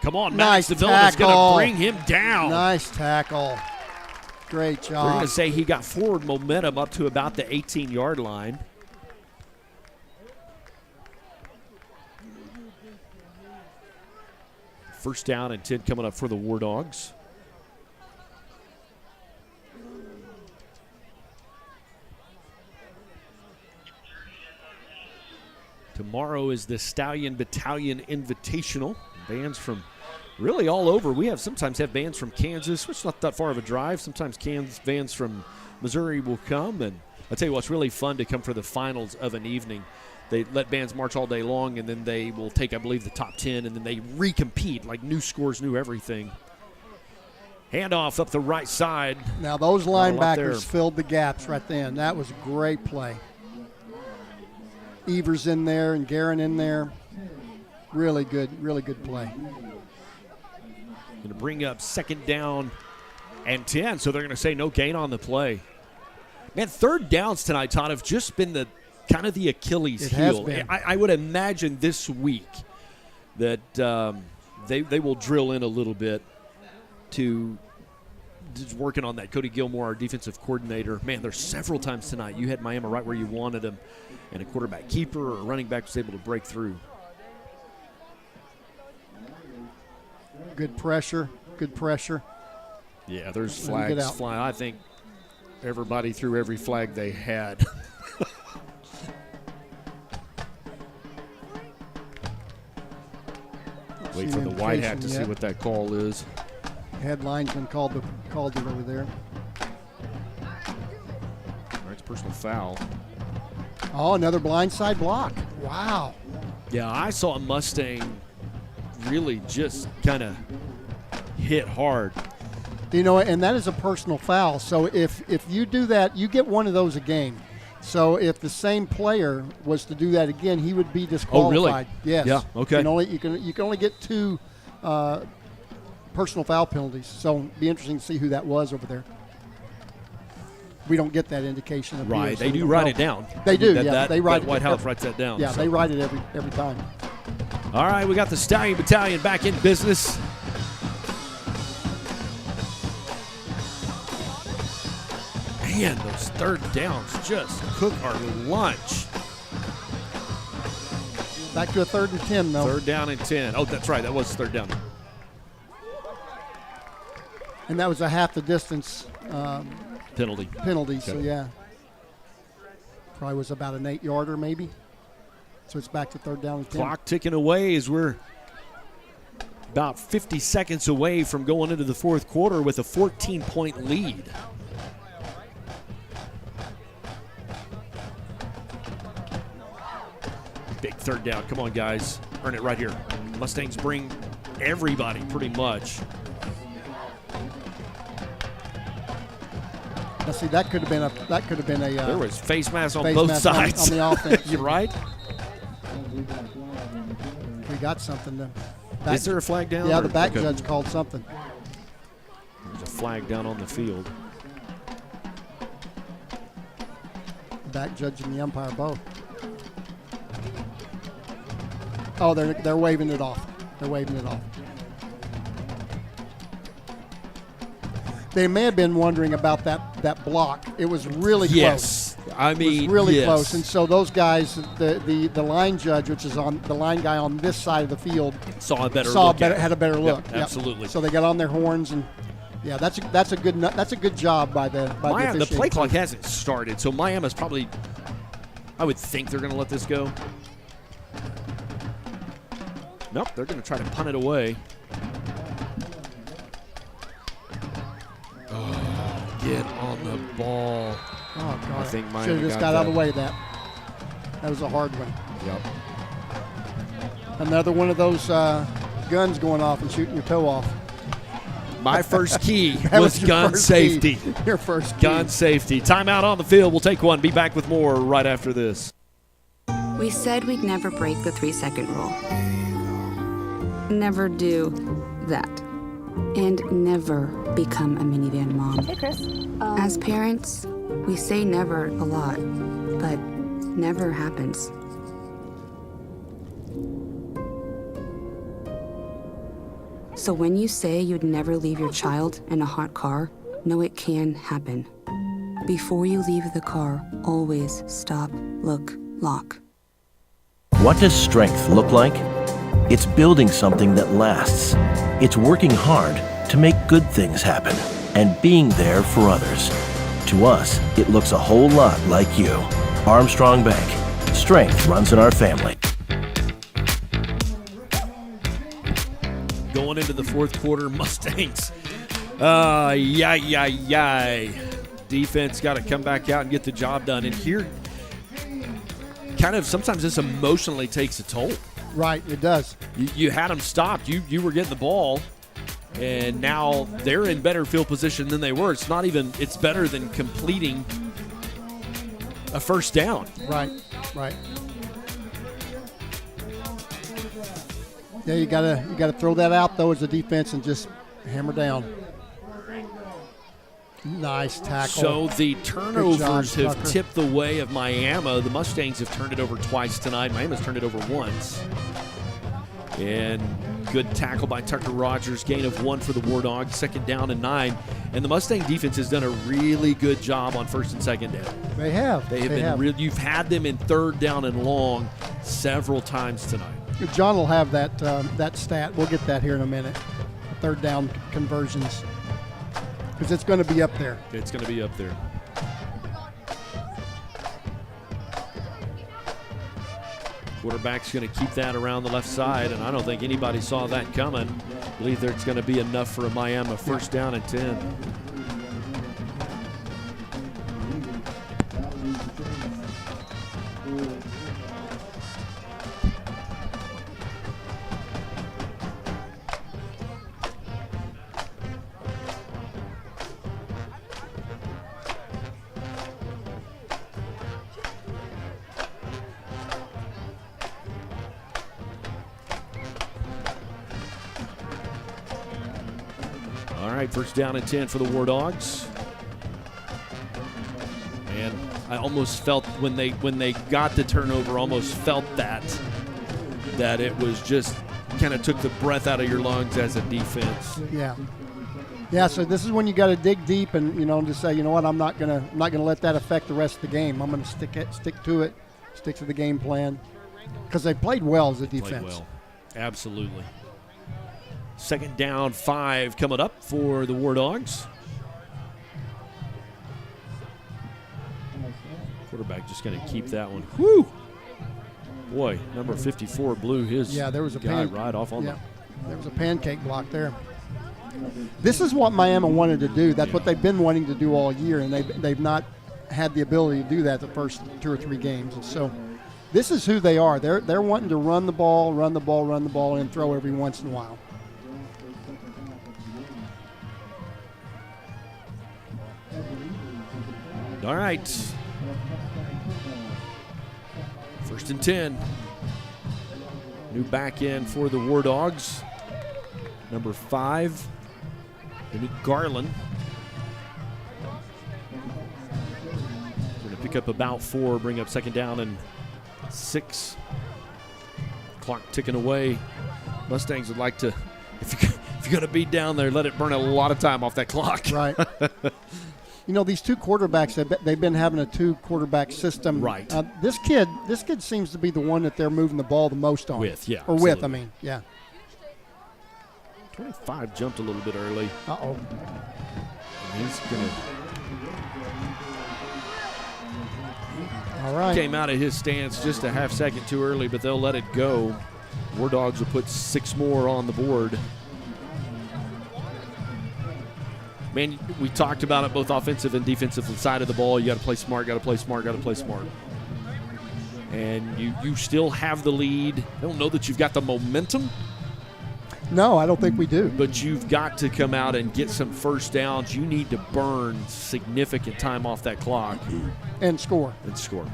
Come on, Max DeVille is going to bring him down. Nice tackle. Great job. We're going to say he got forward momentum up to about the 18-yard line. First down and 10 coming up for the Wardogs. Tomorrow is the Stallion Battalion Invitational. Bands from really all over. We sometimes have bands from Kansas, which is not that far of a drive. Sometimes bands from Missouri will come. And I'll tell you what's really fun to come for the finals of an evening. They let bands march all day long, and then they will take, I believe, the top 10, and then they recompete, like new scores, new everything. Handoff up the right side. Now those linebackers filled the gaps right then. That was a great play. Evers in there and Guerin in there. Really good play. Going to bring up second down and 10, so they're going to say no gain on the play. Man, third downs tonight, Todd, have just been the kind of the Achilles heel. I would imagine this week that they will drill in a little bit to just working on that. Cody Gilmore, our defensive coordinator. Man, there's several times tonight you had Miami right where you wanted them, and a quarterback keeper or a running back was able to break through. Good pressure. Yeah, there's flags flying. I think everybody threw every flag they had. Wait for the white hat to see what that call is. Head linesman called it over there. All right, it's a personal foul. Oh, another blindside block. Wow. Yeah, I saw a Mustang really just kind of hit hard. And that is a personal foul. So if you do that, you get one of those a game. So if the same player was to do that again, he would be disqualified. Oh, really? Yes. Yeah, okay. You can only get 2 personal foul penalties. So it'd be interesting to see who that was over there. We don't get that indication. Right, they do write it down. They do, They write White House writes that down. Yeah, they write it every time. All right, we got the Stallion Battalion back in business. Man, those third downs just cook our lunch. Back to a 3rd and 10, though. 3rd down and 10. Oh, that's right. That was 3rd down. And that was a half the distance penalty. Okay. So, yeah. Probably was about an 8-yarder, maybe. So it's back to 3rd down and 10. Clock ticking away as we're about 50 seconds away from going into the 4th quarter with a 14-point lead. Big 3rd down. Come on, guys. Earn it right here. Mustangs bring everybody pretty much. Now, see, that could have been a. There was face masks on both sides on the offense. You're right. We got something then. Is there a flag down? Yeah, the back judge called something. There's a flag down on the field. The back judge and the umpire both. Oh, they're waving it off. They may have been wondering about that block. It was really close. I mean, it was really close. And so those guys, the line judge, which is on the line guy on this side of the field, had a better look. Yep, absolutely. So they got on their horns and Yeah, that's a good job by the The play officiating clock team. hasn't started, so Miami's probably. I would think they're going to let this go. Nope, they're going to try to punt it away. Oh, get on the ball. Oh, God. I think Miami should have just got out of the way of that. That was a hard one. Yep. Another one of those guns going off and shooting your toe off. My first key That was your gun first safety. key. Your first key. Gun safety. Timeout on the field. We'll take one. Be back with more right after this. We said we'd never break the 3-second rule. Never do that. And never become a minivan mom. Hey, Chris. As parents, we say never a lot, but never happens. So when you say you'd never leave your child in a hot car, know it can happen. Before you leave the car, always stop, look, lock. What does strength look like? It's building something that lasts. It's working hard to make good things happen and being there for others. To us, it looks a whole lot like you. Armstrong Bank. Strength runs in our family. Going into the fourth quarter, Mustangs. Defense got to come back out and get the job done. And here, kind of sometimes this emotionally takes a toll. Right, it does. You had them stopped. You were getting the ball, and now they're in better field position than they were. It's better than completing a first down. Right. Yeah, you gotta throw that out though as a defense and just hammer down. Nice tackle. So the turnovers have Tucker. tipped the way of Miami. The Mustangs have turned it over twice tonight. Miami's turned it over once. And good tackle by Tucker Rogers. Gain of 1 for the Wardogs. 2nd down and 9. And the Mustang defense has done a really good job on 1st and 2nd down. They have. They have been real. You've had them in 3rd down and long several times tonight. John will have that stat. We'll get that here in a minute. 3rd down conversions. Because it's going to be up there. It's going to be up there. Quarterback's going to keep that around the left side, and I don't think anybody saw that coming. I believe there's going to be enough for a Miami 1st down and 10. All right, 1st down and 10 for the Wardogs. And I almost felt when they got the turnover, almost felt that it was just kind of took the breath out of your lungs as a defense. Yeah. So this is when you got to dig deep and just say, you know what, I'm not gonna let that affect the rest of the game. I'm gonna stick to it, stick to the game plan, because they played well as a defense. Played well, absolutely. 2nd down, 5 coming up for the Wardogs. Quarterback just going to keep that one. Whew! Boy, number 54 blew his there was a guy right off on there was a pancake block there. This is what Miami wanted to do. That's what they've been wanting to do all year, and they've not had the ability to do that the first 2 or 3 games. And so this is who they are. They're wanting to run the ball, and throw every once in a while. All right. 1st and 10. New back end for the Wardogs. Number 5, Garland. Going to pick up about 4, bring up 2nd down and 6. Clock ticking away. Mustangs would like to, if you're going to be down there, let it burn a lot of time off that clock. Right. These 2 quarterbacks, they've been having a 2-quarterback system. Right. This kid seems to be the one that they're moving the ball the most on. Absolutely. 25 jumped a little bit early. Uh-oh. He's going to. All right. Came out of his stance just a half second too early, but they'll let it go. Wardogs will put 6 more on the board. Man, we talked about it both offensive and defensive side of the ball. You got to play smart, got to play smart, got to play smart. And you still have the lead. I don't know that you've got the momentum. No, I don't think we do. But you've got to come out and get some first downs. You need to burn significant time off that clock. And score. And score.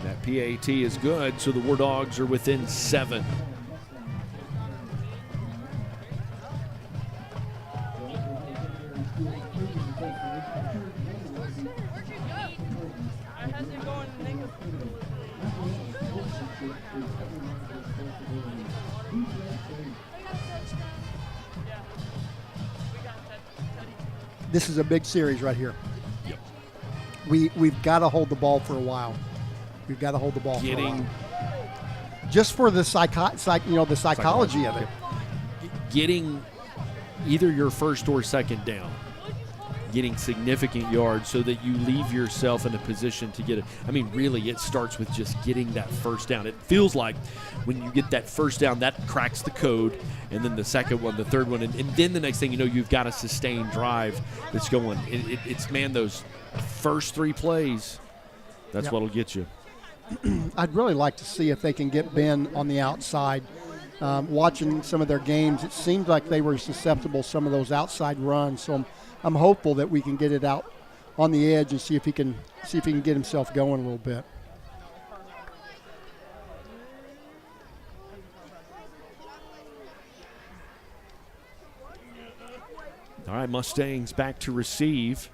That PAT is good, so the Wardogs are within 7. This is a big series right here. Yep. We've got to hold the ball for a while. We've got to hold the ball for a while. Just for the psychology of it. Getting either your first or second down. Getting significant yards so that you leave yourself in a position to get it. I mean, really, it starts with just getting that first down. It feels like when you get that first down, that cracks the code, and then the second one, the third one, and then the next thing you know, you've got a sustained drive that's going. It's, man, those first 3 plays, that's what'll get you. I'd really like to see if they can get Ben on the outside. Watching some of their games, it seemed like they were susceptible to some of those outside runs, so I'm hopeful that we can get it out on the edge and see if he can get himself going a little bit. All right, Mustangs back to receive.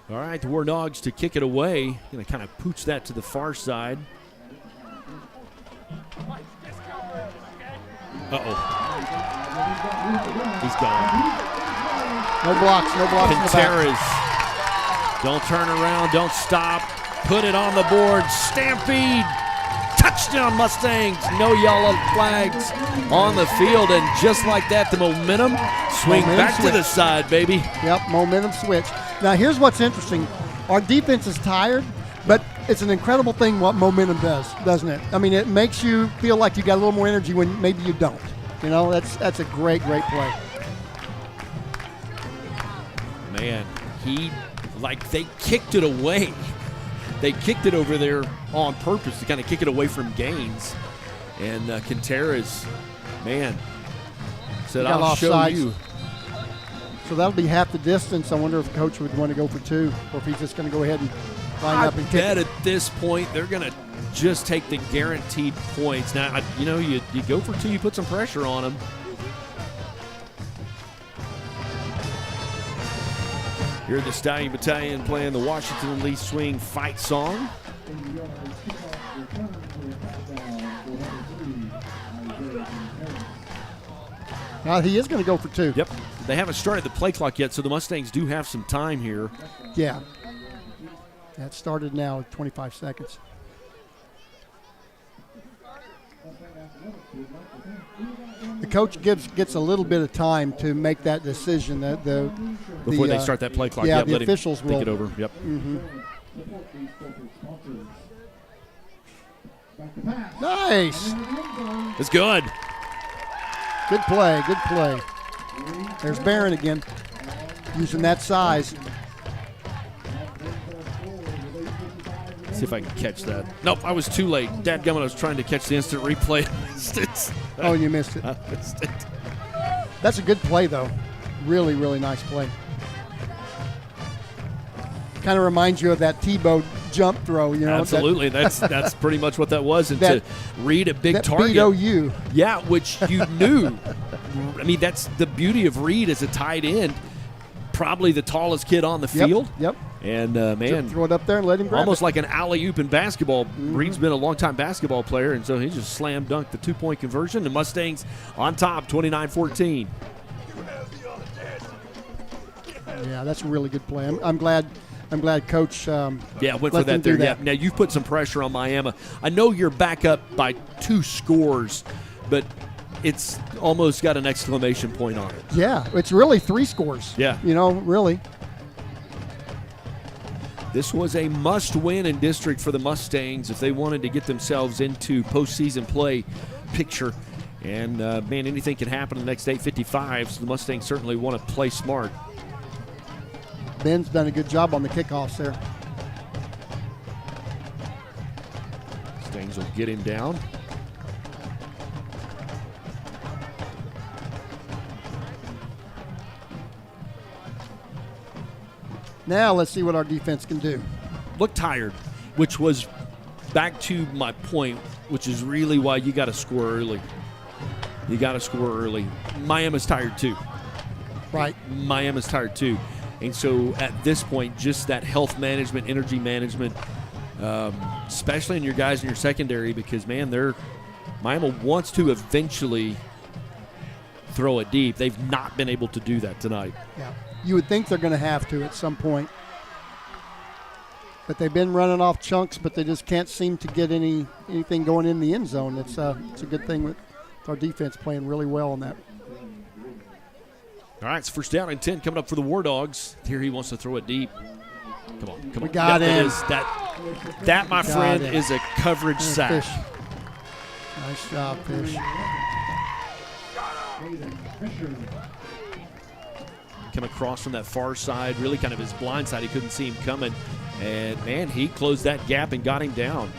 All right, the Wardogs to kick it away. Going to kind of pooch that to the far side. Uh-oh. He's gone. No blocks in the back. Quinteras. Don't turn around. Don't stop. Put it on the board. Stampede. Touchdown, Mustangs. No yellow flags on the field. And just like that, the momentum swing back to the side, baby. Yep, momentum switch. Now, here's what's interesting. Our defense is tired, but it's an incredible thing what momentum does, doesn't it? I mean, it makes you feel like you got a little more energy when maybe you don't. You know, that's a great play. Man, they kicked it away. They kicked it over there on purpose to kind of kick it away from Gaines. And Quinteras, man, said, I'll show you. So that'll be half the distance. I wonder if the coach would want to go for 2 or if he's just going to go ahead and line up and kick it. At this point, they're going to just take the guaranteed points. Now, you go for 2, you put some pressure on them. Here the Stallion Battalion playing the Washington Lee Swing fight song. He is going to go for 2. Yep. They haven't started the play clock yet, so the Mustangs do have some time here. Yeah. That started now at 25 seconds. The coach gets a little bit of time to make that decision. Before they start that play clock. Yeah, yep, the officials will think it over. Yep. Mm-hmm. Nice. It's good. Good play. Good play. There's Barron again, using that size. See if I can catch that. Nope, I was too late. Dadgummit, I was trying to catch the instant replay. Oh, you missed it. I missed it. That's a good play, though. Really, really nice play. Kind of reminds you of that Tebow jump throw, you know. Absolutely. That's pretty much what that was. And to read a big target. Beat OU. Yeah, which you knew. I mean, that's the beauty of Reed as a tight end. probably the tallest kid on the field. Yep. And, man. Throw it up there and let him grab almost it. like an alley-oop in basketball. Reed's been a long-time basketball player, and so he just slam dunked the two-point conversion. The Mustangs on top, 29-14. Yeah, that's a really good play. I'm glad Coach went for let them that there. do that. Yeah. Now, you've put some pressure on Miami. I know you're back up by 2 scores, but it's almost got an exclamation point on it. Yeah, it's really 3 scores. Yeah. Really. This was a must-win in district for the Mustangs if they wanted to get themselves into postseason play picture. And, man, anything can happen in the next 8:55, so the Mustangs certainly want to play smart. Ben's done a good job on the kickoffs there. Mustangs will get him down. Now let's see what our defense can do. Look tired, which was back to my point, which is really why you got to score early. You got to score early. Miami's tired too. Right. Miami's tired too. And so at this point, just that health management, energy management, especially in your guys in your secondary, because, man, Miami wants to eventually throw it deep. They've not been able to do that tonight. Yeah. You would think they're going to have to at some point. But they've been running off chunks, but they just can't seem to get anything going in the end zone. It's a good thing with our defense playing really well on that. All right, it's 1st down and 10 coming up for the Wardogs. Here he wants to throw it deep. Come on. We got him. That, my friend, is a coverage sack. Fish. Nice job, Fish. Come across from that far side, really kind of his blind side. He couldn't see him coming. And, man, he closed that gap and got him down.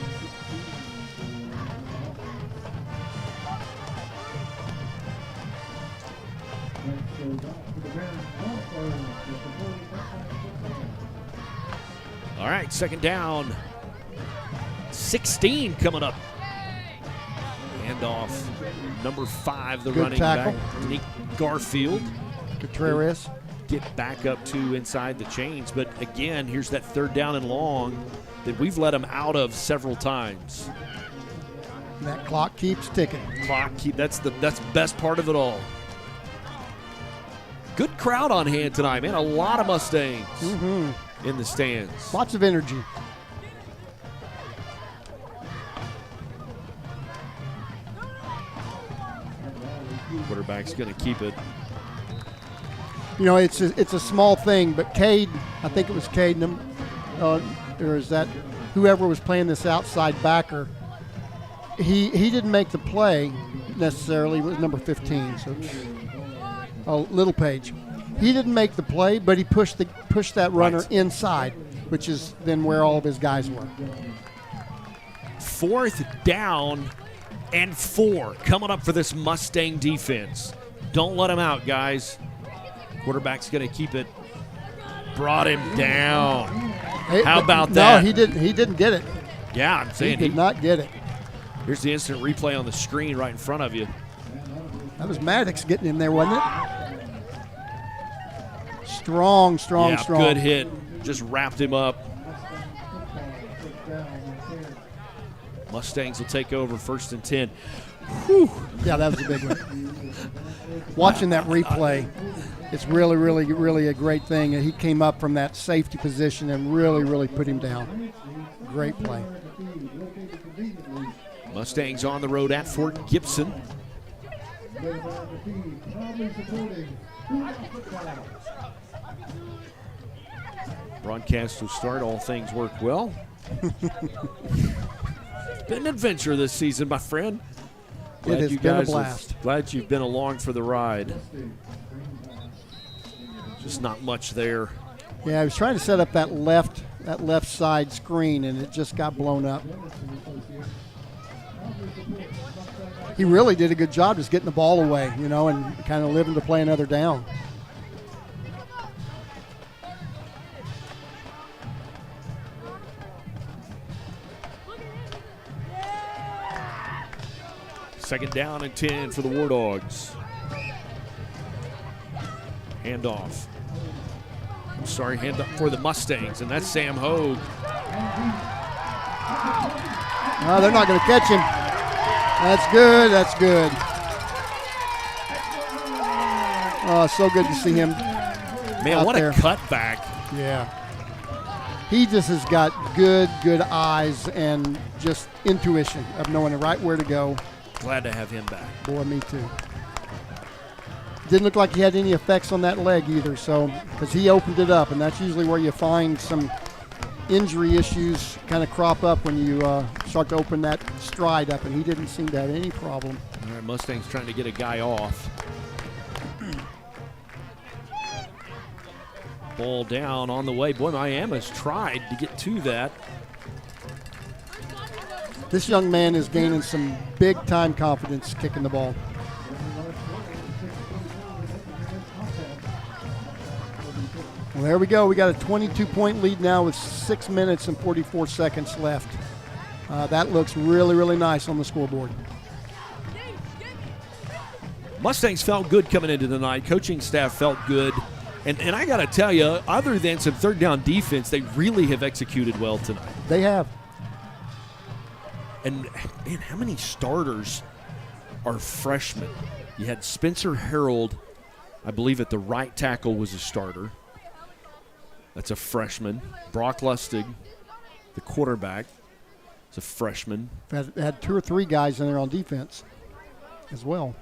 All right, 2nd down. 16 coming up. Hand off. Number 5, the Good running tackle. back, Danique Garfield. Contreras. Get back up to inside the chains. But, again, here's that 3rd down and long that we've let them out of several times. And that clock keeps ticking. That's the best part of it all. Good crowd on hand tonight, man. A lot of Mustangs in the stands. Lots of energy. Quarterback's going to keep it. It's a small thing, but Cade, I think it was Cade, or is that whoever was playing this outside backer, he didn't make the play necessarily. It was number 15, so Little Page. He didn't make the play, but he pushed that runner inside, which is then where all of his guys were. 4th down and 4 coming up for this Mustang defense. Don't let him out, guys. Quarterback's going to keep it. Brought him down. Hey, how about that? No, he didn't get it. Yeah, I'm saying he did not get it. Here's the instant replay on the screen right in front of you. That was Maddox getting in there, wasn't it? Strong. Good hit. Just wrapped him up. Mustangs will take over 1st and 10. Whew. Yeah, that was a big one. Watching that replay, it's really a great thing. And he came up from that safety position and really put him down. Great play. Mustangs on the road at Fort Gibson. Broadcast will start. All things work well. It's been an adventure this season, my friend. It has been a blast. Glad you've been along for the ride. Just not much there. Yeah, I was trying to set up that left side screen, and it just got blown up. He really did a good job just getting the ball away, and kind of living to play another down. Second down and 10 for the Wardogs. Handoff. hand up for the Mustangs, and that's Sam Hogue. No, they're not going to catch him. That's good. That's good. Oh, so good to see him. Man, what a cutback. Yeah. He just has got good eyes and just intuition of knowing right where to go. Glad to have him back. Boy, me too. Didn't look like he had any effects on that leg either, so because he opened it up, and that's usually where you find some injury issues kind of crop up when you start to open that stride up, and he didn't seem to have any problem. All right, Mustangs trying to get a guy off. Ball down on the way. Boy, Miami's tried to get to that. This young man is gaining some big-time confidence kicking the ball. Well, there we go. We got a 22-point lead now with 6 minutes and 44 seconds left. That looks really nice on the scoreboard. Mustangs felt good coming into the night. Coaching staff felt good. And I got to tell you, other than some third down defense, they really have executed well tonight. They have. And, man, how many starters are freshmen? You had Spencer Harold, I believe at the right tackle was a starter. That's a freshman. Brock Lustig, the quarterback, is a freshman. Had 2 or 3 guys in there on defense as well.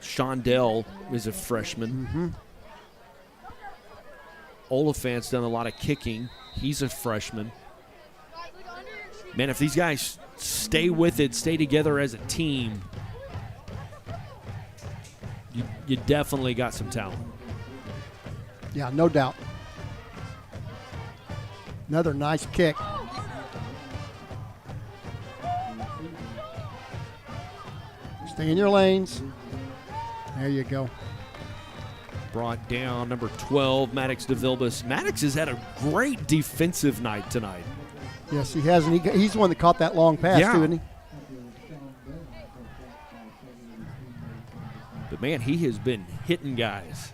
Shondell is a freshman. Mm-hmm. Oliphant's done a lot of kicking. He's a freshman. Man, if these guys stay with it, stay together as a team, you definitely got some talent. Yeah, no doubt. Another nice kick. Stay in your lanes. There you go. Brought down number 12, Maddox DeVilbus. Maddox has had a great defensive night tonight. Yes, he has, and he's the one that caught that long pass, too, isn't he? But, man, he has been hitting guys.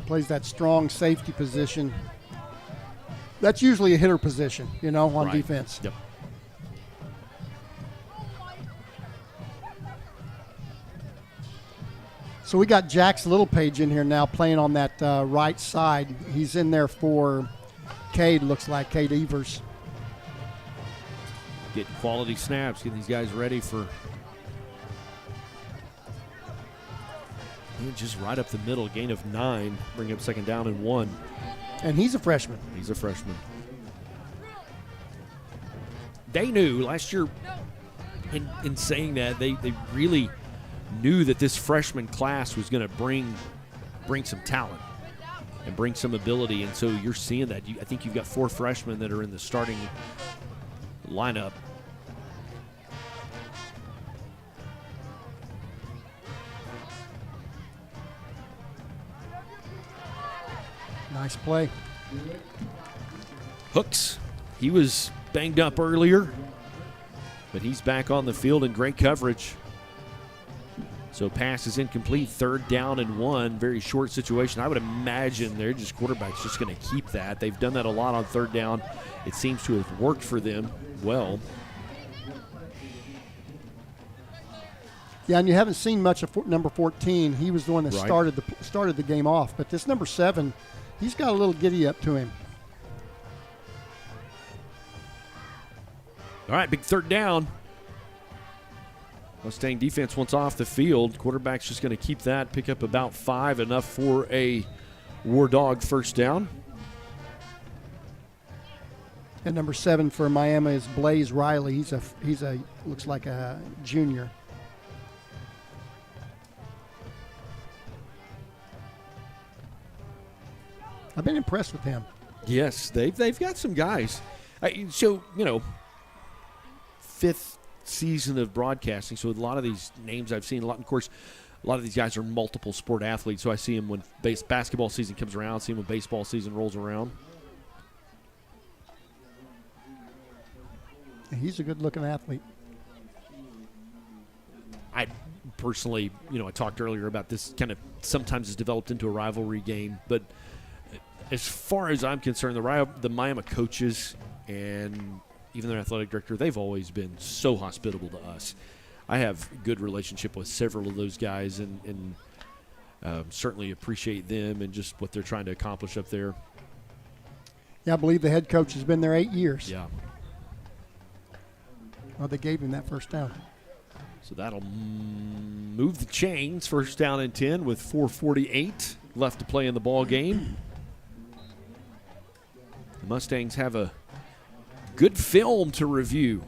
Plays that strong safety position. That's usually a hitter position, on defense. Yep. So we got Jax Littlepage in here now playing on that right side. He's in there for Cade, looks like, Cade Evers. Getting quality snaps, getting these guys ready for just right up the middle, gain of 9, bring up 2nd down and 1. And he's a freshman. He's a freshman. They knew last year, in saying that, they really knew that this freshman class was going to bring some talent and bring some ability, and so you're seeing that. I think you've got 4 freshmen that are in the starting lineup. Nice play. Hooks, he was banged up earlier, but he's back on the field in great coverage. So pass is incomplete, 3rd down and 1, very short situation. I would imagine they're quarterback's just going to keep that. They've done that a lot on 3rd down. It seems to have worked for them well. Yeah, and you haven't seen much of number 14. He was the one that started the game off. But this number 7, he's got a little giddy up to him. All right, big 3rd down. Mustang defense wants off the field. Quarterback's just going to keep that, pick up about 5, enough for a War Dog 1st down. And number 7 for Miami is Blaze Riley. He's a looks like a junior. I've been impressed with him. Yes, they've got some guys. So, 5th season of broadcasting, so a lot of these names I've seen, of course, a lot of these guys are multiple sport athletes, so I see them when basketball season comes around, see them when baseball season rolls around. He's a good-looking athlete. personally, I talked earlier about this kind of sometimes is developed into a rivalry game. But as far as I'm concerned, the Miami coaches and even their athletic director, they've always been so hospitable to us. I have a good relationship with several of those guys and certainly appreciate them and just what they're trying to accomplish up there. Yeah, I believe the head coach has been there 8 years. Yeah. Well, they gave him that first down. So that'll move the chains. First down and 10 with 4:48 left to play in the ball game. The Mustangs have a good film to review.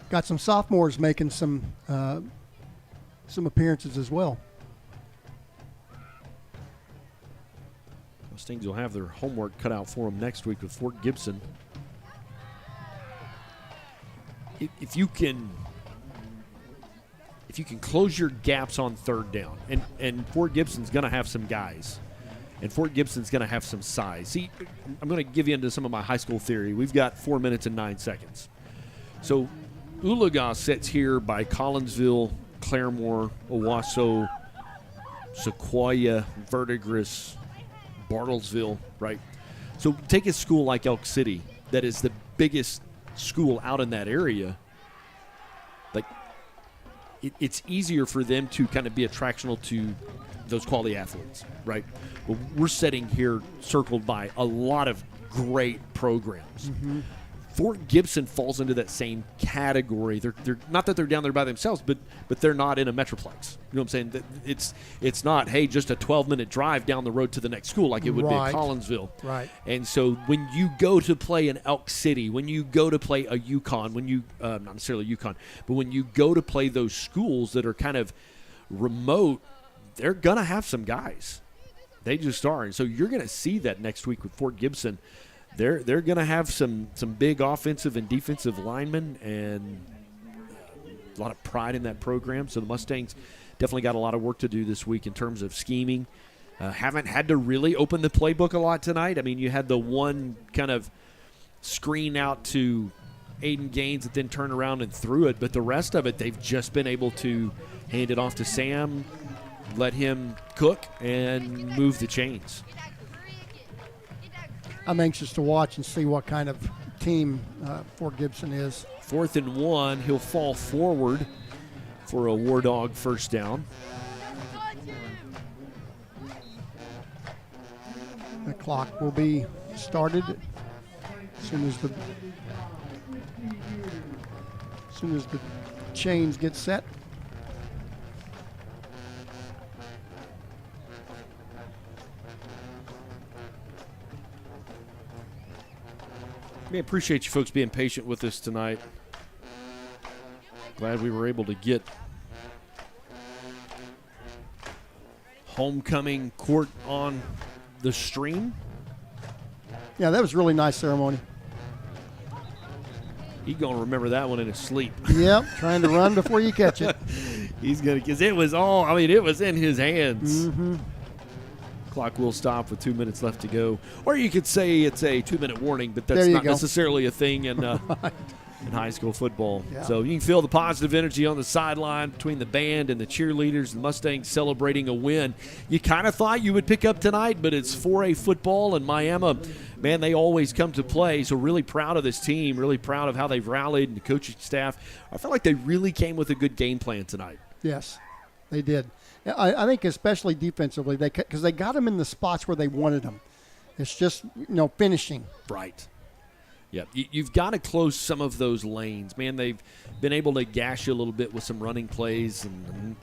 Got some sophomores making some appearances as well. Mustangs will have their homework cut out for them next week with Fort Gibson. If you can close your gaps on third down, and Fort Gibson's going to have some guys, and Fort Gibson's going to have some size. See, I'm going to give you into some of my high school theory. We've got 4 minutes and 9 seconds. So Oologah sits here by Collinsville, Claremore, Owasso, Sequoia, Verdigris, Bartlesville, right? So take a school like Elk City that is the biggest school out in that area. Like, it's easier for them to kind of be attractional to those quality athletes, right? Well, we're sitting here circled by a lot of great programs. Mm-hmm. Fort Gibson falls into that same category. They're not that they're down there by themselves, but they're not in a metroplex. You know what I'm saying? It's not, hey, just a 12-minute drive down the road to the next school like it would be at Collinsville. Right. And so when you go to play in Elk City, when you go to play a Yukon, when you not necessarily Yukon, but when you go to play those schools that are kind of remote, they're gonna have some guys. They just are, and so you're gonna see that next week with Fort Gibson. They're going to have some big offensive and defensive linemen and a lot of pride in that program. So the Mustangs definitely got a lot of work to do this week in terms of scheming. Haven't had to really open the playbook a lot tonight. I mean, you had the one kind of screen out to Aiden Gaines that then turned around and threw it. But the rest of it, they've just been able to hand it off to Sam, let him cook, and move the chains. I'm anxious to watch and see what kind of team Fort Gibson is. 4th and 1, he'll fall forward for a War Dog first down. The clock will be started as soon as the chains get set. I appreciate you folks being patient with us tonight. Glad we were able to get homecoming court on the stream. Yeah, that was a really nice ceremony. He's going to remember that one in his sleep. Yep, trying to run before you catch it. He's going to, because it was all, I mean, it was in his hands. Mm-hmm. Clock will stop with 2 minutes left to go. Or you could say it's a 2-minute warning, but that's not necessarily a thing in high school football. Yeah. So you can feel the positive energy on the sideline between the band and the cheerleaders. The Mustangs celebrating a win. You kind of thought you would pick up tonight, but it's 4A football, and Miami, man, they always come to play. So really proud of this team, really proud of how they've rallied and the coaching staff. I felt like they really came with a good game plan tonight. Yes, they did. I think especially defensively, because they got them in the spots where they wanted them. It's just, finishing. Right. Yeah, you've got to close some of those lanes. Man, they've been able to gash you a little bit with some running plays and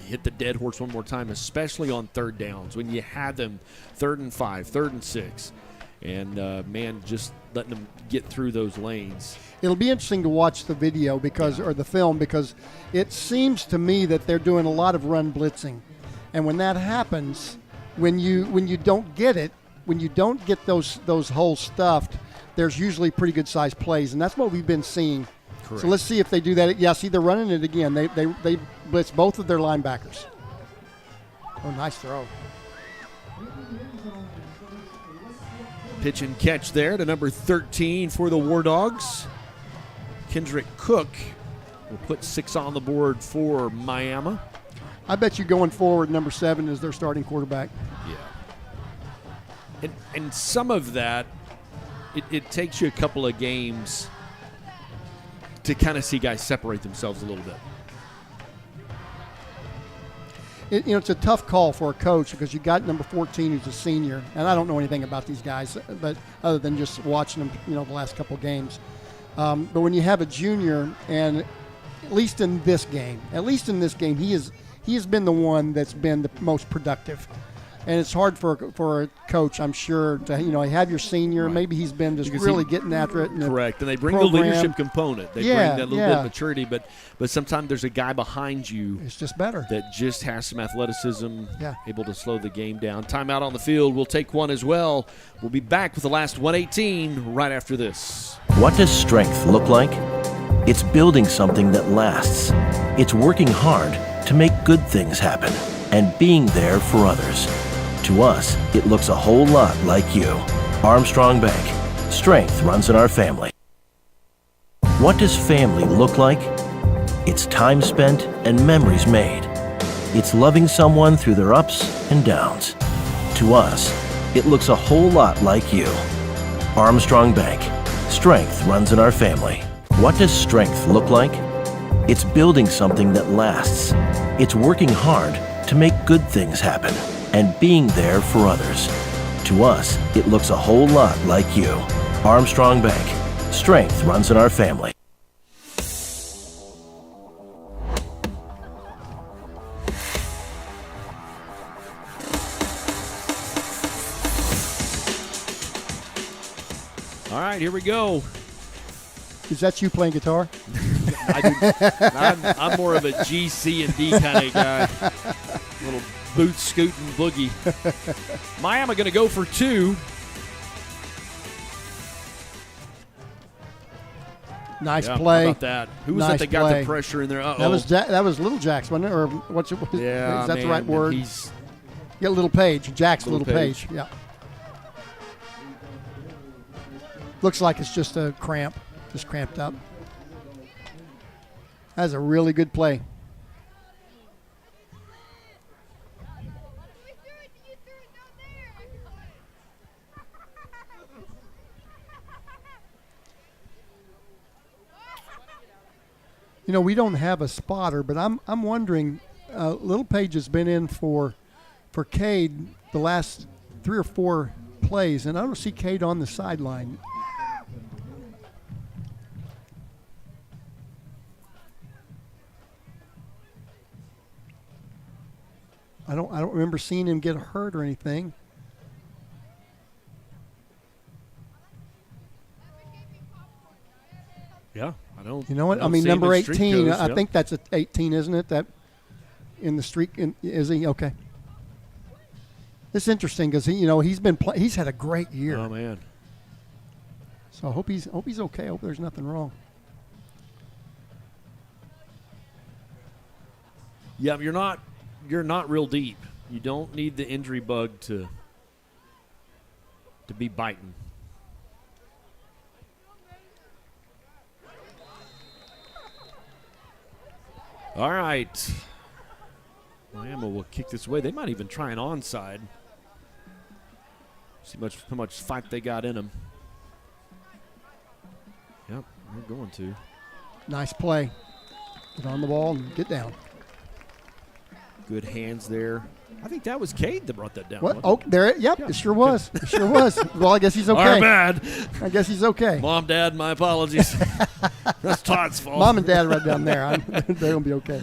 hit the dead horse one more time, especially on third downs when you had them 3rd and 5, 3rd and 6. And, man, just letting them get through those lanes. It'll be interesting to watch the video or the film because it seems to me that they're doing a lot of run blitzing. And when that happens, when you don't get it, when you don't get those holes stuffed, there's usually pretty good sized plays. And that's what we've been seeing. Correct. So let's see if they do that. Yeah, see, they're running it again. They blitz both of their linebackers. Oh, nice throw. Pitch and catch there to number 13 for the War Dogs. Kendrick Cook will put 6 on the board for Miami. I bet you going forward, number 7 is their starting quarterback. Yeah. And some of that, it takes you a couple of games to kind of see guys separate themselves a little bit. It's a tough call for a coach because you got number 14 who's a senior, and I don't know anything about these guys, but other than just watching them, the last couple of games. But when you have a junior, and at least in this game, he has been the one that's been the most productive. And it's hard for a coach, I'm sure, to have your senior. Right. Maybe he's been just really getting after it. Correct, and they bring the leadership component. They bring that little bit of maturity, but sometimes there's a guy behind you. It's just better. That just has some athleticism, able to slow the game down. Timeout on the field. We'll take one as well. We'll be back with the last 118 right after this. What does strength look like? It's building something that lasts. It's working hard to make good things happen and being there for others. To us, it looks a whole lot like you. Armstrong Bank. Strength runs in our family. What does family look like? It's time spent and memories made. It's loving someone through their ups and downs. To us, it looks a whole lot like you. Armstrong Bank. Strength runs in our family. What does strength look like? It's building something that lasts. It's working hard to make good things happen and being there for others. To us, it looks a whole lot like you. Armstrong Bank. Strength runs in our family. All right, here we go. Is that you playing guitar? I'm more of a G, C, and D kind of guy. Little boot scooting boogie. Miami going to go for 2. Nice play. How about that? Who was that got the pressure in there? Uh-oh. That was Little Jax, wasn't it? Or what's it? Yeah, is that the right word? Yeah, Little Page. Jax Little Page. Yeah. Looks like it's just a cramp. Just cramped up. That's a really good play. We don't have a spotter, but I'm wondering. Little Page has been in for Cade the last 3 or 4 plays, and I don't see Cade on the sideline. I don't remember seeing him get hurt or anything. Yeah, I don't. You know what? I mean, number 18. I think that's 18, isn't it? That in the streak. Is he okay? It's interesting because he's had a great year. Oh man. So I hope he's okay. I hope there's nothing wrong. Yeah, you're not real deep. You don't need the injury bug to be biting. All right. Miami will kick this away. They might even try an onside. See how much fight they got in them. Yep, they're going to. Nice play. Get on the ball and get down. Good hands there. I think that was Cade that brought that down. What? Oh, there. Yep, yeah. It sure was. It sure was. Well, I guess he's okay. Our bad. I guess he's okay. Mom, Dad, my apologies. That's Todd's fault. Mom and Dad right down there. They're gonna be okay.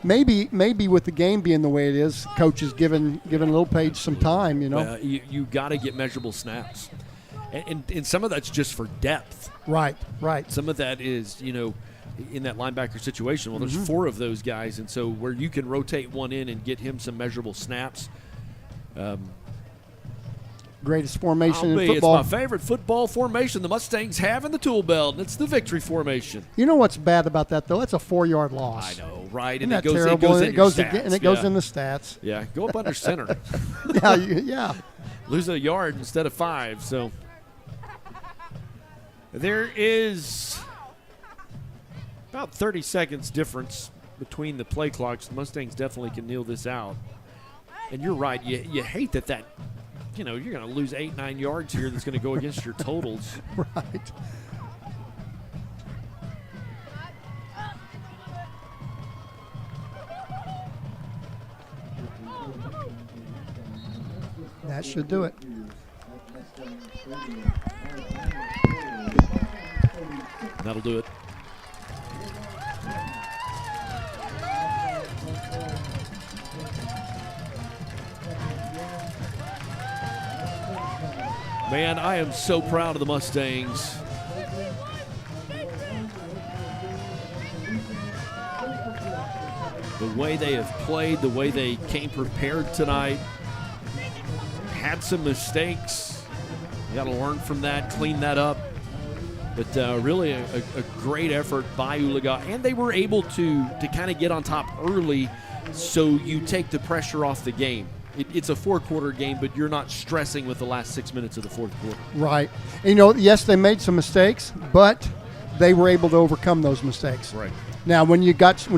Maybe with the game being the way it is, coach is giving Little Page some time. You got to get measurable snaps, and some of that's just for depth. Right. Some of that is in that linebacker situation. Well, there's 4 of those guys, and so where you can rotate one in and get him some measurable snaps. Greatest formation in football. It's my favorite football formation the Mustangs have in the tool belt, and it's the victory formation. You know what's bad about that, though? That's a 4-yard loss. I know, right? Isn't that terrible? It goes in the stats. Yeah, go up under center. Yeah. Lose a yard instead of 5, so. There is about 30 seconds difference between the play clocks. The Mustangs definitely can kneel this out. And you're right. You hate that you're going to lose 8-9 yards here that's going to go against your totals. Right. That should do it. That'll do it. Man, I am so proud of the Mustangs. The way they have played, the way they came prepared tonight. Had some mistakes. You got to learn from that, clean that up. But really a great effort by Oologah. And they were able to kind of get on top early so you take the pressure off the game. It's a four-quarter game, but you're not stressing with the last 6 minutes of the fourth quarter. Right. And, yes, they made some mistakes, but they were able to overcome those mistakes. Right. Now, when you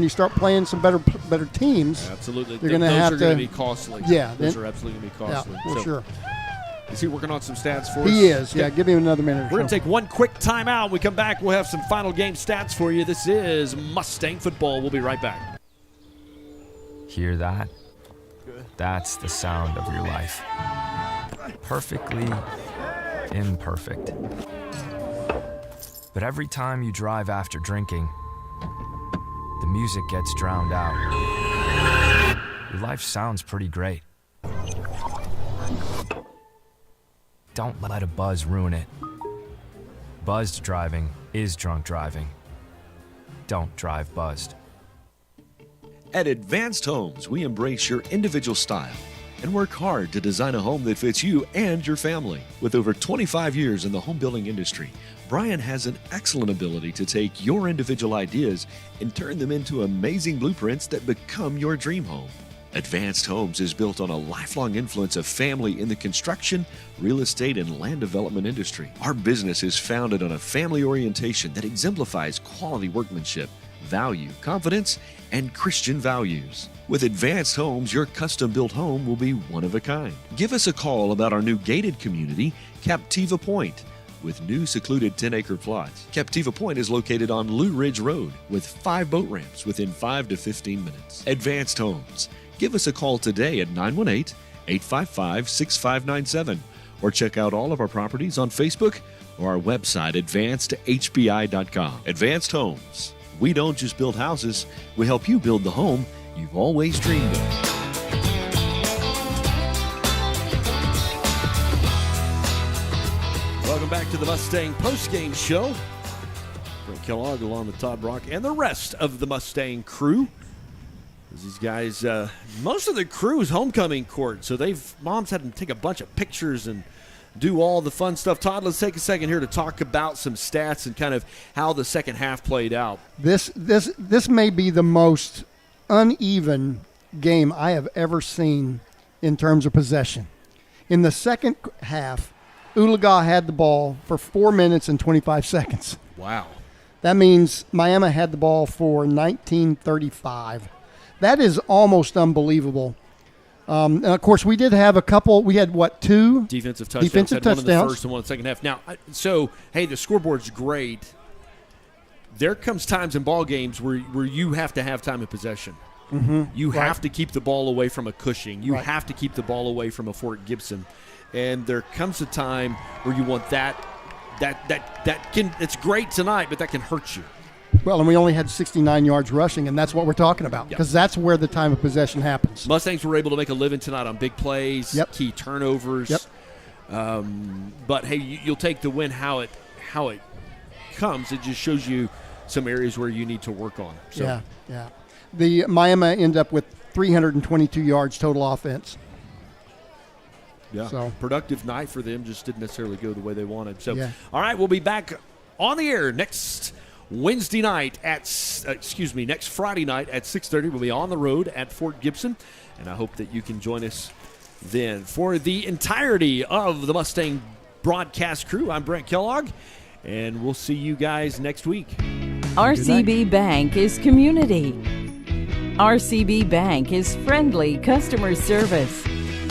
start playing some better teams, absolutely, you're going to have to. Those are going to be costly. Yeah, those are absolutely going to be costly. Yeah, for sure. Is he working on some stats for us? He is. Yeah, give him another minute. We're going to take one quick timeout. When we come back, we'll have some final game stats for you. This is Mustang football. We'll be right back. Hear that? That's the sound of your life. Perfectly imperfect. But every time you drive after drinking, the music gets drowned out. Your life sounds pretty great. Don't let a buzz ruin it. Buzzed driving is drunk driving. Don't drive buzzed. At Advanced Homes, we embrace your individual style and work hard to design a home that fits you and your family. With over 25 years in the home building industry, Brian has an excellent ability to take your individual ideas and turn them into amazing blueprints that become your dream home. Advanced Homes is built on a lifelong influence of family in the construction, real estate, and land development industry. Our business is founded on a family orientation that exemplifies quality workmanship, value, confidence, and Christian values. With Advanced Homes, your custom-built home will be one of a kind. Give us a call about our new gated community, Captiva Point, with new secluded 10-acre plots. Captiva Point is located on Lou Ridge Road with 5 boat ramps within 5 to 15 minutes. Advanced Homes. Give us a call today at 918-855-6597 or check out all of our properties on Facebook or our website, advancedhbi.com. Advanced Homes. We don't just build houses, we help you build the home you've always dreamed of. Welcome back to the Mustang postgame show. Brent Kellogg along with Todd Brock and the rest of the Mustang crew. These guys, most of the crew is homecoming court, so moms had to take a bunch of pictures and do all the fun stuff. Todd, let's take a second here to talk about some stats and kind of how the second half played out. This may be the most uneven game I have ever seen in terms of possession. In the second half, Oologah had the ball for 4 minutes and 25 seconds. Wow. That means Miami had the ball for 19:35. That is almost unbelievable. And of course, we did have a couple. We had, two? Defensive touchdowns. Defensive touchdowns. One in the first and one in the second half. Now, hey, the scoreboard's great. There comes times in ball games where you have to have time of possession. Mm-hmm. You have to keep the ball away from a Cushing. You have to keep the ball away from a Fort Gibson. And there comes a time where you want that can. It's great tonight, but that can hurt you. Well, and we only had 69 yards rushing, and that's what we're talking about because that's where the time of possession happens. Mustangs were able to make a living tonight on big plays, key turnovers. Yep. But, hey, you'll take the win how it comes. It just shows you some areas where you need to work on. So. Yeah. The Miami ended up with 322 yards total offense. Yeah, so productive night for them, just didn't necessarily go the way they wanted. So, all right, we'll be back on the air next Friday night at 6:30. We'll be on the road at Fort Gibson, and I hope that you can join us then. For the entirety of the Mustang broadcast crew, I'm Brent Kellogg, and we'll see you guys next week. RCB Bank is community. RCB Bank is friendly customer service.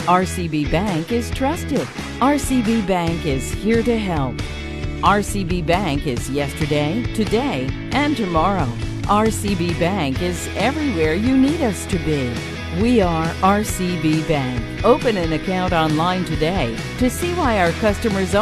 RCB Bank is trusted. RCB Bank is here to help. RCB Bank is yesterday, today, and tomorrow. RCB Bank is everywhere you need us to be. We are RCB Bank. Open an account online today to see why our customers